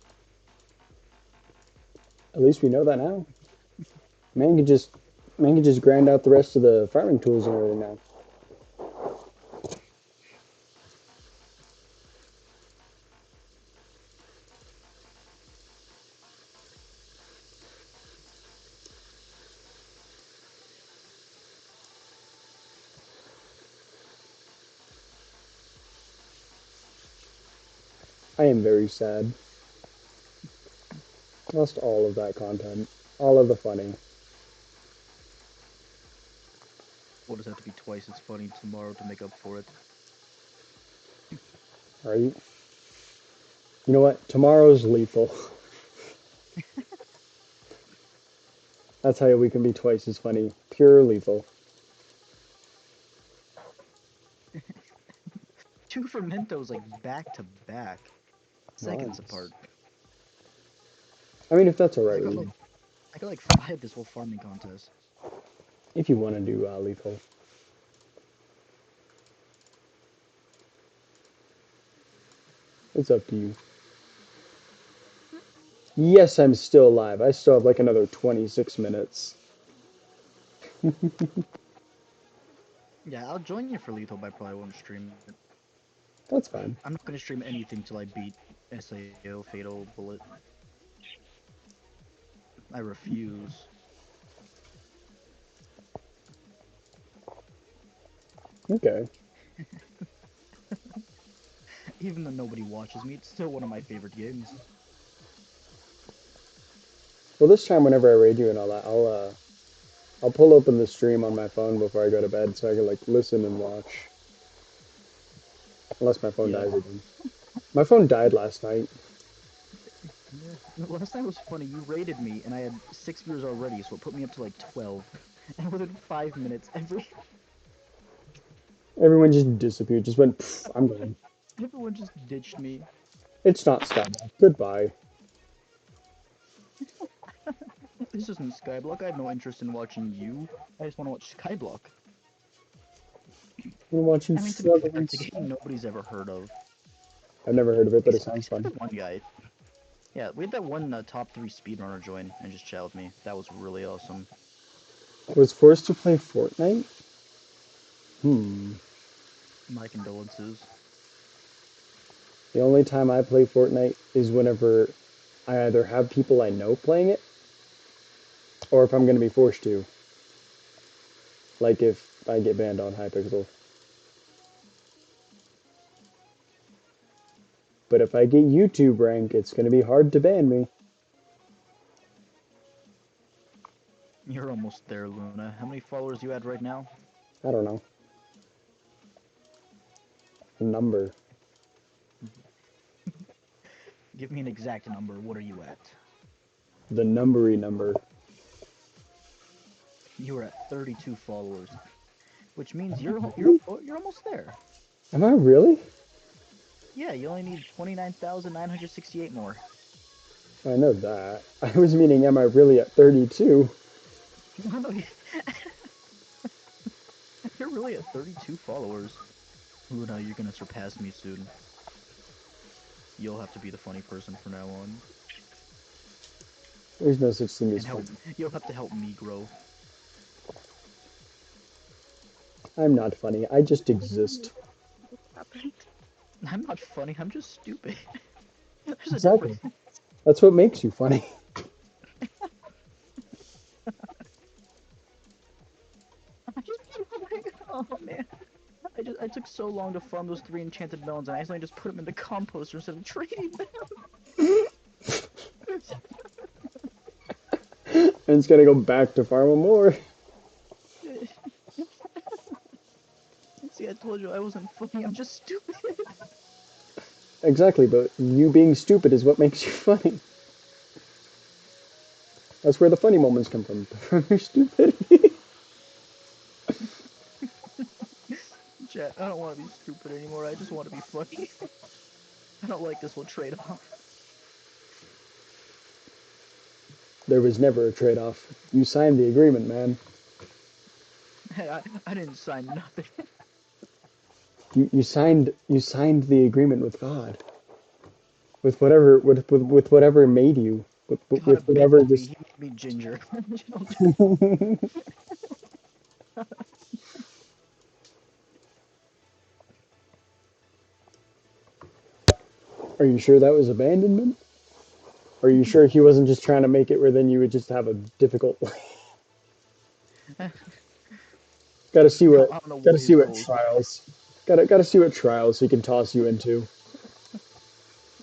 At least we know that now. Man can just man can just grind out the rest of the farming tools and everything now. I am very sad. Lost all of that content. All of the funny. We'll just have to be twice as funny tomorrow to make up for it. Right? You know what? Tomorrow's lethal. That's how we can be twice as funny. Pure lethal. Two fermentos like back to back, seconds Nice. apart. I mean, if that's I alright got with like you. I got like five this whole farming contest. If you want to do lethal. It's up to you. Yes, I'm still alive. I still have like another 26 minutes. Yeah, I'll join you for lethal, but I probably won't stream it. That's fine. I'm not gonna stream anything till I beat SAO Fatal Bullet. I refuse. Okay. Even though nobody watches me, it's still one of my favorite games. Well, this time whenever I raid you and all that, I'll pull open the stream on my phone before I go to bed so I can like listen and watch. Unless my phone Yeah. dies again. My phone died last night. Yeah. Last time was funny. You raided me, and I had 6 viewers already, so it put me up to like 12. And within 5 minutes, Everyone just disappeared. Just went. Pff, I'm gone. everyone just ditched me. It's not Skyblock. Goodbye. This isn't Skyblock. I have no interest in watching you. I just want to watch Skyblock. I'm watching I mean, to be fair, struggling. it's a game nobody's ever heard of. I've never heard of it, but it sounds Except fun. for one guy. Yeah, we had that one top 3 speedrunner join and just chat with me. That was really awesome. Was forced to play Fortnite? Hmm. My condolences. The only time I play Fortnite is whenever I either have people I know playing it, or if I'm going to be forced to. Like if I get banned on Hypixel. But if I get YouTube rank, it's going to be hard to ban me. You're almost there, Luna. How many followers you at right now? I don't know. A number. Give me an exact number. What are you at? The numbery number. You are at 32 followers, which means you're almost there. Am I really? Yeah, you only need 29,968 more. I know that. I was meaning, am I really at 32? No, no, you're really at 32 followers. Luna, you're gonna surpass me soon. You'll have to be the funny person from now on, There's no such thing as and help. fun. You'll have to help me grow. I'm not funny. I just exist. What happened? I'm not funny. I'm just stupid. There's a Exactly. difference. That's what makes you funny. Oh man, I took so long to farm those 3 enchanted melons, and I accidentally just put them in the composter instead of trading them. And it's gonna go back to farm more. See, I told you I wasn't funny. I'm just stupid. Exactly, but you being stupid is what makes you funny. That's where the funny moments come from your stupidity. Chat, I don't want to be stupid anymore. I just want to be funny. I don't like this whole trade-off. There was never a trade-off. You signed the agreement, man. Hey, I didn't sign nothing. You signed the agreement with God. With whatever made you. God With whatever abandoned me. just He made me ginger. Are you sure that was abandonment? Are you sure he wasn't just trying to make it where then you would just have a difficult life? Gotta see what I don't know gotta what see his what goals were. trials. Gotta see what trials he can toss you into.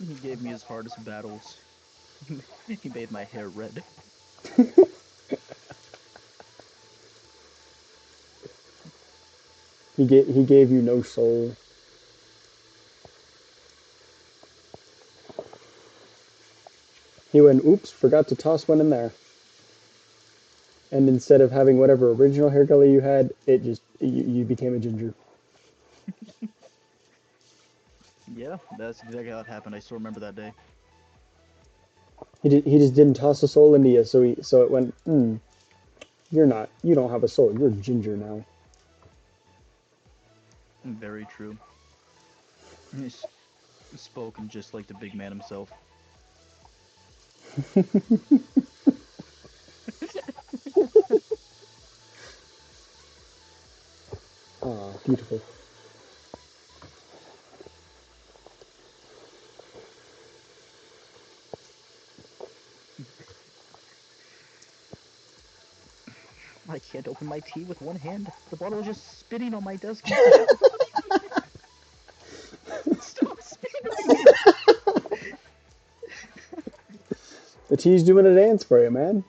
He gave me his hardest battles. He made my hair red. He gave you no soul. He went, oops, forgot to toss one in there. And instead of having whatever original hair color you had, you became a ginger. Yeah, that's exactly how it happened. I still remember that day. He just didn't toss a soul into you, so it went, you don't have a soul, you're ginger now. Very true. He's spoken just like the big man himself. Ah, beautiful. I can't open my tea with one hand. The bottle is just spinning on my desk instead of... Stop spinning! T's doing a dance for you, man.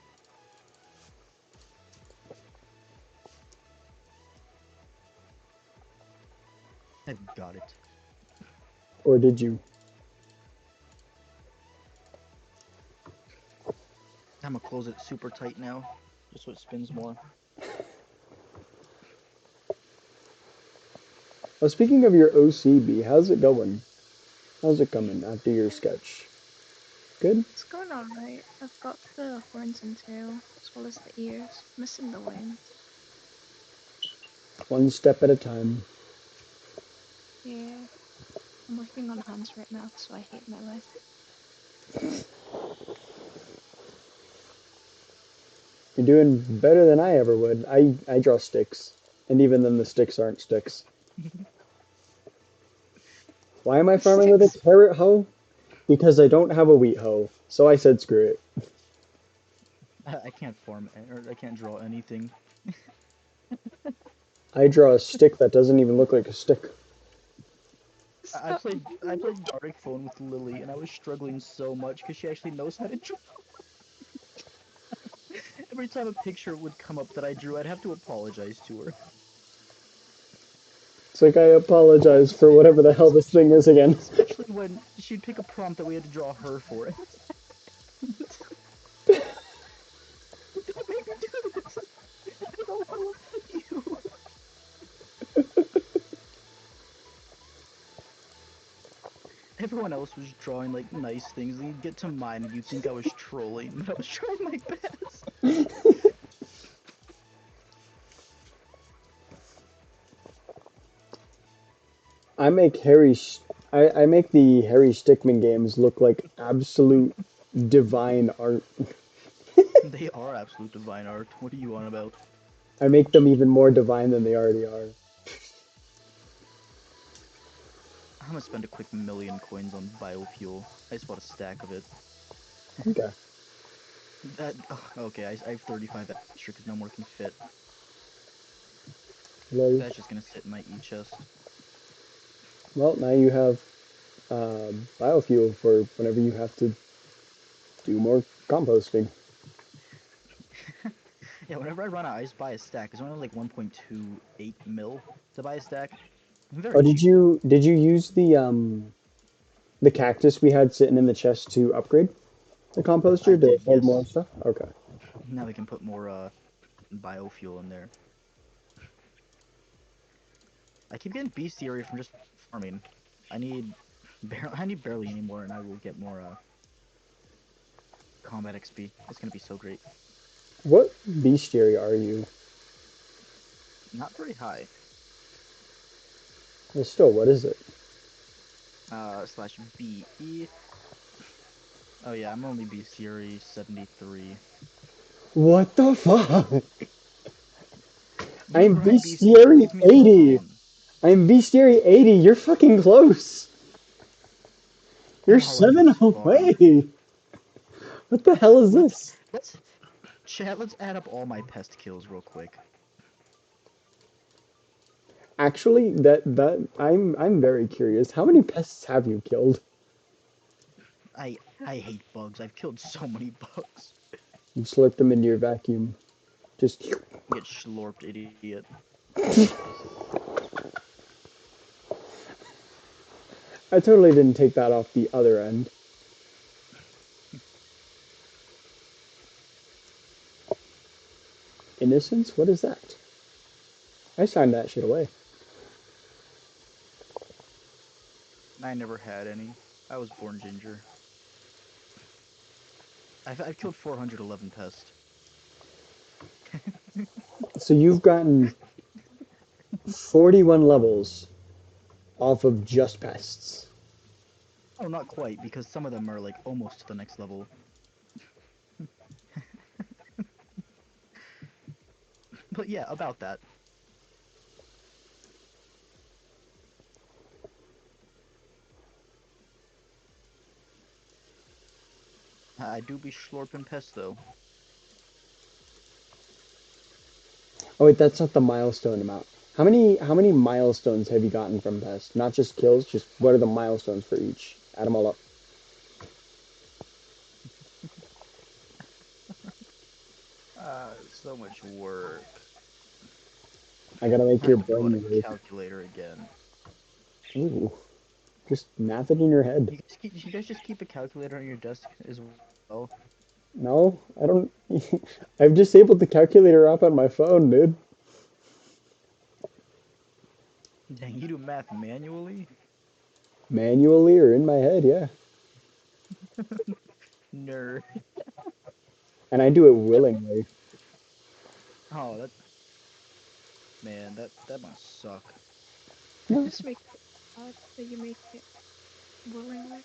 I've got it. Or did you? I'm gonna close it super tight now, just so it spins more. Well, speaking of your OCB, how's it going? How's it coming after your sketch? Good? It's going alright. I've got the horns and tail, as well as the ears. Missing the wings. One step at a time. Yeah. I'm working on hands right now, so I hate my life. You're doing better than I ever would. I draw sticks. And even then the sticks aren't sticks. Why am I farming with a Sticks. carrot hoe? Because I don't have a wheat hoe. So I said screw it. I can't form or I can't draw anything. I draw a stick that doesn't even look like a stick. I Stop. played Dark Phone with Lily, and I was struggling so much because she actually knows how to draw. Every time a picture would come up that I drew, I'd have to apologize to her. It's like I apologize for whatever the hell this thing is again. Especially when she'd pick a prompt that we had to draw her for it. Don't make me do this. I don't want to offend you. Everyone else was drawing like nice things, and you'd get to mine, and you'd think I was trolling, but I was trying my best. I make I make the Harry Stickmin games look like absolute divine art. They are absolute divine art. What are you on about? I make them even more divine than they already are. I'm gonna spend a quick million coins on biofuel. I just bought a stack of it. Okay. That okay? I have 35 extra because no more can fit. Lol. That's just gonna sit in my e chest. Well, now you have biofuel for whenever you have to do more composting. Yeah, whenever I run out, I just buy a stack. It's only like 1.28 mil to buy a stack. Very Oh, cheap. did you use the cactus we had sitting in the chest to upgrade the I composter to did, hold more yes. stuff? Okay. Now we can put more biofuel in there. I keep getting bestiary from just farming. I need I need barely any more, and I will get more combat XP. It's gonna be so great. What bestiary are you? Not very high. Well, still, what is it? Slash BE. Oh yeah, I'm only bestiary 73. What the fuck? You I'm grind bestiary, it bestiary takes me so 80. long. I'm bestiary 80. You're fucking close. You're And all I do seven is farm. away. What the hell is Let's this? let's chat. Let's add up all my pest kills real quick. Actually, I'm very curious. How many pests have you killed? I hate bugs. I've killed so many bugs. You slurp them into your vacuum. Just. Get schlorped, idiot. I totally didn't take that off the other end. Innocence? What is that? I signed that shit away. I never had any. I was born ginger. I've killed 411 pests. So you've gotten 41 levels off of just pests. Oh, not quite, because some of them are like almost to the next level. But yeah, about that. I do be schlorping pests though. Oh wait, that's not the milestone amount. How many milestones have you gotten from pests? Not just kills, just what are the milestones for each? Add them all up. so much work. I gotta make I your have to pull out brain a work. calculator again. Ooh, just math it in your head. You guys just keep a calculator on your desk as well? No, I don't. I've disabled the calculator app on my phone, dude. Dang, you do math manually? Manually or in my head, yeah. Nerd. And I do it willingly. Oh, that must suck. No. This makes it odd that you make it willingly.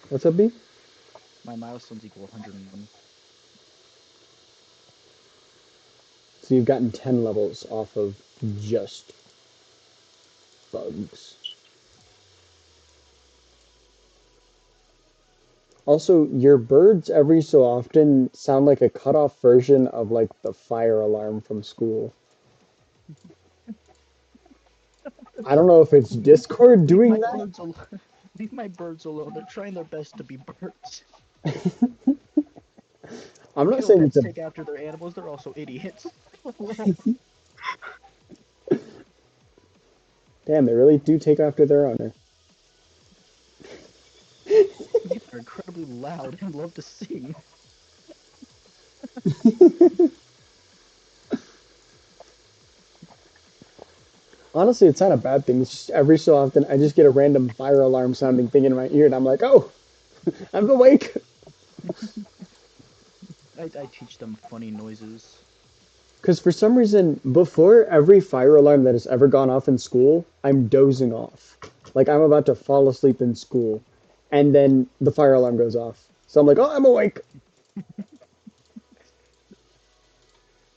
What's up, B? My milestones equal 101. So you've gotten 10 levels off of just bugs. Also, your birds every so often sound like a cut-off version of like the fire alarm from school. I don't know if it's Discord Leave doing my that. birds alone. Leave my birds alone. They're trying their best to be birds. I'm You not know, saying it's pets a take after their animals. They're also idiots. damn. They really do take after their owner. They're incredibly loud and love to sing. Honestly, it's not a bad thing. It's just every so often I just get a random fire alarm sounding thing in my ear, and I'm like, oh, I'm awake. I teach them funny noises. Because for some reason, before every fire alarm that has ever gone off in school, I'm dozing off. Like I'm about to fall asleep in school, and then the fire alarm goes off. So I'm like, oh, I'm awake.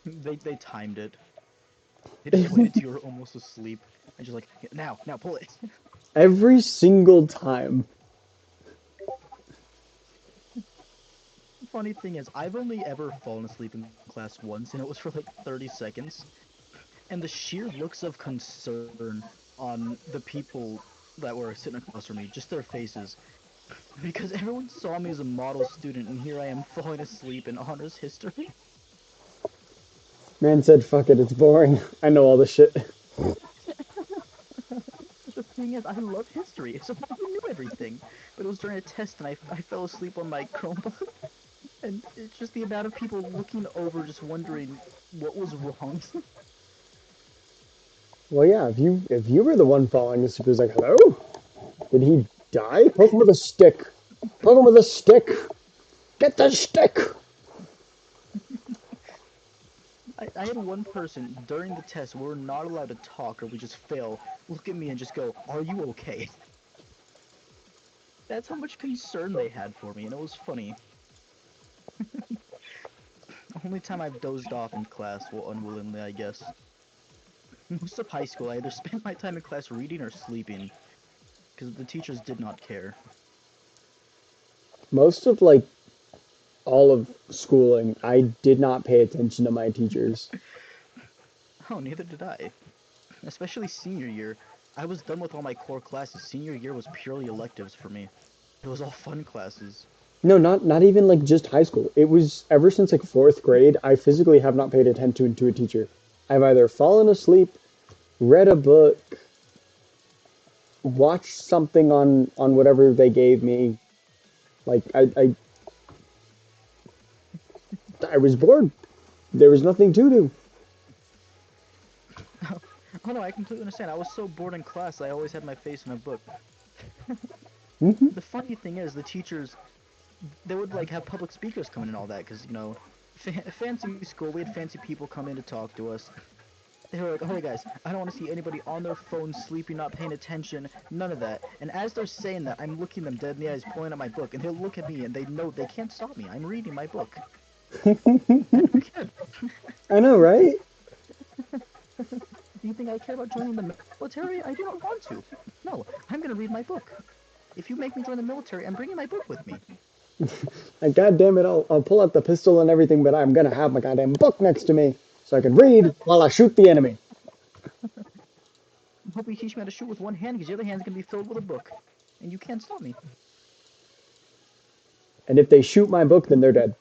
They timed it. They just waited till you were almost asleep and just like, now, pull it. Every single time. Funny thing is, I've only ever fallen asleep in class once, and it was for like 30 seconds. And the sheer looks of concern on the people that were sitting across from me, just their faces, because everyone saw me as a model student, and here I am falling asleep in honors history. Man said, fuck it, it's boring. I know all this shit. The thing is, I love history, so I knew everything. But it was during a test, and I fell asleep on my Chromebook, and it's just the amount of people looking over, just wondering what was wrong. Well, yeah, if you were the one falling asleep, it was like, hello? Did he die? Poke him with a stick. Poke him with a stick. Get the stick. I had one person during the test, we were not allowed to talk or we just fail, look at me and just go, "Are you okay?" That's how much concern they had for me, and it was funny. Only time I've dozed off in class, well, unwillingly, I guess. Most of high school, I either spent my time in class reading or sleeping, because the teachers did not care. Most of like all of schooling, I did not pay attention to my teachers. Oh, neither did I. Especially senior year. I was done with all my core classes. Senior year was purely electives for me. It was all fun classes. No, not even like just high school. It was ever since like fourth grade, I physically have not paid attention to a teacher. I've either fallen asleep, read a book, watched something on whatever they gave me. Like I was bored. There was nothing to do. Oh no, I completely understand. I was so bored in class, I always had my face in a book. Hmm. The funny thing is, the teachers, they would like have public speakers come in and all that, because, fancy school, we had fancy people come in to talk to us. They were like, "Okay, guys, I don't want to see anybody on their phone, sleeping, not paying attention, none of that." And as they're saying that, I'm looking them dead in the eyes, pulling out my book, and they'll look at me, and they know they can't stop me. I'm reading my book. I don't care. I know, right? Do you think I care about joining the military? I do not want to. No, I'm gonna read my book. If you make me join the military, I'm bringing my book with me. Like, God damn it, I'll pull out the pistol and everything, but I'm gonna have my goddamn book next to me so I can read while I shoot the enemy. I hope you teach me how to shoot with one hand, because the other hand's gonna be filled with a book, and you can't stop me. And if they shoot my book, then they're dead.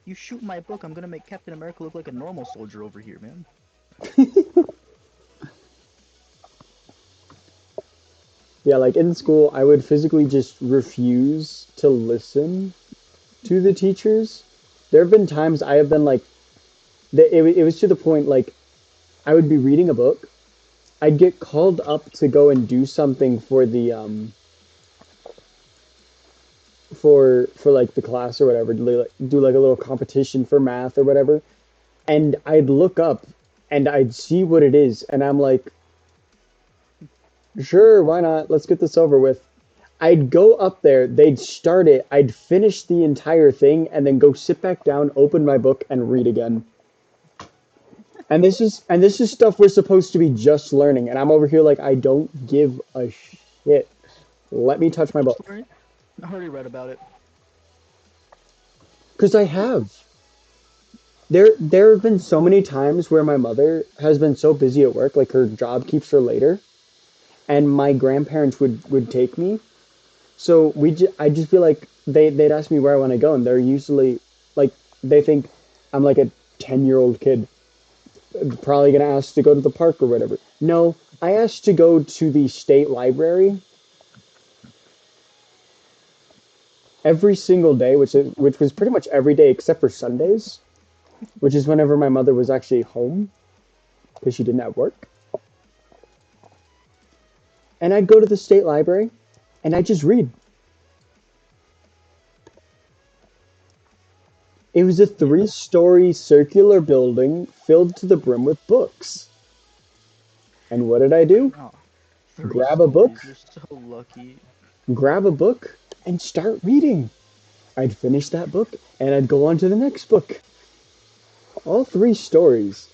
You shoot my book, I'm gonna make Captain America look like a normal soldier over here, man. Yeah, like in school, I would physically just refuse to listen to the teachers. There have been times I have been like, it was to the point like I would be reading a book. I'd get called up to go and do something for the for like the class or whatever, do like a little competition for math or whatever. And I'd look up and I'd see what it is, and I'm like, sure, why not? Let's get this over with. I'd go up there, they'd start it, I'd finish the entire thing, and then go sit back down, open my book, and read again. And this is stuff we're supposed to be just learning, and I'm over here like I don't give a shit. Let me touch my True book. story. I already read about it. Because I have. There have been so many times where my mother has been so busy at work, like her job keeps her later, and my grandparents would take me. So I'd just be like, they'd ask me where I want to go, and they're usually like, they think I'm like a 10-year-old kid, probably gonna ask to go to the park or whatever. No, I asked to go to the state library every single day, which was pretty much every day except for Sundays, which is whenever my mother was actually home because she didn't have work. And I'd go to the state library and I'd just read. It was a Yeah. 3-story circular building filled to the brim with books. And what did I do? Oh, three Grab a book, stories. You're so lucky. grab a book, and start reading. I'd finish that book and I'd go on to the next book. All 3 stories.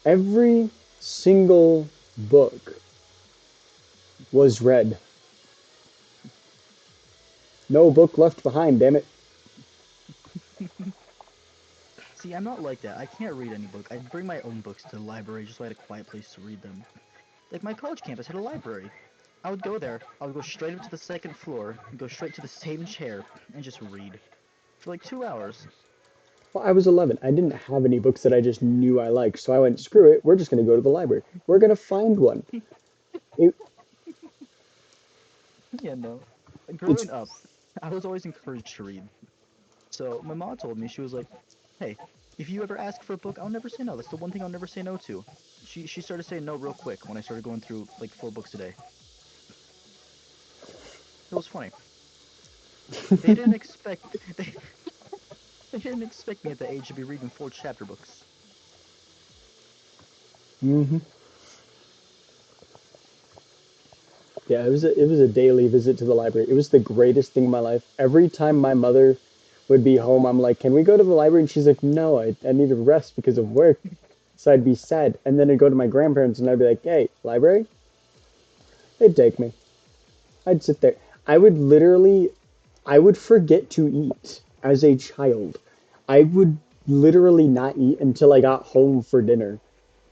Every single book was read. No book left behind, damn it. See, I'm not like that. I can't read any book. I'd bring my own books to the library just so I had a quiet place to read them. Like my college campus had a library. I would go there, I would go straight up to the second floor, and go straight to the same chair, and just read. For like 2 hours. Well, I was 11. I didn't have any books that I just knew I liked, so I went, screw it, we're just going to go to the library. We're going to find one. It, Yeah, no. it's Growing up, I was always encouraged to read. So my mom told me, she was like, hey, if you ever ask for a book, I'll never say no. That's the one thing I'll never say no to. She started saying no real quick when I started going through like 4 books a day. It was funny. They didn't expect they, they didn't expect me at the age to be reading 4 chapter books. hmm Yeah, it was a daily visit to the library. It was the greatest thing in my life. Every time my mother would be home, I'm like, "Can we go to the library?" And she's like, "No, I need to rest because of work." So I'd be sad, and then I'd go to my grandparents, and I'd be like, "Hey, library?" They'd take me. I'd sit there. I would forget to eat as a child. I would literally not eat until I got home for dinner.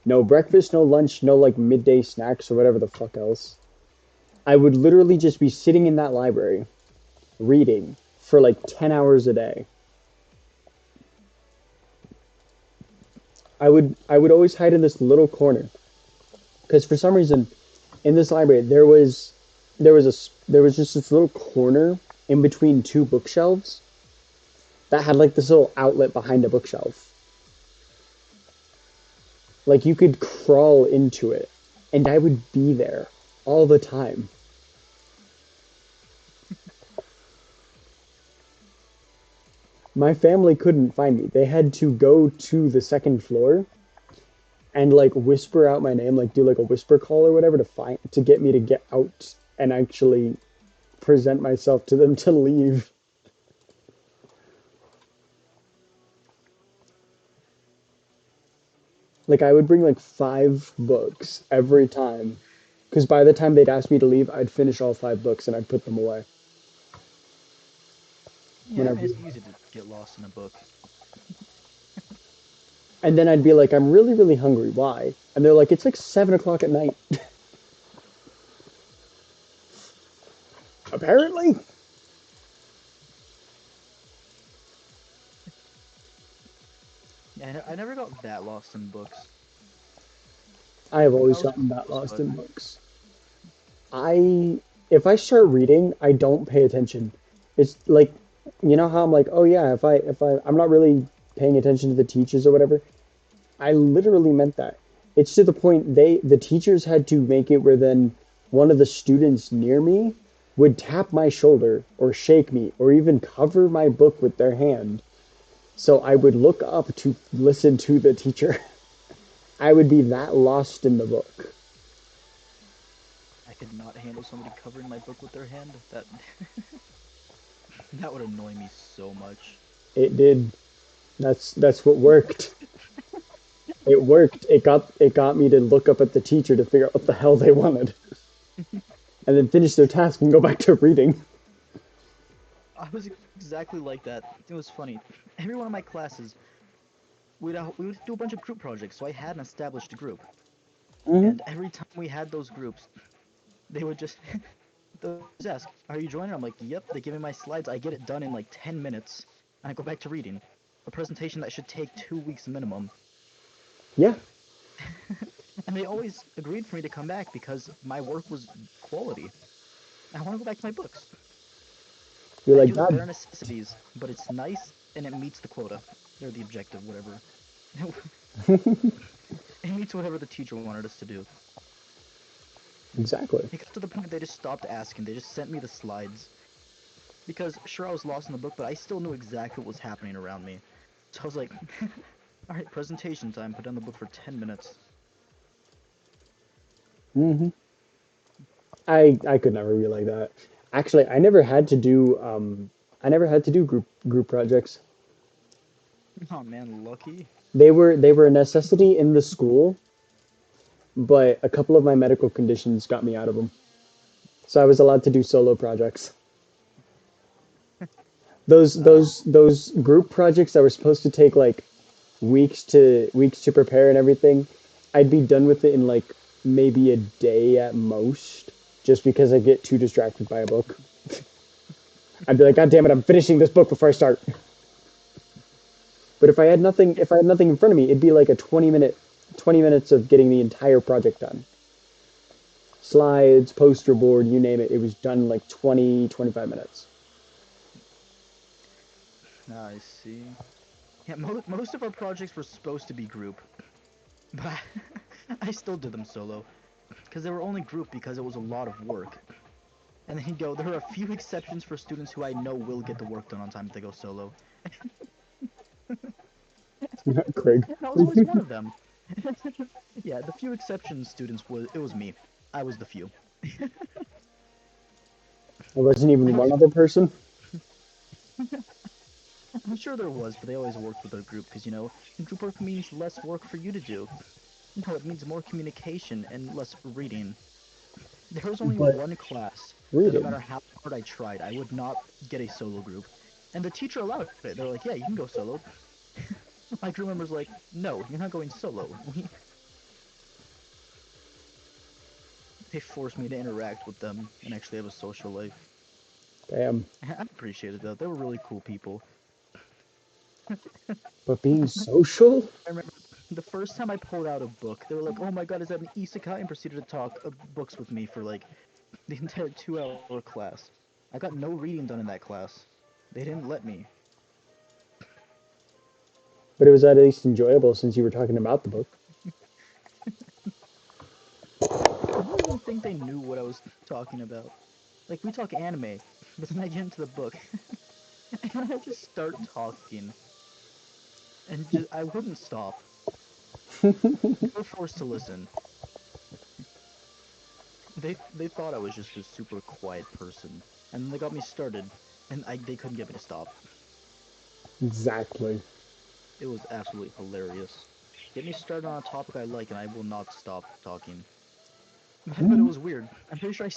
No breakfast, no lunch, no like midday snacks or whatever the fuck else. I would literally just be sitting in that library reading for like 10 hours a day. I would always hide in this little corner because for some reason in this library there was just this little corner in between 2 bookshelves that had like this little outlet behind a bookshelf. Like you could crawl into it and I would be there all the time. My family couldn't find me. They had to go to the second floor and like whisper out my name, like do like a whisper call or whatever to get me to get out and actually present myself to them to leave. Like I would bring like 5 books every time, because by the time they'd ask me to leave, I'd finish all 5 books and I'd put them away. Yeah, I mean Whenever, it's easy to get lost in a book. and then I'd be like, I'm really really hungry. Why? And they're like, it's like 7 o'clock at night. Apparently. Yeah, I never got that lost in books. I have I always was gotten that close, lost but in books. I if I start reading, I don't pay attention. It's like you know how I'm like, oh yeah, if I'm not really paying attention to the teachers or whatever. I literally meant that. It's to the point the teachers had to make it where then one of the students near me would tap my shoulder or shake me or even cover my book with their hand. So I would look up to listen to the teacher. I would be that lost in the book. I could not handle somebody covering my book with their hand. That that would annoy me so much. It did. That's what worked. It worked. It got me to look up at the teacher to figure out what the hell they wanted, and then finish their task and go back to reading. I was exactly like that. It was funny. Every one of my classes, we would do a bunch of group projects, so I had an established group. Hmm. And every time we had those groups, they would just they would just ask, "Are you joining?" I'm like, "Yep." They give me my slides. I get it done in like 10 minutes, and I go back to reading. A presentation that should take 2 weeks minimum. Yeah, And they always agreed for me to come back because my work was quality. I want to go back to my books. you're I like do the God. bare necessities, but it's nice and it meets the quota or the objective, whatever. It meets whatever the teacher wanted us to do. Exactly. It got to the point they just stopped asking. They just sent me the slides because sure I was lost in the book, but I still knew exactly what was happening around me. So I was like, "All right, presentation time. Put down the book for 10 minutes." Hmm. I could never be like that. Actually, I never had to do group projects. Oh man, lucky. They were a necessity in the school, but a couple of my medical conditions got me out of them. So I was allowed to do solo projects. Those group projects that were supposed to take like weeks to prepare and everything, I'd be done with it in like maybe a day at most, just because I get too distracted by a book. I'd be like, God damn it, I'm finishing this book before I start. But if I had nothing in front of me, it'd be like a 20 minutes of getting the entire project done. Slides, poster board, you name it. It was done in like 20, 25 minutes. I see. Yeah, most of our projects were supposed to be group, but I still did them solo because they were only group because it was a lot of work. And then he'd go, there are a few exceptions for students who I know will get the work done on time if they go solo. Craig. And I was always one of them. Yeah, the few exceptions students was it was me. I was the few. There wasn't even I'm one sure, other person. I'm sure there was, but they always worked with their group because group work means less work for you to do. No, it means more communication and less reading. There was only But one class that no reading. matter how hard I tried, I would not get a solo group. And the teacher allowed it. They're like, "Yeah, you can go solo." My group member's like, "No, you're not going solo." They forced me to interact with them and actually have a social life. Damn. I appreciate it though. They were really cool people. But being social? I remember the first time I pulled out a book, they were like, "Oh my god, is that an isekai?" and proceeded to talk books with me for like the entire 2 hour class. I got no reading done in that class. They didn't let me. But it was at least enjoyable since you were talking about the book. I don't even think they knew what I was talking about. Like we talk anime, but then I get into the book and I just start talking, and I wouldn't stop. They were forced to listen. They thought I was just a super quiet person, and then they got me started, and they couldn't get me to stop. Exactly. It was absolutely hilarious. Get me started on a topic I like, and I will not stop talking. But it Mhm. was weird. I'm pretty sure I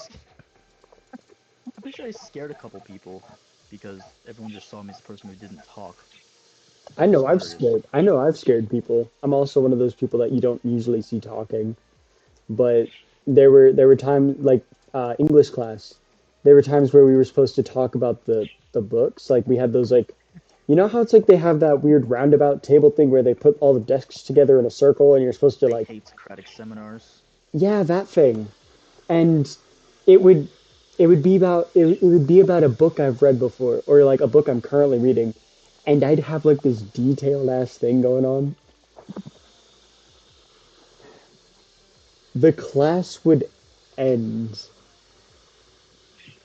scared a couple people because everyone just saw me as a person who didn't talk. But I it was know I've hilarious. scared. I know I've scared people. I'm also one of those people that you don't usually see talking. But there were times like English class. There were times where we were supposed to talk about the books. Like we had those like You know how it's like they have that weird roundabout table thing where they put all the desks together in a circle and you're supposed to I like, hate Socratic seminars. yeah, that thing. And it would it would be about a book I've read before or like a book I'm currently reading, and I'd have like this detailed ass thing going on. The class would end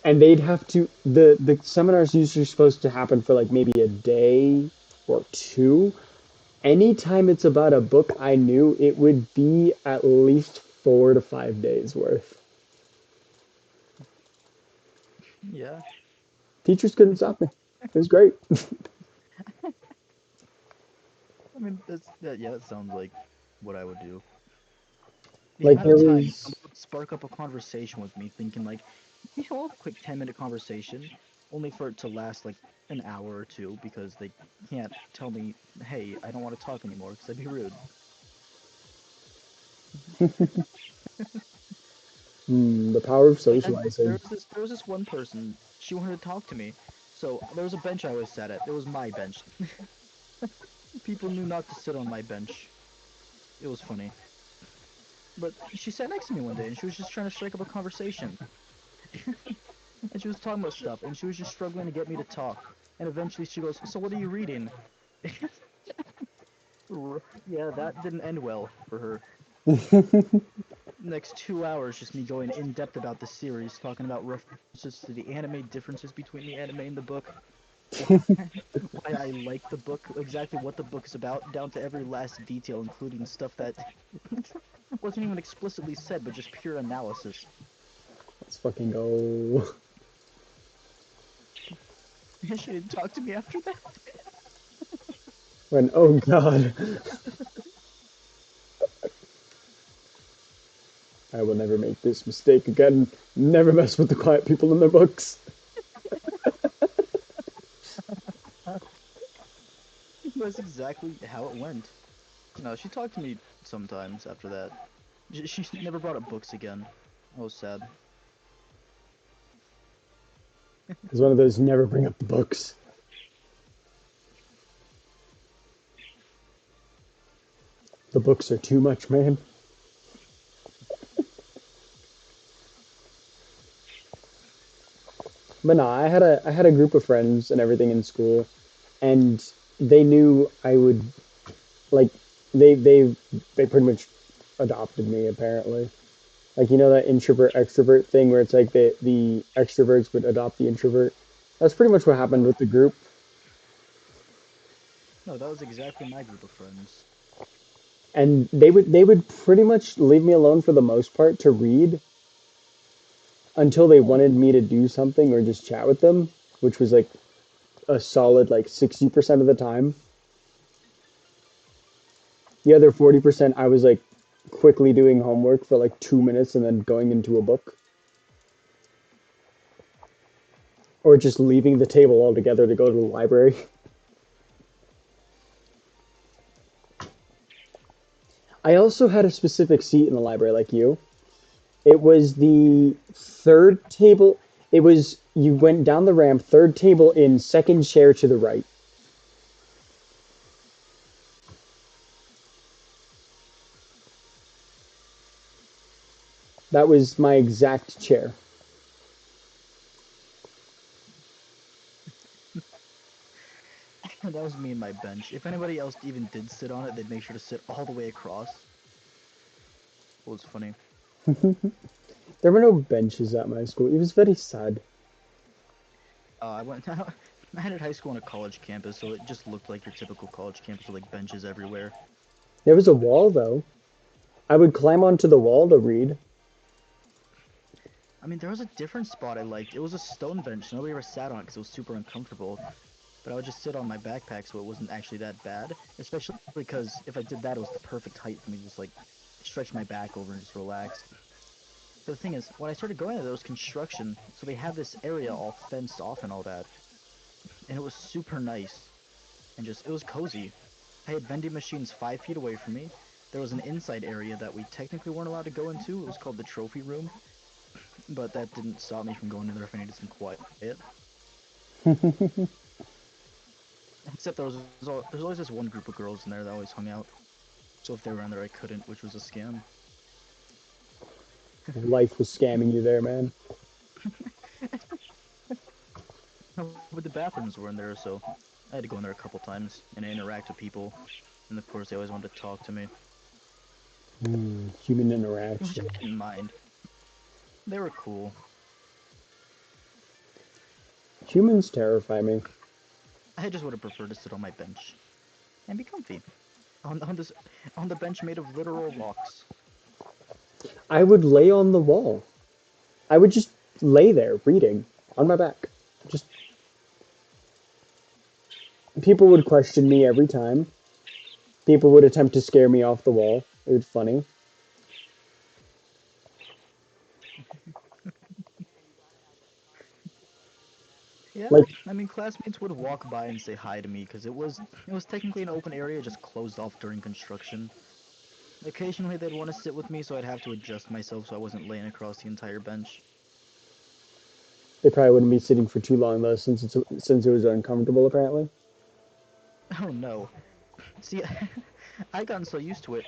and they'd have to the seminar's usually supposed to happen for like maybe a day or two. Anytime it's about a book I knew, it would be at least 4 to 5 days worth. Yeah. Teachers couldn't stop me. It was great. I mean, yeah, that sounds like what I would do. The Like amount there of times was someone would spark up a conversation with me, thinking like, we'll have a quick 10-minute conversation, only for it to last like an hour or two because they can't tell me, hey, I don't want to talk anymore because that'd be rude. the power of And socializing. there was this one person. She wanted to talk to me, so there was a bench I always sat at. It was my bench. People knew not to sit on my bench. It was funny. But she sat next to me one day, and she was just trying to strike up a conversation. And she was talking about stuff, and she was just struggling to get me to talk. And eventually she goes, "So what are you reading?" Yeah, that didn't end well for her. Next 2 hours, just me going in depth about the series, talking about references to the anime, differences between the anime and the book, why, why I like the book, exactly what the book is about, down to every last detail, including stuff that wasn't even explicitly said, but just pure analysis. Let's fucking go. And she didn't talk to me after that. When oh god, I will never make this mistake again. Never mess with the quiet people in their books. That's exactly how it went. No, she talked to me sometimes after that. She never brought up books again. I was sad. It's one of those never bring up the books. The books are too much, man. But no, I had a group of friends and everything in school, and they knew I would like they they they pretty much adopted me apparently. Like you know that introvert extrovert thing where it's like the extroverts would adopt the introvert. That's pretty much what happened Oh, with the group. no, that was exactly my group of friends. And they would pretty much leave me alone for the most part to read until they wanted me to do something or just chat with them, which was like a solid like 60% of the time. The other 40% I was like quickly doing homework for like 2 minutes and then going into a book or just leaving the table altogether to go to the library. I also had a specific seat in the library like you. It was the third table. It was you went down the ramp, third table in, second chair to the right. That was my exact chair. That was me and my bench. If anybody else even did sit on it, they'd make sure to sit all the way across. It was funny. There were no benches at my school. It was very sad. I went. I had high school on a college campus, so it just looked like your typical college campus with like benches everywhere. There was a wall though. I would climb onto the wall to read. I mean, there was a different spot I liked. It was a stone bench. Nobody ever sat on it because it was super uncomfortable. But I would just sit on my backpack, so it wasn't actually that bad. Especially because if I did that, it was the perfect height for me to just like stretch my back over and just relax. But the thing is, when I started going there was construction, so they had this area all fenced off and all that, and it was super nice and just it was cozy. I had vending machines 5 feet away from me. There was an inside area that we technically weren't allowed to go into. It was called the trophy room, but that didn't stop me from going in there if I needed some quiet. Except there's always this one group of girls in there that always hung out. So if they were in there, I couldn't, which was a scam. Life was scamming you there, man. No, but the bathrooms were in there, so I had to go in there a couple times and interact with people. And of course, they always wanted to talk to me, Human which interaction. I didn't mind. They were cool. Humans terrify me. I just would have preferred to sit on my bench and be comfy on the bench made of literal rocks. I would lay on the wall. I would just lay there reading on my back. Just people would question me every time. People would attempt to scare me off the wall. It was funny. Yeah, Like I mean, classmates would walk by and say hi to me because it was technically an open area, just closed off during construction. Occasionally, they'd want to sit with me, so I'd have to adjust myself so I wasn't laying across the entire bench. they probably wouldn't be sitting for too long though, since it was uncomfortable apparently. Oh no. See, I gotten so used to it.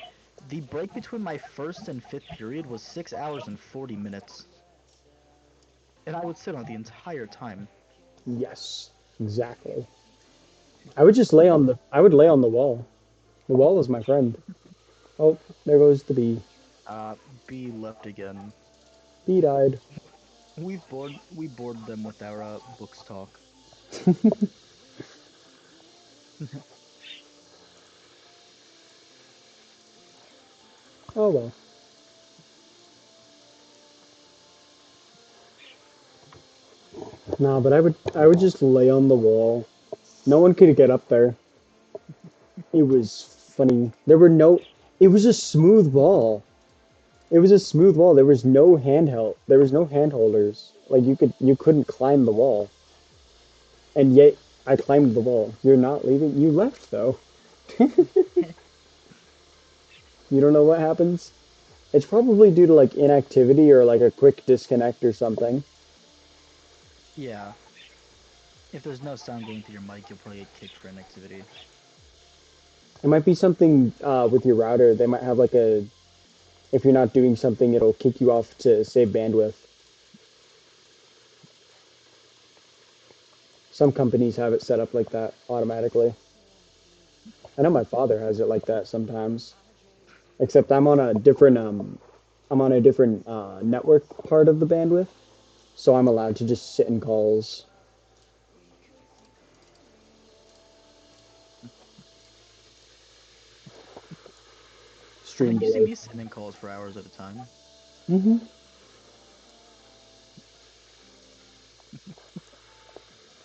The break between my first and fifth period was 6 hours and 40 minutes, and I would sit on it the entire time. Yes, exactly. I would just lay on the. I would lay on the wall. The wall is my friend. Oh, there goes the bee. Uh, B left again. Bee died. We bored them with our books talk. Oh well. No, but I would just lay on the wall. No one could get up there. It was funny. There were no. It was a smooth wall. It was a smooth wall. There was no handheld. There was no handholders. Like you couldn't climb the wall. And yet I climbed the wall. You're not leaving. You left though. You don't know what happens. It's probably due to like inactivity or like a quick disconnect or something. Yeah, if there's no sound going through your mic, you'll probably get kicked for inactivity. It might be something with your router. They might have like a if you're not doing something, it'll kick you off to save bandwidth. Some companies have it set up like that automatically. I know my father has it like that sometimes. Except I'm on a different network part of the bandwidth, so I'm allowed to just sit in calls. Stream You see delay. me sitting in calls for hours at a time. hmm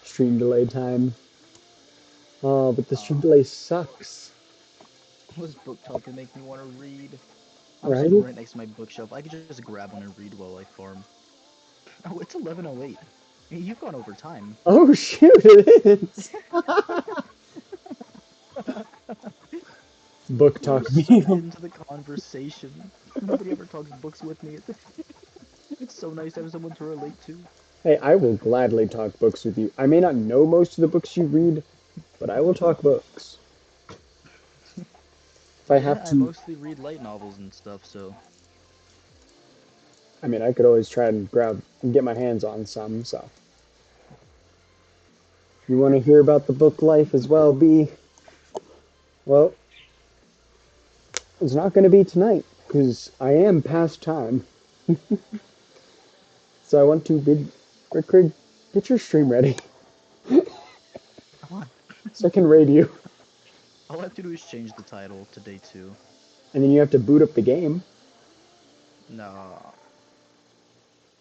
Stream delay time. Oh, but the stream Uh, delay sucks, all this book talk can make me want to read. I'm sitting right? right next to my bookshelf. I could just grab one and read while I farm. Oh, it's 11:08. You've gone over time. Oh shoot, it is. Book We're talk sucked medium. into the conversation. Nobody ever talks books with me. It's so nice to have someone to relate to. Hey, I will gladly talk books with you. I may not know most of the books you read, but I will talk books. If I have I to, mostly read light novels and stuff, so I mean, I could always try and grab and get my hands on some. So, you want to hear about the book life as well, B? Well, it's not going to be tonight because I am past time. So I want to bid Rickard, get your stream ready all I, so I can raid you. all I have to do is change the title to day two. And then you have to boot up the game. No.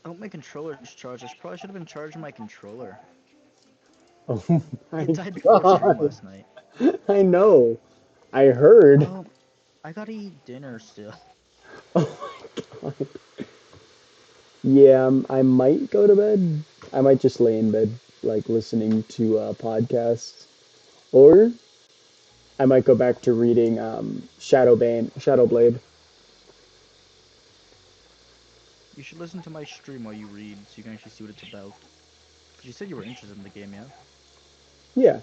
Oh, my controller's charged. I probably should have been charging my controller. Oh my It died before stream god. last night. I know. I heard. Oh, I gotta eat dinner still. Oh my god. Yeah, I might go to bed. I might just lay in bed, like listening to podcasts. Or I might go back to reading Shadowblade. You should listen to my stream while you read so you can actually see what it's about. Because you said you were interested in the game, yeah? Yeah.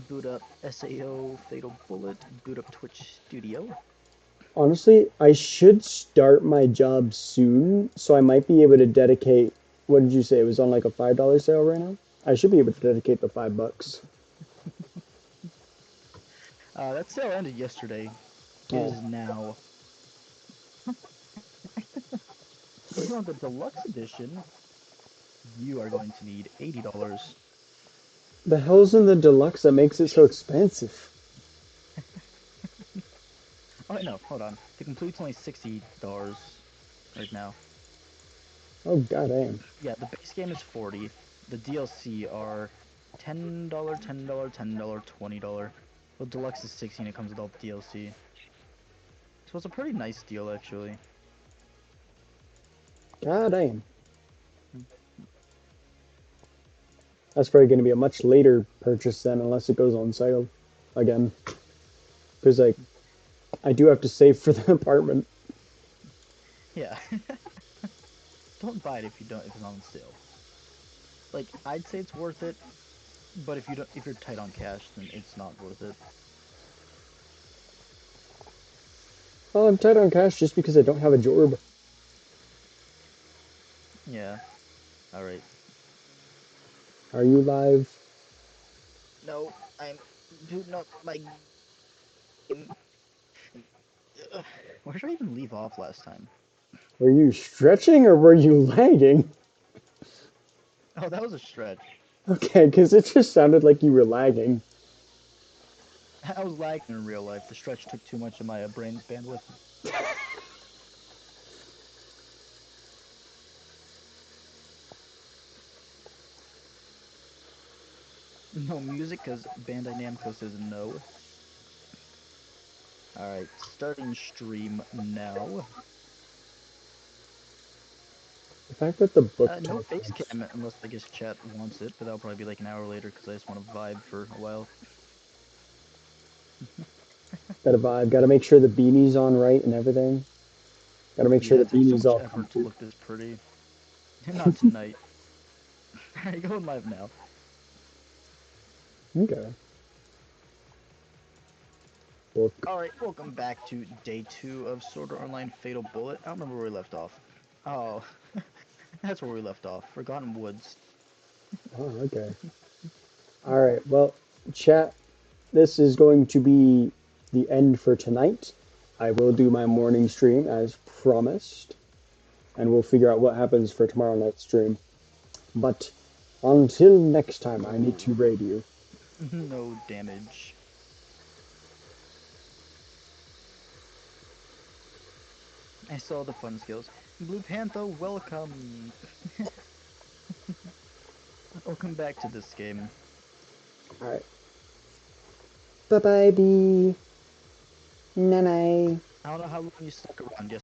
Boot up SAO Fatal Bullet. Boot up Twitch Studio. Honestly, I should start my job soon, so I might be able to dedicate. What did you say? It was on like a $5 sale right now. I should be able to dedicate the $5. That sale ended yesterday. It Oh, is now. So if you want the deluxe edition, you are going to need $80. the hell's in the deluxe that makes it so expensive? Oh no, hold on. The complete's only $60 right now. Oh goddamn! Yeah, the base game is 40. The DLC are $10, $10, $10, $20. The deluxe is 60 and it comes with all the DLC. So it's a pretty nice deal actually. Goddamn! That's probably going to be a much later purchase then, unless it goes on sale again. Because like I do have to save for the apartment. Yeah. Don't buy it if it's not on sale. Like I'd say it's worth it, but if you're tight on cash, then it's not worth it. Well, I'm tight on cash just because I don't have a job. Yeah. All right. Are you live? No, I'm booting up my game. Where did I even leave off last time? Were you stretching or were you lagging? Oh, that was a stretch. Okay, because it just sounded like you were lagging. I was lagging in real life. The stretch took too much of my brain's bandwidth. No music because Bandai Namco says no. Alright, starting stream now. The fact that the book No tag face has. cam unless I guess chat wants it, but that'll probably be like an hour later because I just want to vibe for a while. Got a vibe. Got to make sure the beanie's on right and everything. Got to make sure Yeah, the it takes so beanie's much all effort to comfy. look this pretty. Not tonight. Alright, going live now. Okay. Well, Alright, welcome back to day 2 of Sword Art Online Fatal Bullet. I don't remember where we left off. Oh, that's where we left off. Forgotten Woods. oh, okay. All right. Well, chat, this is going to be the end for tonight. I will do my morning stream as promised, and we'll figure out what happens for tomorrow night's stream. But until next time, I need to Oh, raid you. no damage. I saw the fun skills. Blue Panther, welcome! Welcome back to this game. All right. Bye bye, bee. Nanai. I don't know how long you stuck around.